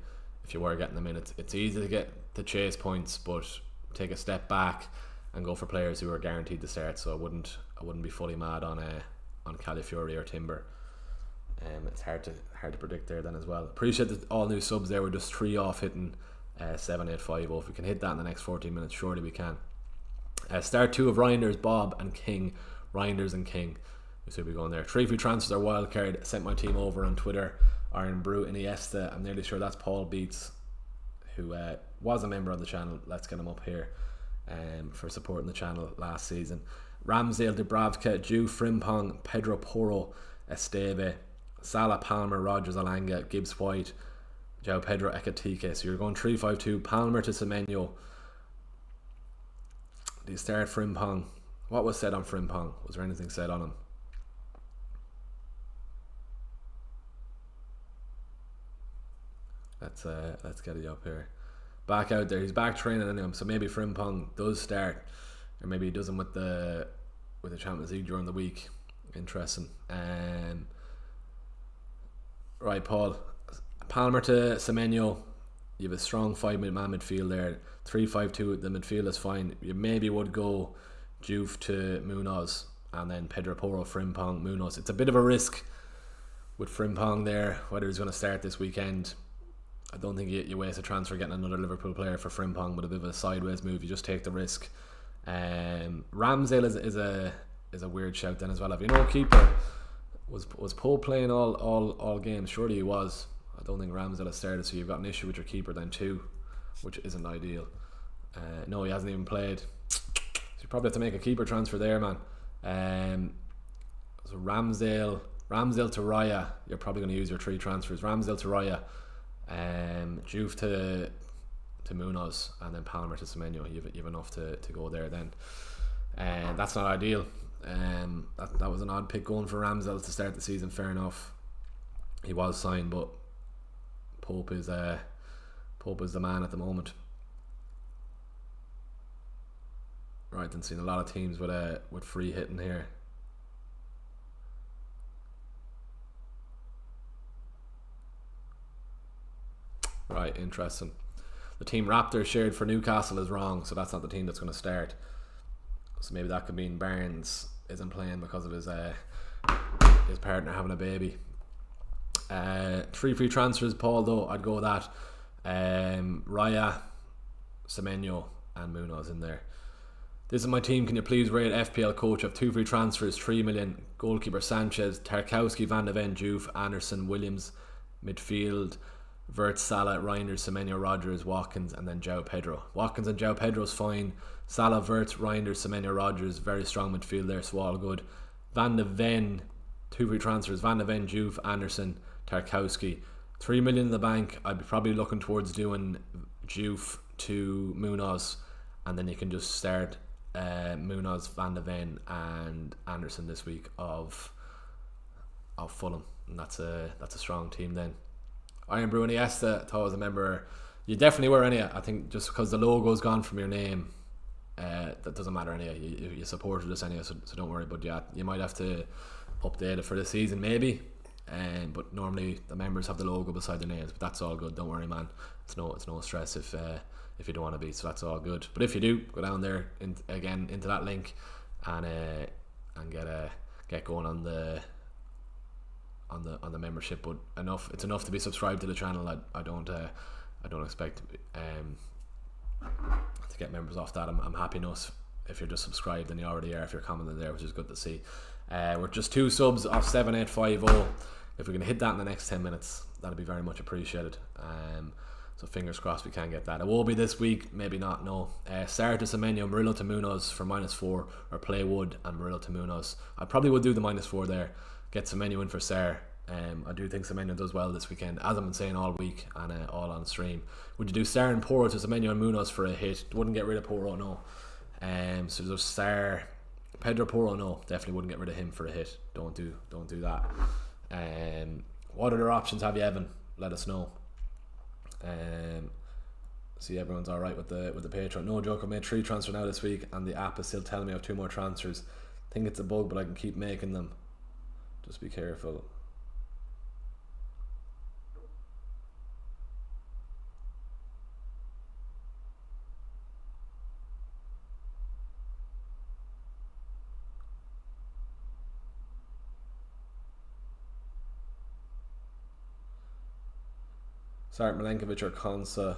if you were getting them in. It's easy to get to chase points, but take a step back and go for players who are guaranteed to start. So I wouldn't be fully mad on Calafiori or Timber. It's hard to predict there then as well. Appreciate the all new subs there. We're just 3 off hitting 7850. If we can hit that in the next 14 minutes, surely we can. Start 2 of Reinders, Bob and King. Reinders and King. We should be going there. 3 free transfers are Wildcard. Sent my team over on Twitter. Iron Brew, Iniesta. I'm nearly sure that's Paul Beats, who was a member of the channel. Let's get him up here for supporting the channel last season. Ramsdale, Dubravka, Ju, Frimpong, Pedro Porro, Esteve, Salah, Palmer, Rogers, Alanga, Gibbs, White, João Pedro, Ekatike. So you're going 3-5-2. Palmer to Semenyo. Do you start Frimpong? What was said on Frimpong? Was there anything said on him? Let's get it up here. Back out there. He's back training anyway, so maybe Frimpong does start, or maybe he doesn't with the Champions League during the week. Interesting. Right, Paul. Palmer to Semenyo. You have a strong 5-man midfield there. 3-5-2. The midfield is fine. You maybe would go Juve to Munoz and then Pedro Porro, Frimpong, Munoz. It's a bit of a risk with Frimpong there, whether he's going to start this weekend. I don't think you waste a transfer getting another Liverpool player for Frimpong with a bit of a sideways move. You just take the risk. Ramsdale is a weird shout then as well. Have you no keeper? Was Pope playing all games? Surely he was. I don't think Ramsdale has started, so you've got an issue with your keeper then too, which isn't ideal. No, he hasn't even played. So you probably have to make a keeper transfer there, man. So Ramsdale to Raya. You're probably going to use your 3 transfers. Ramsdale to Raya, Juve to Munoz, and then Palmer to Semenyo. You've enough to go there then. That's not ideal. That was an odd pick going for Ramsdale to start the season. Fair enough. He was signed, but Pope is the man at the moment. Right, then seeing a lot of teams with free hitting here. Right, interesting. The team Raptor shared for Newcastle is wrong, so that's not the team that's going to start. So maybe that could mean Barnes isn't playing because of his partner having a baby. 3 free transfers, Paul, though. I'd go with that. Raya, Semenyo and Munoz in there. This is my team. Can you please rate FPL coach of 2 free transfers, 3 million? Goalkeeper Sanchez, Tarkowski, Van de Ven, Juve, Anderson, Williams. Midfield, Vert, Salah, Reinders, Semenyo, Rogers, Watkins, and then João Pedro. Watkins and João Pedro's fine. Salah, Vert, Reinders, Semenyo, Rogers, very strong midfield there, so all good. Van de Ven, 2 free transfers, Van de Ven, Juve, Anderson, Tarkowski. 3 million in the bank. I'd be probably looking towards doing Juve to Munoz, and then you can just start Munoz, Van de Ven and Anderson this week of Fulham, and that's a strong team then. Iron Brew Iniesta, thought I was a member. You definitely were anyway. I think just because the logo's gone from your name, that doesn't matter anyway. You supported us anyway, so don't worry. But yeah, you might have to update it for the season maybe. But normally the members have the logo beside their names, but that's all good. Don't worry, man. It's no stress if you don't want to be. So that's all good. But if you do, go down there into that link and get going on the membership. But it's enough to be subscribed to the channel. I don't expect to get members off that. I'm happy enough if you're just subscribed and you already are, if you're commenting there, which is good to see. We're just 2 subs off 7850. If we can hit that in the next 10 minutes, that'd be very much appreciated. So fingers crossed we can get that. It will be this week, maybe not, no. Sarr to Semenyo, Murillo to Munoz for -4, or play Wood and Murillo to Munoz. I probably would do the -4 there, get Semenyo in for Sarr. I do think Semenyo does well this weekend, as I've been saying all week and all on stream. Would you do Sarr and Porro to Semenyo and Munoz for a hit? Wouldn't get rid of Porro, no. So there's Sarr, Pedro Porro, no, definitely wouldn't get rid of him for a hit. Don't do that. What other options have you, Evan? Let us know. See, everyone's all right with the Patreon. No joke, I made 3 transfers now this week, and the app is still telling me I have 2 more transfers. I think it's a bug, but I can keep making them. Just be careful. Start Milenkovic or Konsa.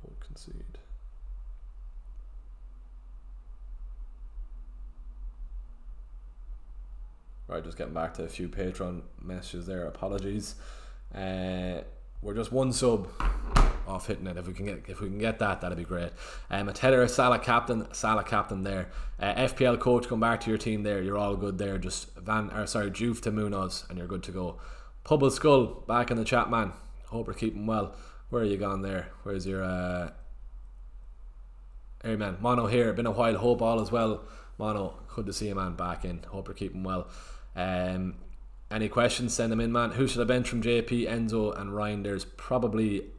Both concede. Right, just getting back to a few Patreon messages there. Apologies. We're just 1 sub off hitting it. If we can get that, that'd be great. A Teller, Salah captain there. FPL coach, come back to your team there. You're all good there. Just Juve to Munoz, and you're good to go. Pubble Skull back in the chat, man. Hope you're keeping well. Where are you gone there? Where's your hey man, Mono here. Been a while. Hope all is well. Mono, good to see you, man. Back in. Hope you're keeping well. Any questions? Send them in, man. Who should I bench from JP, Enzo, and Ryan? There's probably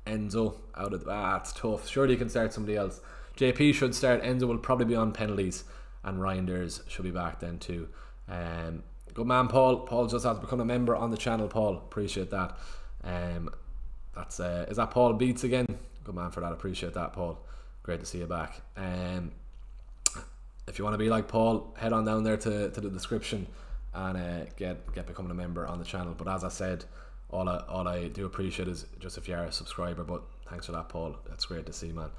Enzo out of it's tough. Surely you can start somebody else. JP should start. Enzo will probably be on penalties, and Reinders should be back then too. Good man, Paul. Paul just has to become a member on the channel. Paul, appreciate that. That's is that Paul Beats again? Good man for that. Appreciate that, Paul. Great to see you back. If you want to be like Paul, head on down there to the description and get becoming a member on the channel. But as I said, all I do appreciate is just if you are a subscriber. But thanks for that, Paul. That's great to see, man.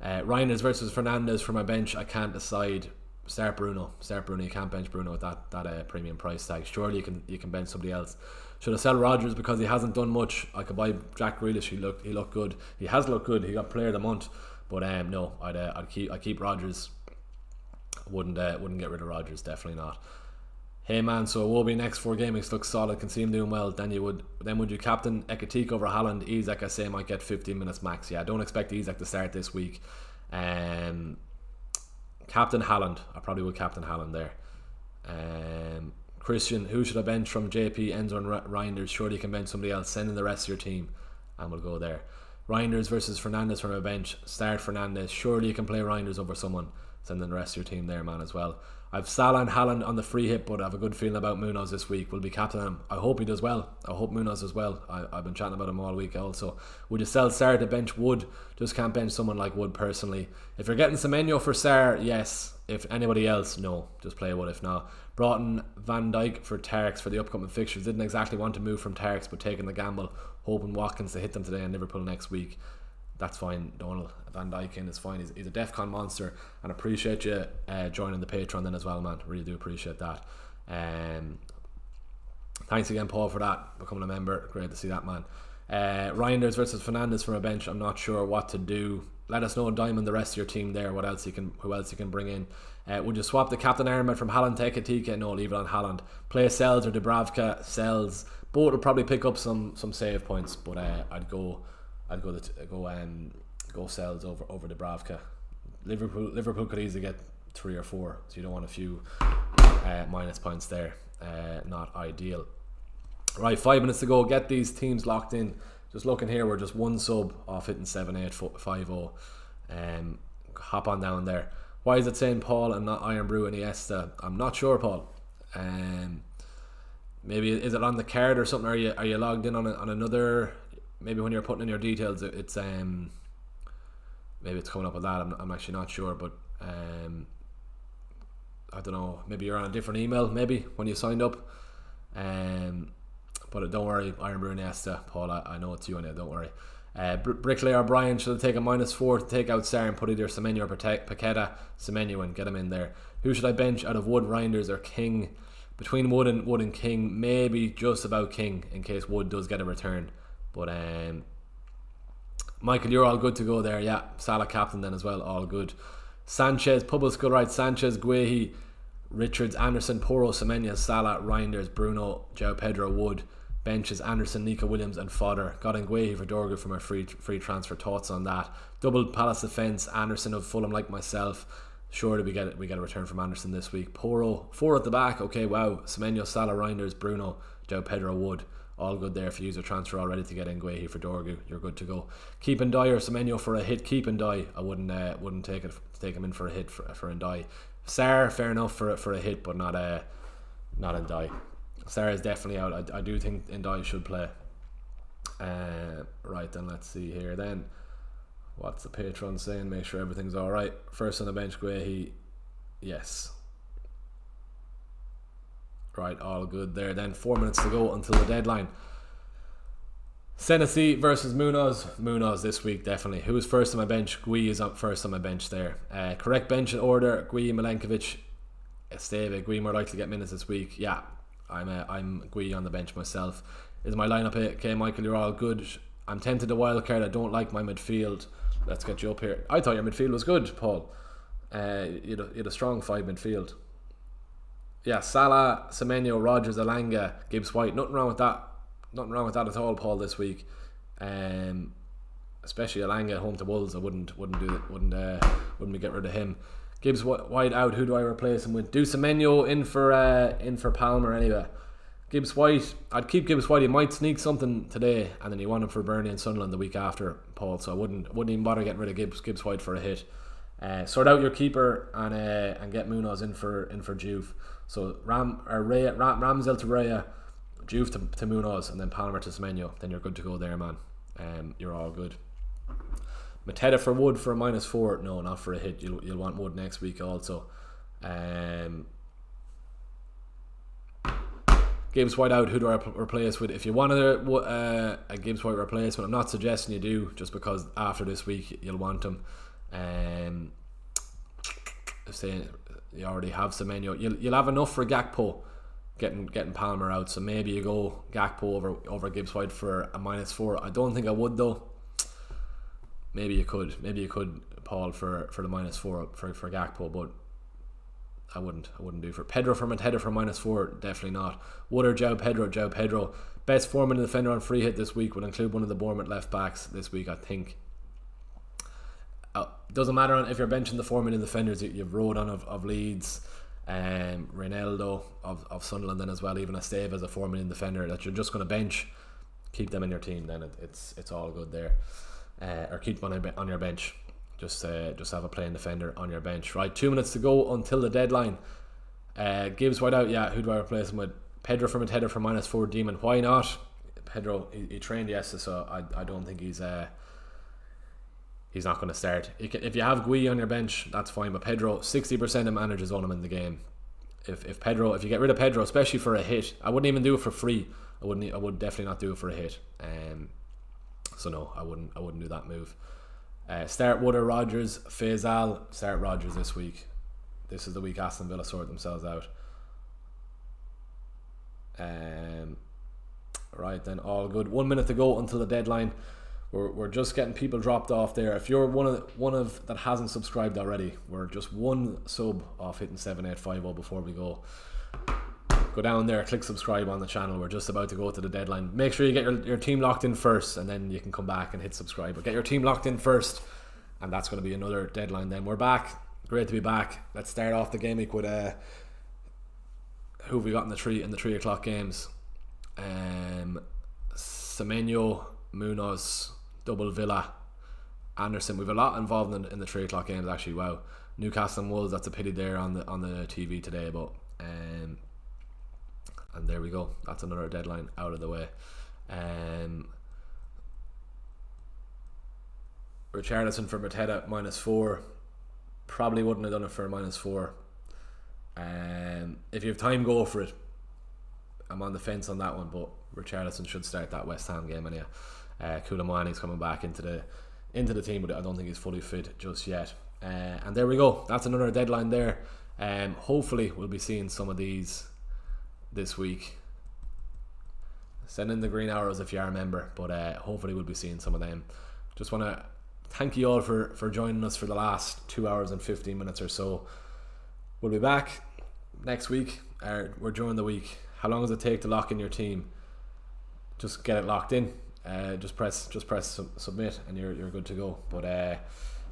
Reinders versus Fernandes for my bench. I can't decide. Start Bruno. You can't bench Bruno with that premium price tag. Surely you can bench somebody else. Should I sell Rodgers because he hasn't done much? I could buy Jack Grealish. He looked good. He has looked good. He got player of the month. But no, I'd keep Rodgers. Wouldn't get rid of Rodgers. Definitely not. Hey man, so it will be next 4 games. Looks solid. Can see him doing well. Then would you captain Ekatike over Haaland? Isak, I say, might get 15 minutes max. Yeah, I don't expect Isak to start this week. Captain Haaland. I probably would captain Haaland there. Christian, who should I bench from JP, Enzo and Reinders? Surely you can bench somebody else. Send in the rest of your team and we'll go there. Reinders versus Fernandes from a bench. Start Fernandes. Surely you can play Reinders over someone. send in the rest of your team there, man, as well. I've Salah and Haaland on the free hit, but I have a good feeling about Munoz this week. We'll be captaining him. I hope he does well. I hope Munoz does well. I've been chatting about him all week also. Would you sell Sarr to bench Wood? Just can't bench someone like Wood personally. If you're getting Semenyo for Sarr, yes. If anybody else, no. Just play Wood if not. Brought in Van Dijk for Tarks for the upcoming fixtures. Didn't exactly want to move from Tarks, but taking the gamble, hoping Watkins to hit them today and Liverpool next week. That's fine, Donald. Van Dijk in is fine. He's a DEFCON monster, and appreciate you joining the Patreon then as well, man. Really do appreciate that. Thanks again, Paul, for that, becoming a member. Great to see that, man. Reinders versus Fernandes from a bench. I'm not sure what to do. Let us know, Diamond, the rest of your team there. Who else you can bring in? Would you swap the captain armband from Haaland to Ekitike? No, leave it on Haaland. Play Sells or Dubravka. Sells. Both will probably pick up some save points, but I'd go Sells over Dubravka. Liverpool could easily get 3 or 4, so you don't want a few minus points there. Not ideal. Right, 5 minutes to go. Get these teams locked in. Just looking here, we're just one sub off hitting 7-8-5-0. Hop on down there. Why is it saying Paul and not Iron Brew and Iniesta? I'm not sure, Paul. Maybe is it on the card or something? Are you logged in on another? Maybe when you're putting in your details, it's maybe it's coming up with that. I'm actually not sure, but I don't know. Maybe you're on a different email. Maybe when you signed up. But don't worry, Iron Brew and Iniesta, Paul. I know it's you and don't worry. Bricklayer Brian should have taken -4 to take out Sarr and put either Semenyo or Paqueta. Semenyo and get him in there. Who should I bench out of Wood, Reinders or King? Between Wood and King, maybe just about King in case Wood does get a return. But Michael, you're all good to go there. Yeah, Salah captain then as well, all good. Sanchez, Pubble School right. Sanchez, Guehi, Richards, Anderson, Porro, Semenyo, Salah, Reinders, Bruno, João Pedro, Wood. Benches Anderson, Nico Williams and Fodder. Got in Guehi for Dorgu from our free transfer. Thoughts on that? Double Palace defence. Anderson of Fulham like myself. Sure, we get a return from Anderson this week. Porro 4 at the back. Okay, wow. Semenyo, Salah, Reinders, Bruno, João Pedro, Wood. All good there. If you use a transfer already to get in Guehi for Dorgu, you're good to go. Keep and Die or Semenyo for a hit. Keep and Die. I wouldn't take him in for a hit for Die. Sarr, fair enough for a hit, but not in Die. Sarah is definitely out. I do think Ndai should play. Right, then let's see here then. What's the patron saying? Make sure everything's alright. First on the bench, Guehi. Yes. Right, all good there. Then 4 minutes to go until the deadline. Senesi versus Munoz. Munoz this week, definitely. Who's first on my bench? Gui is up first on my bench there. Correct bench in order. Gui, Milenkovic, Esteve. Gui more likely to get minutes this week. Yeah. I'm Gui on the bench myself. Is my lineup okay, Michael? You're all good. I'm tempted to wildcard. I don't like my midfield. Let's get you up here. I thought your midfield was good, Paul. You had a strong 5 midfield. Yeah, Salah, Semenyo, Rodgers, Alanga, Gibbs White. Nothing wrong with that. Nothing wrong with that at all, Paul. This week, especially Alanga at home to Wolves. I wouldn't do it. Wouldn't get rid of him. Gibbs White out. Who do I replace him with? Do Semenyo in for Palmer anyway. Gibbs White. I'd keep Gibbs White. He might sneak something today, and then you want him for Burnley and Sunderland the week after, Paul. So I wouldn't even bother getting rid of Gibbs White for a hit. Sort out your keeper and get Munoz in for Juve. So Ramsdale to Raya, Juve to Munoz, and then Palmer to Semenyo. Then you're good to go there, man. You're all good. Mateta for Wood for a -4. No, not for a hit. You'll want Wood next week also. Gibbs White out. Who do I replace with? If you want a Gibbs White replacement, I'm not suggesting you do, just because after this week you'll want him. Say you already have Semenyo, you'll have enough for Gakpo getting Palmer out. So maybe you go Gakpo over Gibbs White for a -4. I don't think I would though. Maybe you could, Paul, for the -4 for Gakpo, but I wouldn't do for Pedro from Mateta for -4. Definitely not. Wood or João Pedro. Best 4-minute defender on free hit this week would include one of the Bournemouth left backs this week, I think. Doesn't matter if you're benching the 4-minute defenders. You've Rodon of Leeds, Reynaldo of Sunderland then as well. Even Esteve as a 4-minute defender that you're just going to bench. Keep them in your team, then it's all good there. Or keep them on your bench. just have a playing defender on your bench. Right, 2 minutes to go until the deadline. Gibbs wide out. Yeah, who do I replace him with? Pedro from a header for -4. Demon, why not? Pedro, he trained yesterday, so I don't think he's not going to start. If you have Gui on your bench, that's fine. But Pedro, 60% of managers own him in the game. If you get rid of Pedro, especially for a hit, I wouldn't even do it for free. I would definitely not do it for a hit. So no, I wouldn't do that move. Start Wood or Rodgers. Faisal, start Rodgers this week. This is the week Aston Villa sort themselves out. Right then, all good. 1 minute to go until the deadline. We're just getting people dropped off there. If you're one of that hasn't subscribed already, we're just one sub off hitting 7850 before we go. Go down there, click subscribe on the channel. We're just about to go to the deadline. Make sure you get your team locked in first, and then you can come back and hit subscribe. But get your team locked in first, and that's going to be another deadline. Then we're back. Great to be back. Let's start off the game week with who have we got in the 3 o'clock games. Semenyo, Munoz, double Villa, Anderson. We've a lot involved in the 3 o'clock games actually. Wow, Newcastle and Wolves. That's a pity there on the TV today, but and there we go. That's another deadline out of the way. Richarlison for Mateta -4. Probably wouldn't have done it for a -4. If you have time, go for it. I'm on the fence on that one, but Richarlison should start that West Ham game anyhow. Koulibaly's coming back into the team, but I don't think he's fully fit just yet. And there we go. That's another deadline there. Hopefully we'll be seeing some of these this week. Send in the green arrows if you are a member, but hopefully we'll be seeing some of them. Just want to thank you all for joining us for the last 2 hours and 15 minutes or so. We'll be back next week, or during the week. How long does it take to lock in your team? Just get it locked in. Just press submit, and you're good to go. But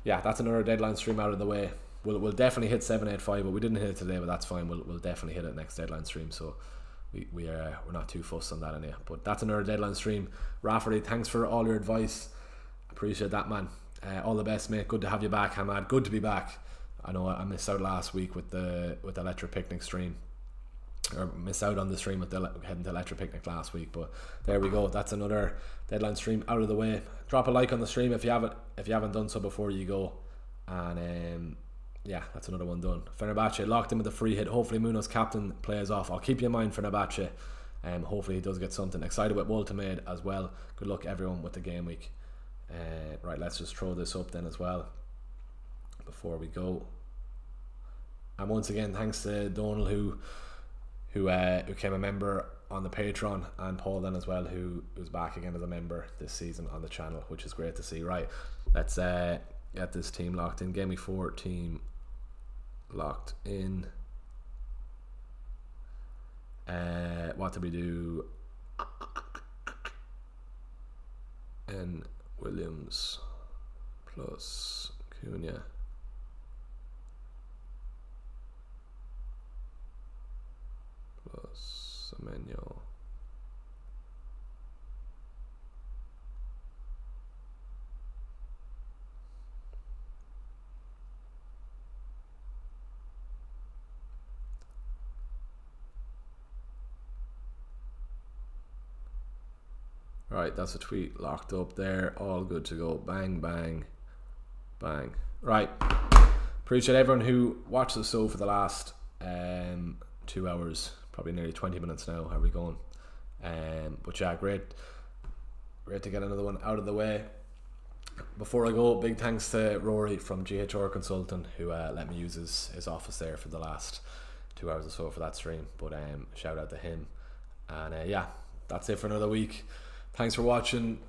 yeah, that's another deadline stream out of the way. We'll definitely hit 785, but we didn't hit it today, but that's fine. We'll definitely hit it next deadline stream. So we're not too fussed on that anyhow. But that's another deadline stream. Rafferty, thanks for all your advice. Appreciate that, man. All the best, mate. Good to have you back, Hamad. Good to be back. I know I missed out last week with the Electric Picnic stream, or missed out on the stream with heading to Electric Picnic last week. But there we go. That's another deadline stream out of the way. Drop a like on the stream if you haven't done so before you go. And yeah, that's another one done. Fenerbahce locked in with a free hit. Hopefully Munoz captain plays off. I'll keep you in mind for Fenerbahce. Hopefully he does get something. Excited with Woltemade as well. Good luck everyone with the game week. Right, let's just throw this up then as well before we go. And once again, thanks to Donal who became a member on the Patreon, and Paul then as well, who's back again as a member this season on the channel, which is great to see. Right, let's get this team locked in. Game week 4 team locked in. What did we do? N Williams plus Cunha plus Semenyo Right, that's a tweet locked up there. All good to go. Bang, bang, bang. Right. Appreciate everyone who watched the show for the last 2 hours. Probably nearly 20 minutes now. How are we going? But yeah, great to get another one out of the way. Before I go, big thanks to Rory from GW4 Consulting, who let me use his office there for the last 2 hours or so for that stream. But shout out to him. And yeah, that's it for another week. Thanks for watching.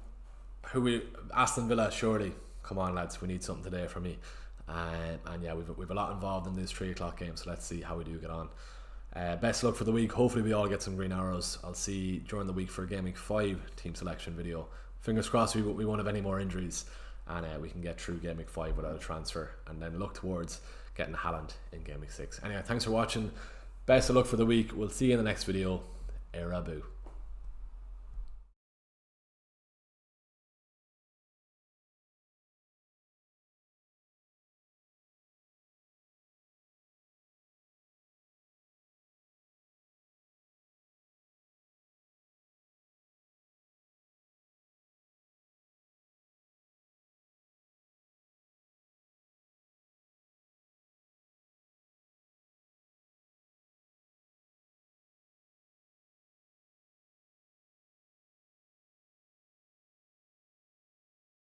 Aston Villa, surely. Come on, lads, we need something today from me. And yeah, we've a lot involved in this 3 o'clock game, so let's see how we do get on. Best luck for the week. Hopefully we all get some green arrows. I'll see you during the week for a Game Week 5 team selection video. Fingers crossed we won't have any more injuries, and we can get through Game Week 5 without a transfer, and then look towards getting Haaland in Game Week 6. Anyway, thanks for watching. Best of luck for the week. We'll see you in the next video. Erabu.